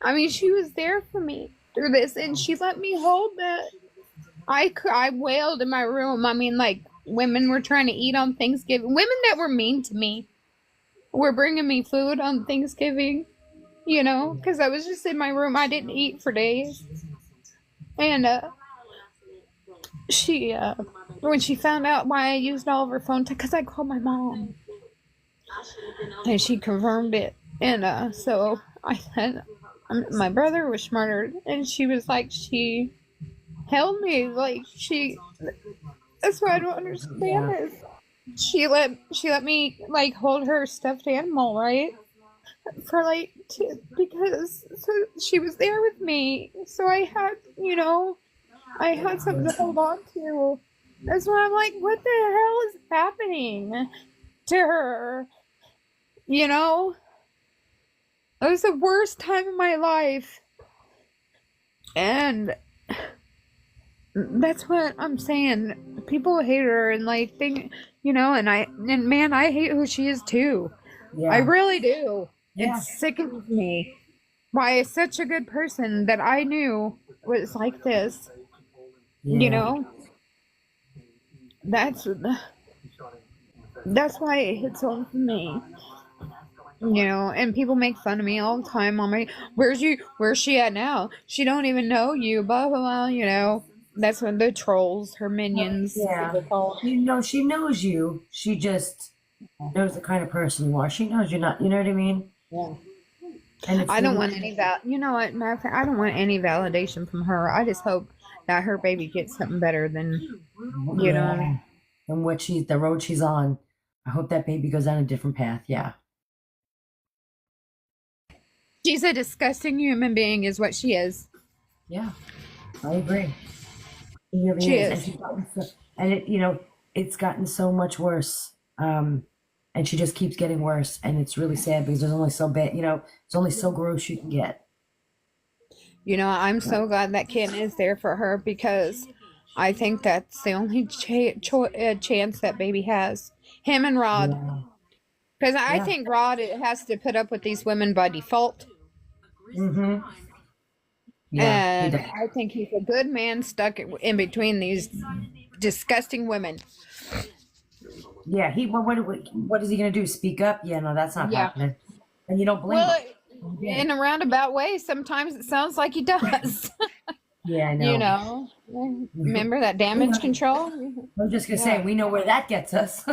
I mean, she was there for me through this, and she let me hold that. I wailed in my room. I mean, women were trying to eat on Thanksgiving. Women that were mean to me were bringing me food on Thanksgiving, because I was just in my room. I didn't eat for days. And she, when she found out why I used all of her phone time, because I called my mom, and she confirmed it. And so I said, my brother was murdered, and she was like, she held me that's what I don't understand is she let me hold her stuffed animal, right, for because she was there with me, so I had something to hold on to. That's why I'm like, what the hell is happening to her? It was the worst time of my life. And that's what I'm saying. People hate her and think, and man, I hate who she is too. Yeah. I really do. Yeah. It sickens me why such a good person that I knew was like this. You Yeah. know, that's why it hits home for me. You know, and people make fun of me all the time on my, where's she at now? She don't even know you, blah blah blah, you know. That's when the trolls, her minions, as Yeah. they're called. She knows you. She just knows the kind of person you are. She knows you're not, you know what I mean? Yeah. And it's I don't really, want any you know what, matter of fact, I don't want any validation from her. I just hope that her baby gets something better than, you know. yeah. And the road she's on. I hope that baby goes down a different path. Yeah. She's a disgusting human being, is what she is. Yeah. I agree. It really She is. And is. she's gotten and it's gotten so much worse. And she just keeps getting worse. And it's really sad because there's only so bad, it's only so gross you can get. You know, I'm so glad that Ken is there for her, because I think that's the only chance that baby has. Him and Rod. Yeah. Because I Yeah. think Rod has to put up with these women by default. Mm-hmm. Yeah. He And does. I think he's a good man stuck in between these disgusting women. Yeah. What is he going to do? Speak up? Yeah. No, that's not Yeah. happening. And you don't blame Well, him. Yeah. in a roundabout way, sometimes it sounds like he does. Yeah, I know. You know, remember that damage control? I was just going to say, we know where that gets us.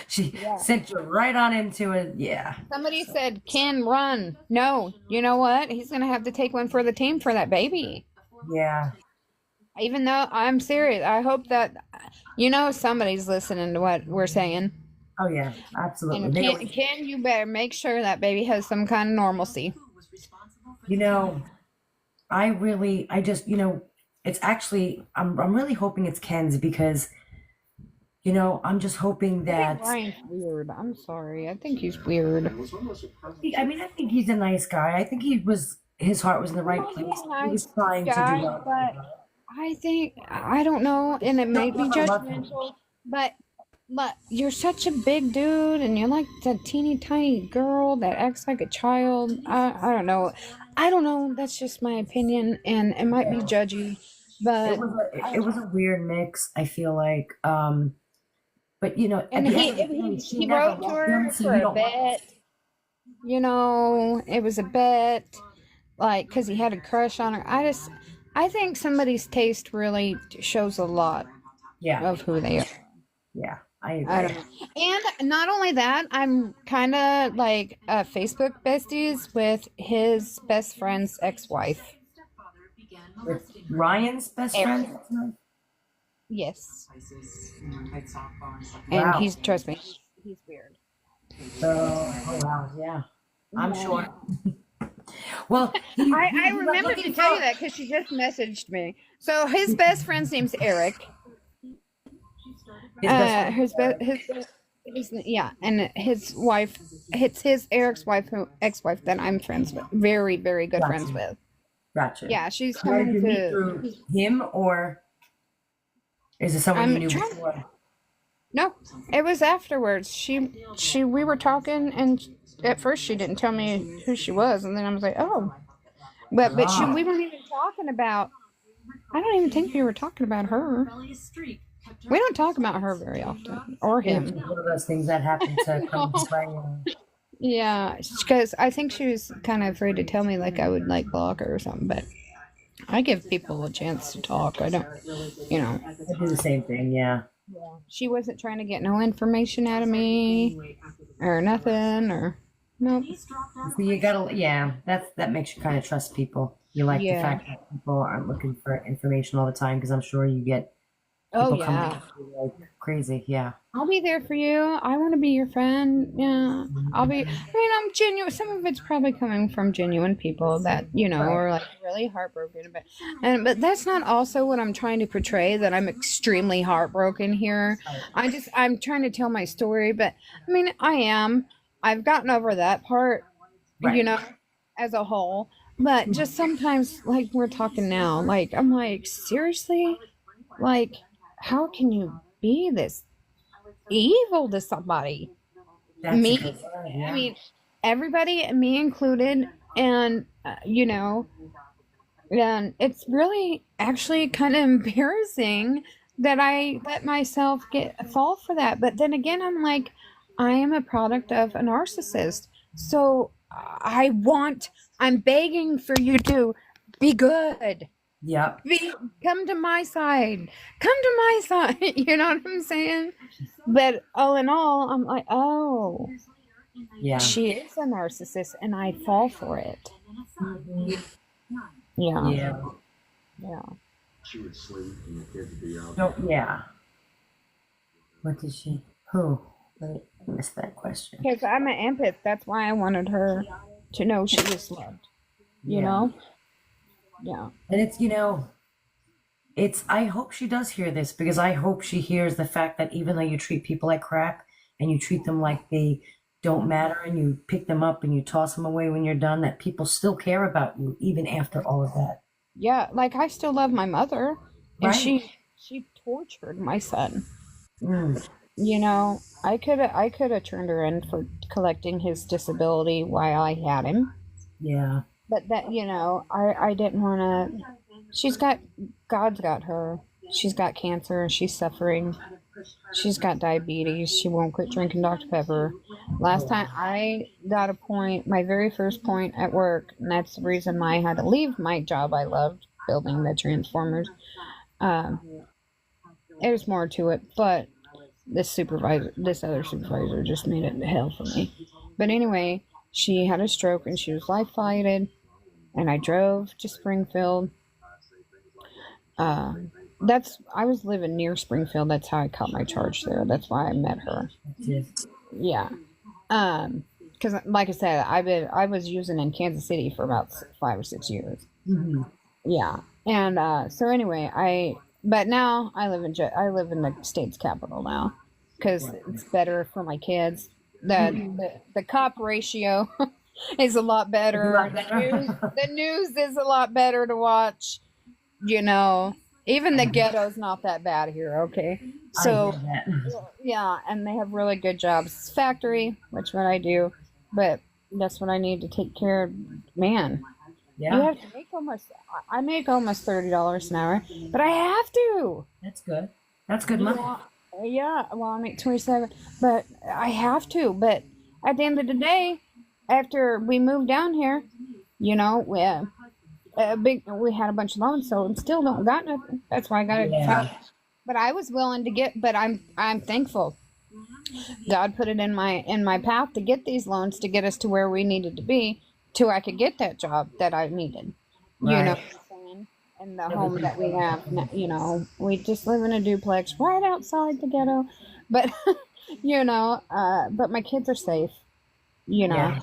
She sent you right on into it. Yeah. Somebody said, Ken, run. No, you know what? He's going to have to take one for the team for that baby. Yeah. Even though I'm serious, I hope that, somebody's listening to what we're saying. Oh, yeah. Absolutely. And Ken, you better make sure that baby has some kind of normalcy. It's actually, I'm really hoping it's Ken's because, I'm just hoping I that, think Ryan's weird. I'm sorry. I think he's weird. I think he's a nice guy. I think his heart was in the right place. He was trying to do well. But I don't know, and it may be I love him. judgmental, but you're such a big dude, and you're like that teeny tiny girl that acts like a child. I don't know. That's just my opinion, and it might be judgy, but It was a weird mix, I feel like. But, at and the end of the day, she he never wrote to loved her him, so for you a don't love him. bet. It was a bet, like, because he had a crush on her. I think somebody's taste really shows a lot Yeah. of who they are. Yeah. I agree. I don't know. And not only that, I'm kind of like Facebook besties with his best friend's ex-wife. With Ryan's best Eric. friend? Yes. Wow. And trust me, he's weird. Oh, wow. Yeah. I'm sure. Well, I remember to tell you that because she just messaged me. So his best friend's name's Eric. And his wife, it's Eric's wife, ex-wife that I'm friends with, very, very good friends with. Gotcha. Yeah, she's How did coming you meet through him, or is it someone you knew before? No, it was afterwards. We were talking, and at first she didn't tell me who she was, and then I was like, oh, but we weren't even talking about. I don't even think we were talking about her. We don't talk about her very often, or him. It's one of those things that happen to come by. Yeah, because I think she was kind of afraid to tell me, like I would like block her or something. But I give people a chance to talk. I don't, I do the same thing. Yeah. She wasn't trying to get no information out of me, or nothing, or nope. So you gotta, that makes you kind of trust people. You like the fact that people aren't looking for information all the time, because I'm sure you get people coming at you like crazy. Yeah. I'll be there for you. I want to be your friend. Yeah, I'm genuine. Some of it's probably coming from genuine people that, are like really heartbroken about. But that's not also what I'm trying to portray, that I'm extremely heartbroken here. I'm trying to tell my story, but I am. I've gotten over that part, as a whole. But just sometimes, like we're talking now, like I'm like, seriously? Like, how can you be this evil to somebody? Me, everybody, me included, and And it's really actually kind of embarrassing that I let myself fall for that. But then again, I'm like, I am a product of a narcissist. So I'm begging for you to be good. Yep. Be come to my side. Come to my side. You know what I'm saying? But all in all, I'm like, oh, Yeah. she is a narcissist and I fall for it. Yeah. Yeah. Yeah. No, yeah. What did she? Who? Wait, I missed that question. Because I'm an empath. That's why I wanted her to know she was loved. You know? Yeah. And I hope she does hear this, because I hope she hears the fact that even though you treat people like crap and you treat them like they don't matter and you pick them up and you toss them away when you're done, that people still care about you even after all of that. Yeah. Like I still love my mother. And Right. she tortured my son. Mm. You know, I could have turned her in for collecting his disability while I had him. Yeah. But that, you know, I didn't want to. God's got her. She's got cancer and she's suffering. She's got diabetes. She won't quit drinking Dr. Pepper. Last time I got a point, my very first point at work, and that's the reason why I had to leave my job I loved, building the Transformers. There's more to it, but this other supervisor just made it hell for me. But anyway, she had a stroke and she was life-flighted, and I drove to Springfield. I was living near Springfield. That's how I caught my charge there. That's why I met her. Yeah. Because like I said, I was using in Kansas City for about 5 or 6 years. Mm-hmm. Yeah. And so anyway, but now I live in the state's capital now because it's better for my kids. The cop ratio is a lot better. The news is a lot better to watch. You know, even the ghetto's not that bad here. Okay, so yeah, and they have really good jobs. It's factory, which what I do, but that's what I need to take care of. Man, Yeah. you have to make I make almost $30 an hour, but I have to. That's good. That's good money. Yeah, well, I make 27, but I have to. But at the end of the day, after we moved down here, you know, we had a bunch of loans, so still don't got nothing. That's why I got it. But I was willing to get. But I'm thankful. God put it in my path to get these loans to get us to where we needed to be, till I could get that job that I needed. Right. You know. And the home that we have, you know, we just live in a duplex right outside the ghetto, but you know, but my kids are safe, you know,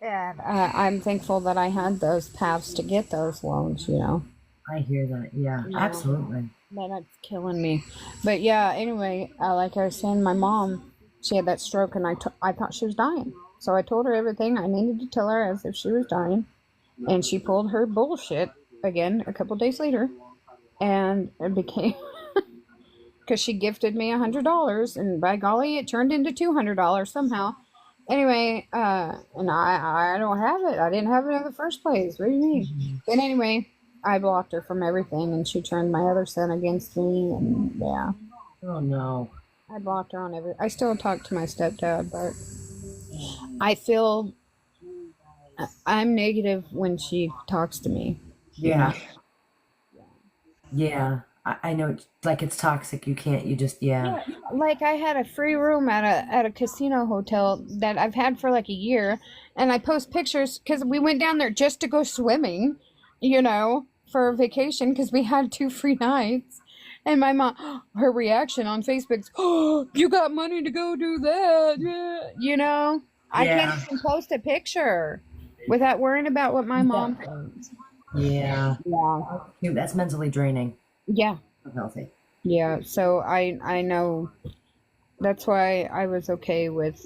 and I'm thankful that I had those paths to get those loans, you know. I hear that. Yeah, absolutely. But that's killing me. But yeah, anyway, like I was saying, my mom, she had that stroke, and I thought she was dying, so I told her everything I needed to tell her as if she was dying, and she pulled her bullshit again a couple days later, and it became because she gifted me $100, and by golly, it turned into $200 somehow. Anyway, and I don't have it. I didn't have it in the first place. What do you mean? But anyway, I blocked her from everything, and she turned my other son against me, and yeah. Oh no. I blocked her on I still talk to my stepdad, but I feel I'm negative when she talks to me. Yeah. Yeah. I know it's like it's toxic. You just. Like I had a free room at a casino hotel that I've had for like a year, and I post pictures because we went down there just to go swimming, you know, for a vacation because we had 2 free nights. And my mom, her reaction on Facebook's, "Oh, you got money to go do that?" Yeah. You know, I can't even post a picture without worrying about what my mom thinks. Yeah. Yeah. That's mentally draining. Yeah. Unhealthy. Yeah. So I know that's why I was okay with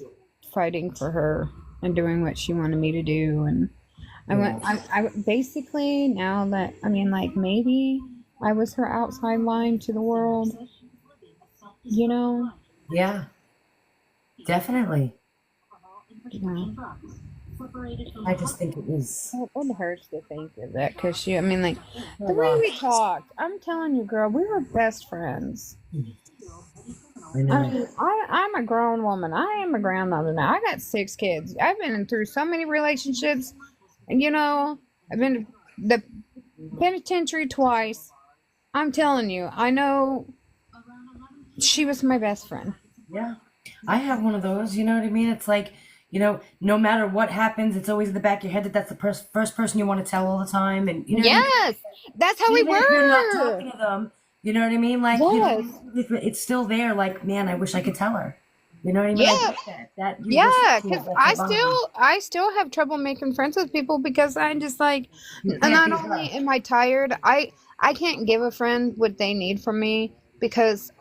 fighting for her and doing what she wanted me to do. And I basically, now that, I mean, like maybe I was her outside line to the world, you know? Yeah. Definitely. Yeah. I just think it was. It hurts to think of that because I mean, like, the way we talked, I'm telling you, girl, we were best friends. I know. I mean, I'm a grown woman. I am a grandmother now. I got 6 kids. I've been through so many relationships. And, I've been to the penitentiary twice. I'm telling you, I know she was my best friend. Yeah. I have one of those, you know what I mean? It's like, no matter what happens, it's always in the back of your head that that's the first person you want to tell all the time. And, what I mean? Yes, that's how we Even if you're not were. talking to them, you know what I mean? Like, Yes. It's still there. Like, man, I wish I could tell her. You know what I mean? Yeah. I get that. You Yeah, wish- because that's a bummer. I still have trouble making friends with people because I'm just like, You can't not be only rushed. am I tired, I can't give a friend what they need from me because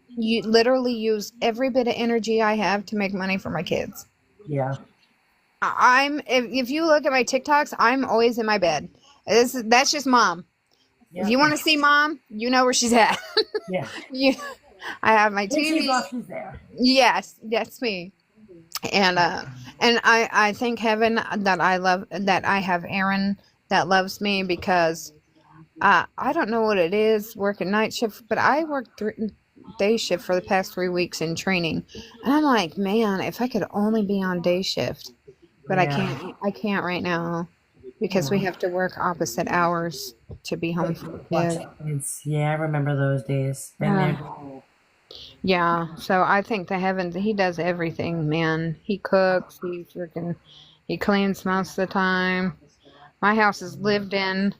you literally use every bit of energy I have to make money for my kids. Yeah. If you look at my TikToks, I'm always in my bed. That's just mom. Yeah. If you want to see mom, you know where she's at. Yeah. I have my When she's TV. off, she's there. Yes, that's me. And I thank heaven that I have Aaron that loves me because I don't know what it is working night shift, but I worked day shift for the past 3 weeks in training, and I'm like, man, if I could only be on day shift, but Yeah. I can't right now because we have to work opposite hours to be home for the kids. Yeah, I remember those days. Been there. Yeah, so I think the heavens, he does everything, man. He cooks, he cleans most of the time. My house is lived in,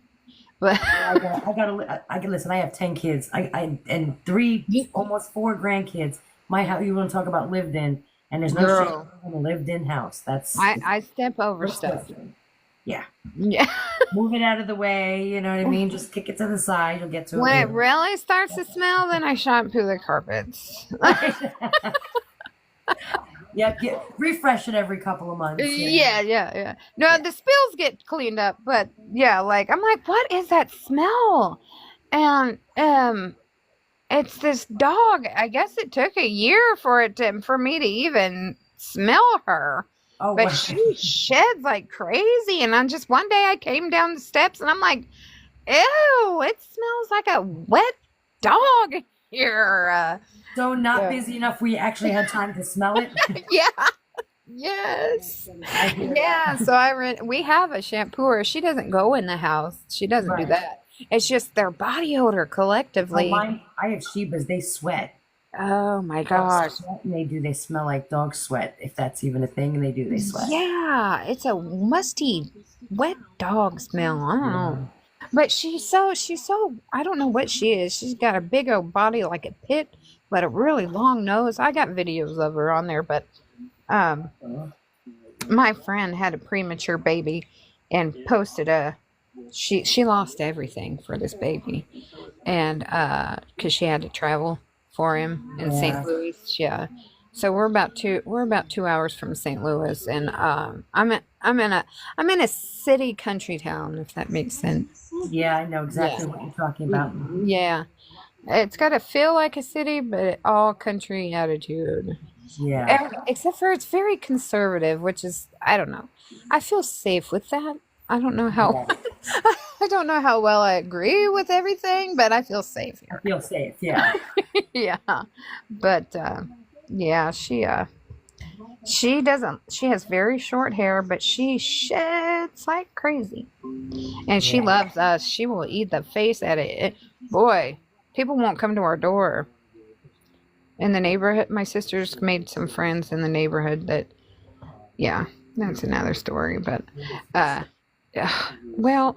but I can listen. I have 10 kids. And 3, almost 4 grandkids. My house. You want to talk about lived in? And there's no Girl. shame in a lived in house. That's I step over stuff. Yeah. Yeah. Move it out of the way. You know what I mean? Just kick it to the side. You'll get to it. When it later. really starts to smell, then I shampoo the carpets. Refresh it every couple of months. Yeah. No, the spills get cleaned up, but yeah, like I'm like, what is that smell? And it's this dog. I guess it took a year for me to even smell her. Oh, But wow. she sheds like crazy, and on just one day I came down the steps and I'm like, ew, it smells like a wet dog here. So not busy enough we actually had time to smell it. Yeah. Yes. I hear Yeah. So we have a shampooer. She doesn't go in the house. She doesn't do Right. that. It's just their body odor collectively. I have Shebas. They sweat. Oh my gosh. They smell like dog sweat, if that's even a thing, and they sweat. Yeah, it's a musty, wet dog smell. I don't know. But she's so, I don't know what she is. She's got a big old body like a pit, but a really long nose. I got videos of her on there, but my friend had a premature baby and posted she lost everything for this baby. And, cause she had to travel for him in St. Louis. Yeah. So we're about 2 hours from St. Louis, and I'm in a city country town, if that makes sense. Yeah, I know exactly what you're talking about. Yeah. It's got to feel like a city, but all country attitude. Yeah. Except for it's very conservative, which is, I don't know. I feel safe with that. I don't know how I don't know how well I agree with everything, but I feel safe I here. feel safe. Yeah. Yeah. But yeah, she has very short hair, but she sheds like crazy. And she loves us. She will eat the face at it. Boy, people won't come to our door. In the neighborhood, my sister's made some friends in the neighborhood that, yeah, that's another story. But, well,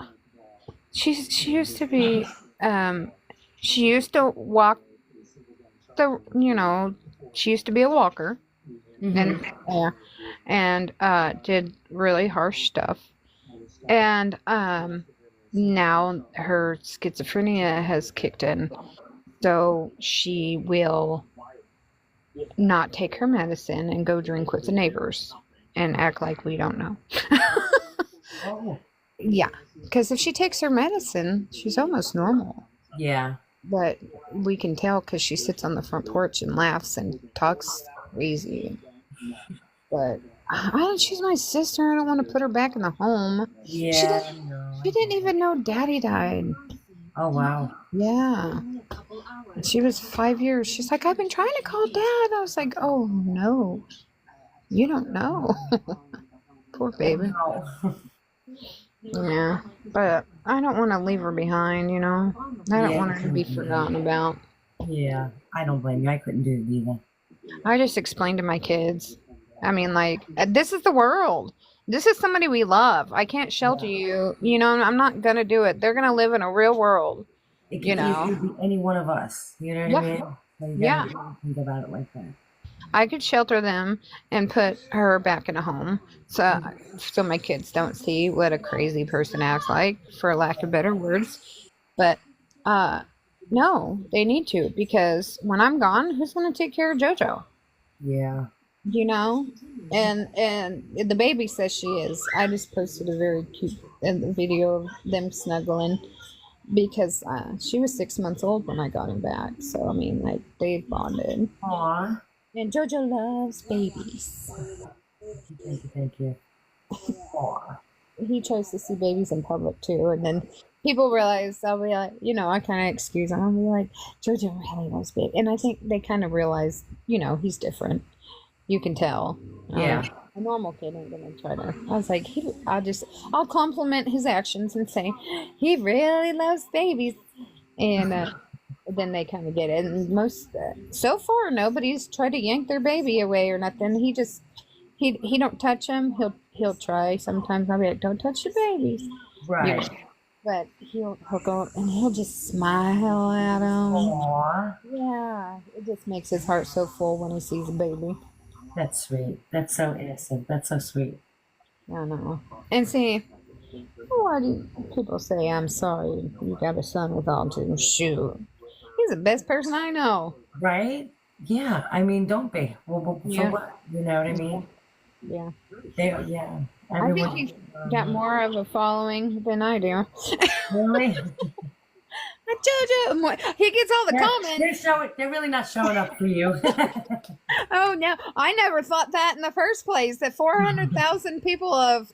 she used to be, she used to walk she used to be a walker. And did really harsh stuff. And now her schizophrenia has kicked in. So she will not take her medicine and go drink with the neighbors and act like we don't know. Oh. Yeah, because if she takes her medicine, she's almost normal. Yeah. But we can tell because she sits on the front porch and laughs and talks crazy. But She's my sister. I don't want to put her back in the home. Yeah, no. She didn't even know Daddy died. Oh, wow. Yeah. She was 5 years. She's like, I've been trying to call Dad. I was like, oh no, you don't know. Poor baby. No. Yeah, but I don't want to leave her behind, you know. I don't want her to be forgotten about. Yeah, I don't blame you. I couldn't do it either. I just explained to my kids. I mean, like, this is the world. This is somebody we love. I can't shelter you. You know, I'm not going to do it. They're going to live in a real world. It could You know. easily be any one of us. You know what I mean? So you Yeah. gotta really think about it like that. I could shelter them and put her back in a home so my kids don't see what a crazy person acts like, for lack of better words. But no, they need to, because when I'm gone, who's going to take care of JoJo? Yeah. You know? And the baby says she is. I just posted a very cute video of them snuggling, because she was 6 months old when I got him back. So, I mean, like, they bonded. Aw. And JoJo loves babies. Thank you. Aw. He tries to see babies in public too, and then people realize, I'll be like, you know, I kind of excuse him. I'll be like, JoJo really loves babies, and I think they kind of realize, you know, he's different. You can tell. Yeah. A normal kid ain't gonna try to. I was like, I'll compliment his actions and say, he really loves babies, and then they kind of get it. And so far, nobody's tried to yank their baby away or nothing. He just, he don't touch him. He'll try. Sometimes I'll be like, don't touch the babies. Right. You know, but he'll go and he'll just smile at him. Aw. Yeah, it just makes his heart so full when he sees a baby. That's sweet. That's so innocent. That's so sweet. I know. And see, why do people say, I'm sorry you got a son with autism? Shoot. He's the best person I know. Right? Yeah. I mean, don't be. Well, for Yeah. what? You know what I mean? Yeah. Yeah. I think he's got more of a following than I do. Really? JoJo, he gets all the comments. They're really not showing up for you. Oh no, I never thought that in the first place. That 400,000 people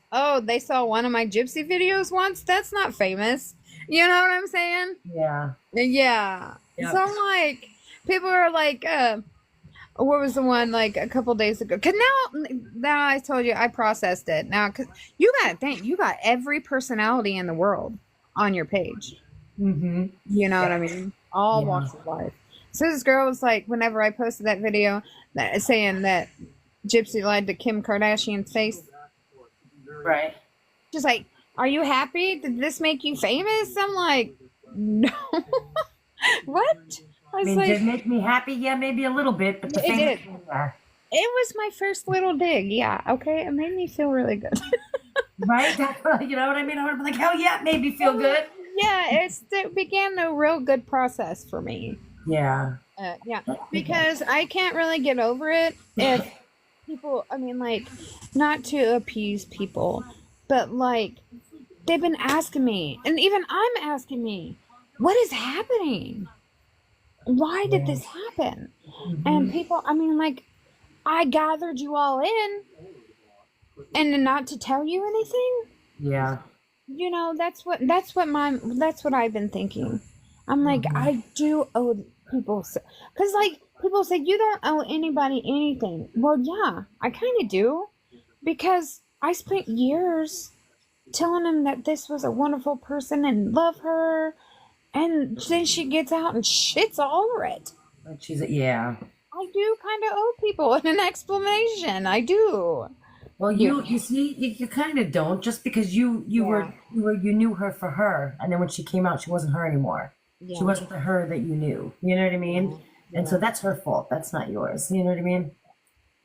they saw one of my Gypsy videos once. That's not famous. You know what I'm saying? Yeah. Yeah. Yep. So I'm like, people are like, what was the one like a couple days ago? Cause now I told you I processed it. Now, cause you gotta think, you got every personality in the world on your page. Mm-hmm. You know what I mean? All walks of life. So this girl was like, whenever I posted that video saying that Gypsy lied to Kim Kardashian's face, Right. she's like, are you happy? Did this make you famous? I'm like, no. What? I mean, did it make me happy? Yeah, maybe a little bit, but the It did. Yeah. It was my first little dig. Yeah. Okay. It made me feel really good. Right? You know what I mean? I would be like, hell yeah, it made me feel good. Yeah. It began a real good process for me. Yeah. Yeah. Because I can't really get over it if people, I mean, like, not to appease people, but like, they've been asking me, and even I'm asking me, what is happening? Why did this happen? And people, I mean, like, I gathered you all in, and not to tell you anything. Yeah. You know, that's what I've been thinking. I'm like, I do owe people, because like people say you don't owe anybody anything. Well, yeah, I kind of do, because I spent years telling them that this was a wonderful person and love her, and then she gets out and shits all over it. Yeah. I do kind of owe people an explanation. I do. Well, you see, you kind of don't, just because you knew her for her, and then when she came out, she wasn't her anymore. Yeah. She wasn't the her that you knew. You know what I mean? And so that's her fault. That's not yours. You know what I mean?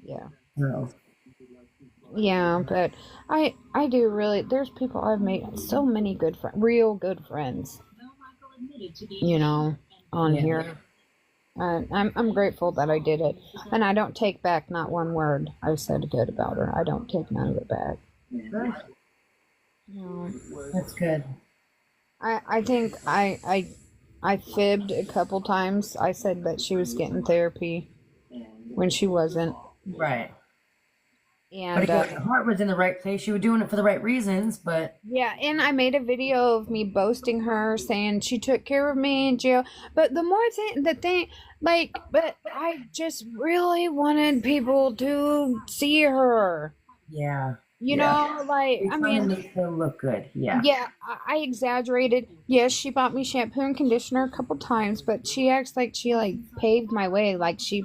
Yeah. No. Yeah, but I do really. There's people I've made so many good real good friends. You know, on here. I'm grateful that I did it, and I don't take back not one word I said good about her. I don't take none of it back. No. That's good. I think I fibbed a couple times. I said that she was getting therapy when she wasn't. Right. But And again, your heart was in the right place. You were doing it for the right reasons, but yeah, and I made a video of me boasting her, saying she took care of me in jail. But but I just really wanted people to see her. yeah. You Yeah. know, like, You're I trying to mean, make her look good. Yeah. yeah, I exaggerated. Yes, she bought me shampoo and conditioner a couple times, but she acts like she like paved my way, like she,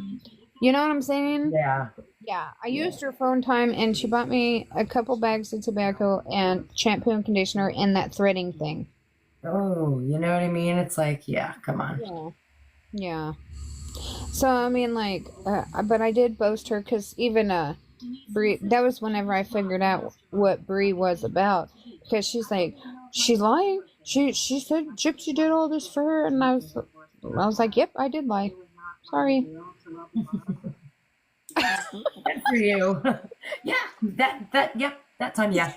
you know what I'm saying? Yeah. Yeah, I used her phone time, and she bought me a couple bags of tobacco and shampoo and conditioner and that threading thing. Oh, you know what I mean? It's like, yeah, come on. Yeah, yeah. So I mean, like, but I did boast her because even Bree. That was whenever I figured out what Bree was about, because she's like, she's lying. She said Gypsy did all this for her, and I was like, yep, I did lie. Sorry. Good for you. Yeah, yep, that time, yeah.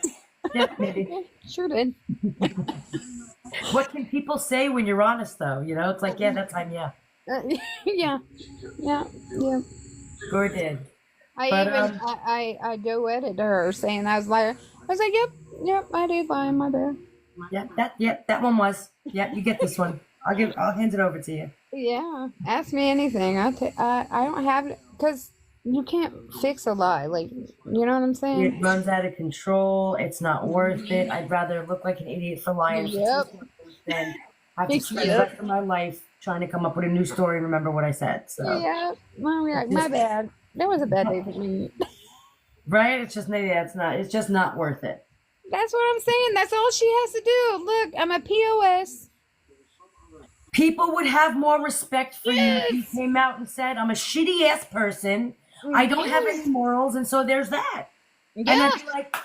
Yep, maybe. Sure did. What can people say when you're honest, though? You know, it's like, yeah, that time, yeah. Yeah, yeah, yeah. Sure did. I But, even I duetted her saying I was liar. I was like, yep, I did lie, my bad. that one was. Yeah, you get this one. I'll hand it over to you. Yeah, ask me anything. I don't have it because you can't fix a lie. Like, you know what I'm saying? It runs out of control. It's not worth it. I'd rather look like an idiot for lying Yep. than have to spend the rest of my life trying to come up with a new story and remember what I said. So, Yeah, well, yeah, my bad. That was a bad day for me. right? It's just maybe it's just not worth it. That's what I'm saying. That's all she has to do. Look, I'm a POS. People would have more respect for Yes. you if you came out and said, I'm a shitty ass person. I don't have any morals, and so there's that. And Yeah, I'd be like,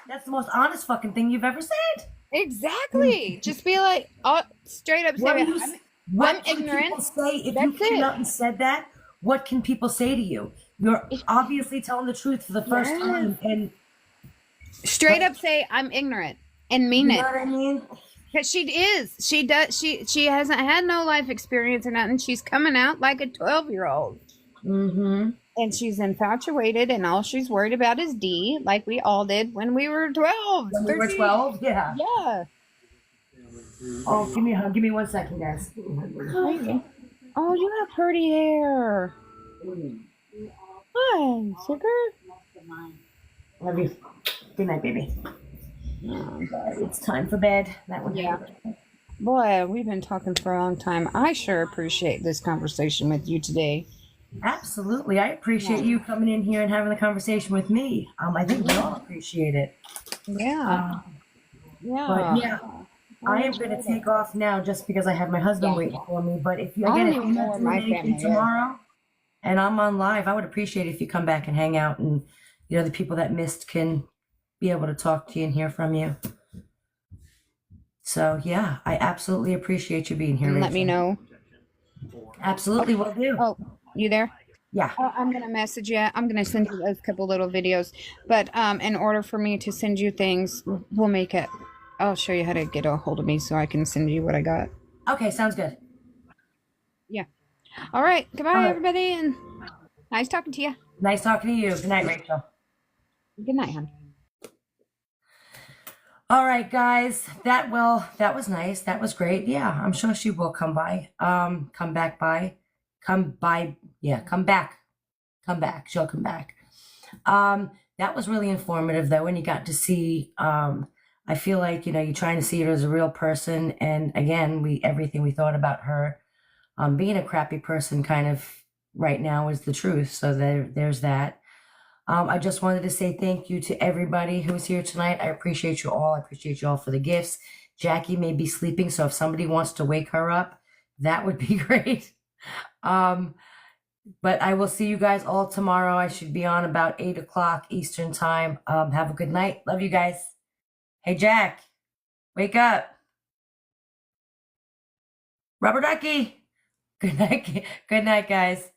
that's the most honest fucking thing you've ever said. exactly. Just be like, straight up What, say, do you, I'm what can ignorant. people say if you That's came it. out and said that? What can people say to you? You're obviously telling the truth for the first Yes. time, and Straight up say, I'm ignorant and you mean know it. what I mean? Because she is. She does. She hasn't had no life experience or nothing. She's coming out like a 12-year-old. Mm-hmm. And she's infatuated, and all she's worried about is D, like we all did when we were 12. When we were 13. 12, yeah. Yeah. Oh, give me a hug. Give me 1 second, guys. Oh, you have pretty hair. Hi, sugar. Love you. Good night, baby. It's time for bed. That one. Yeah. Boy, we've been talking for a long time. I sure appreciate this conversation with you today. Absolutely. I appreciate you coming in here and having the conversation with me. I think we all appreciate it. Yeah. Yeah. But yeah, I am going to take off now just because I have my husband waiting for me. But if you, I again, don't if even you're know not where doing my anything family is. tomorrow and I'm on live, I would appreciate it if you come back and hang out, and you know the people that missed can be able to talk to you and hear from you. So yeah, I absolutely appreciate you being here. And let me Rachel. know. Absolutely, will do. Oh, you there? Yeah. I'm gonna message you. I'm gonna send you those couple little videos. But in order for me to send you things, we'll make it. I'll show you how to get a hold of me so I can send you what I got. Okay, sounds good. Yeah. All right. Goodbye, All right. everybody, and nice talking to you. Nice talking to you. Good night, Rachel. Good night, hon. All right, guys. That was nice. That was great. Yeah, I'm sure she will come by. Come back. Yeah, come back. She'll come back. That was really informative though, and you got to see. I feel like you're trying to see her as a real person, and again, everything we thought about her, being a crappy person, kind of right now is the truth. So there's that. I just wanted to say thank you to everybody who's here tonight. I appreciate you all. I appreciate you all for the gifts. Jackie may be sleeping, so if somebody wants to wake her up, that would be great. But I will see you guys all tomorrow. I should be on about 8 o'clock Eastern time. Have a good night. Love you guys. Hey, Jack, wake up. Rubber ducky. Good night. Good night, guys.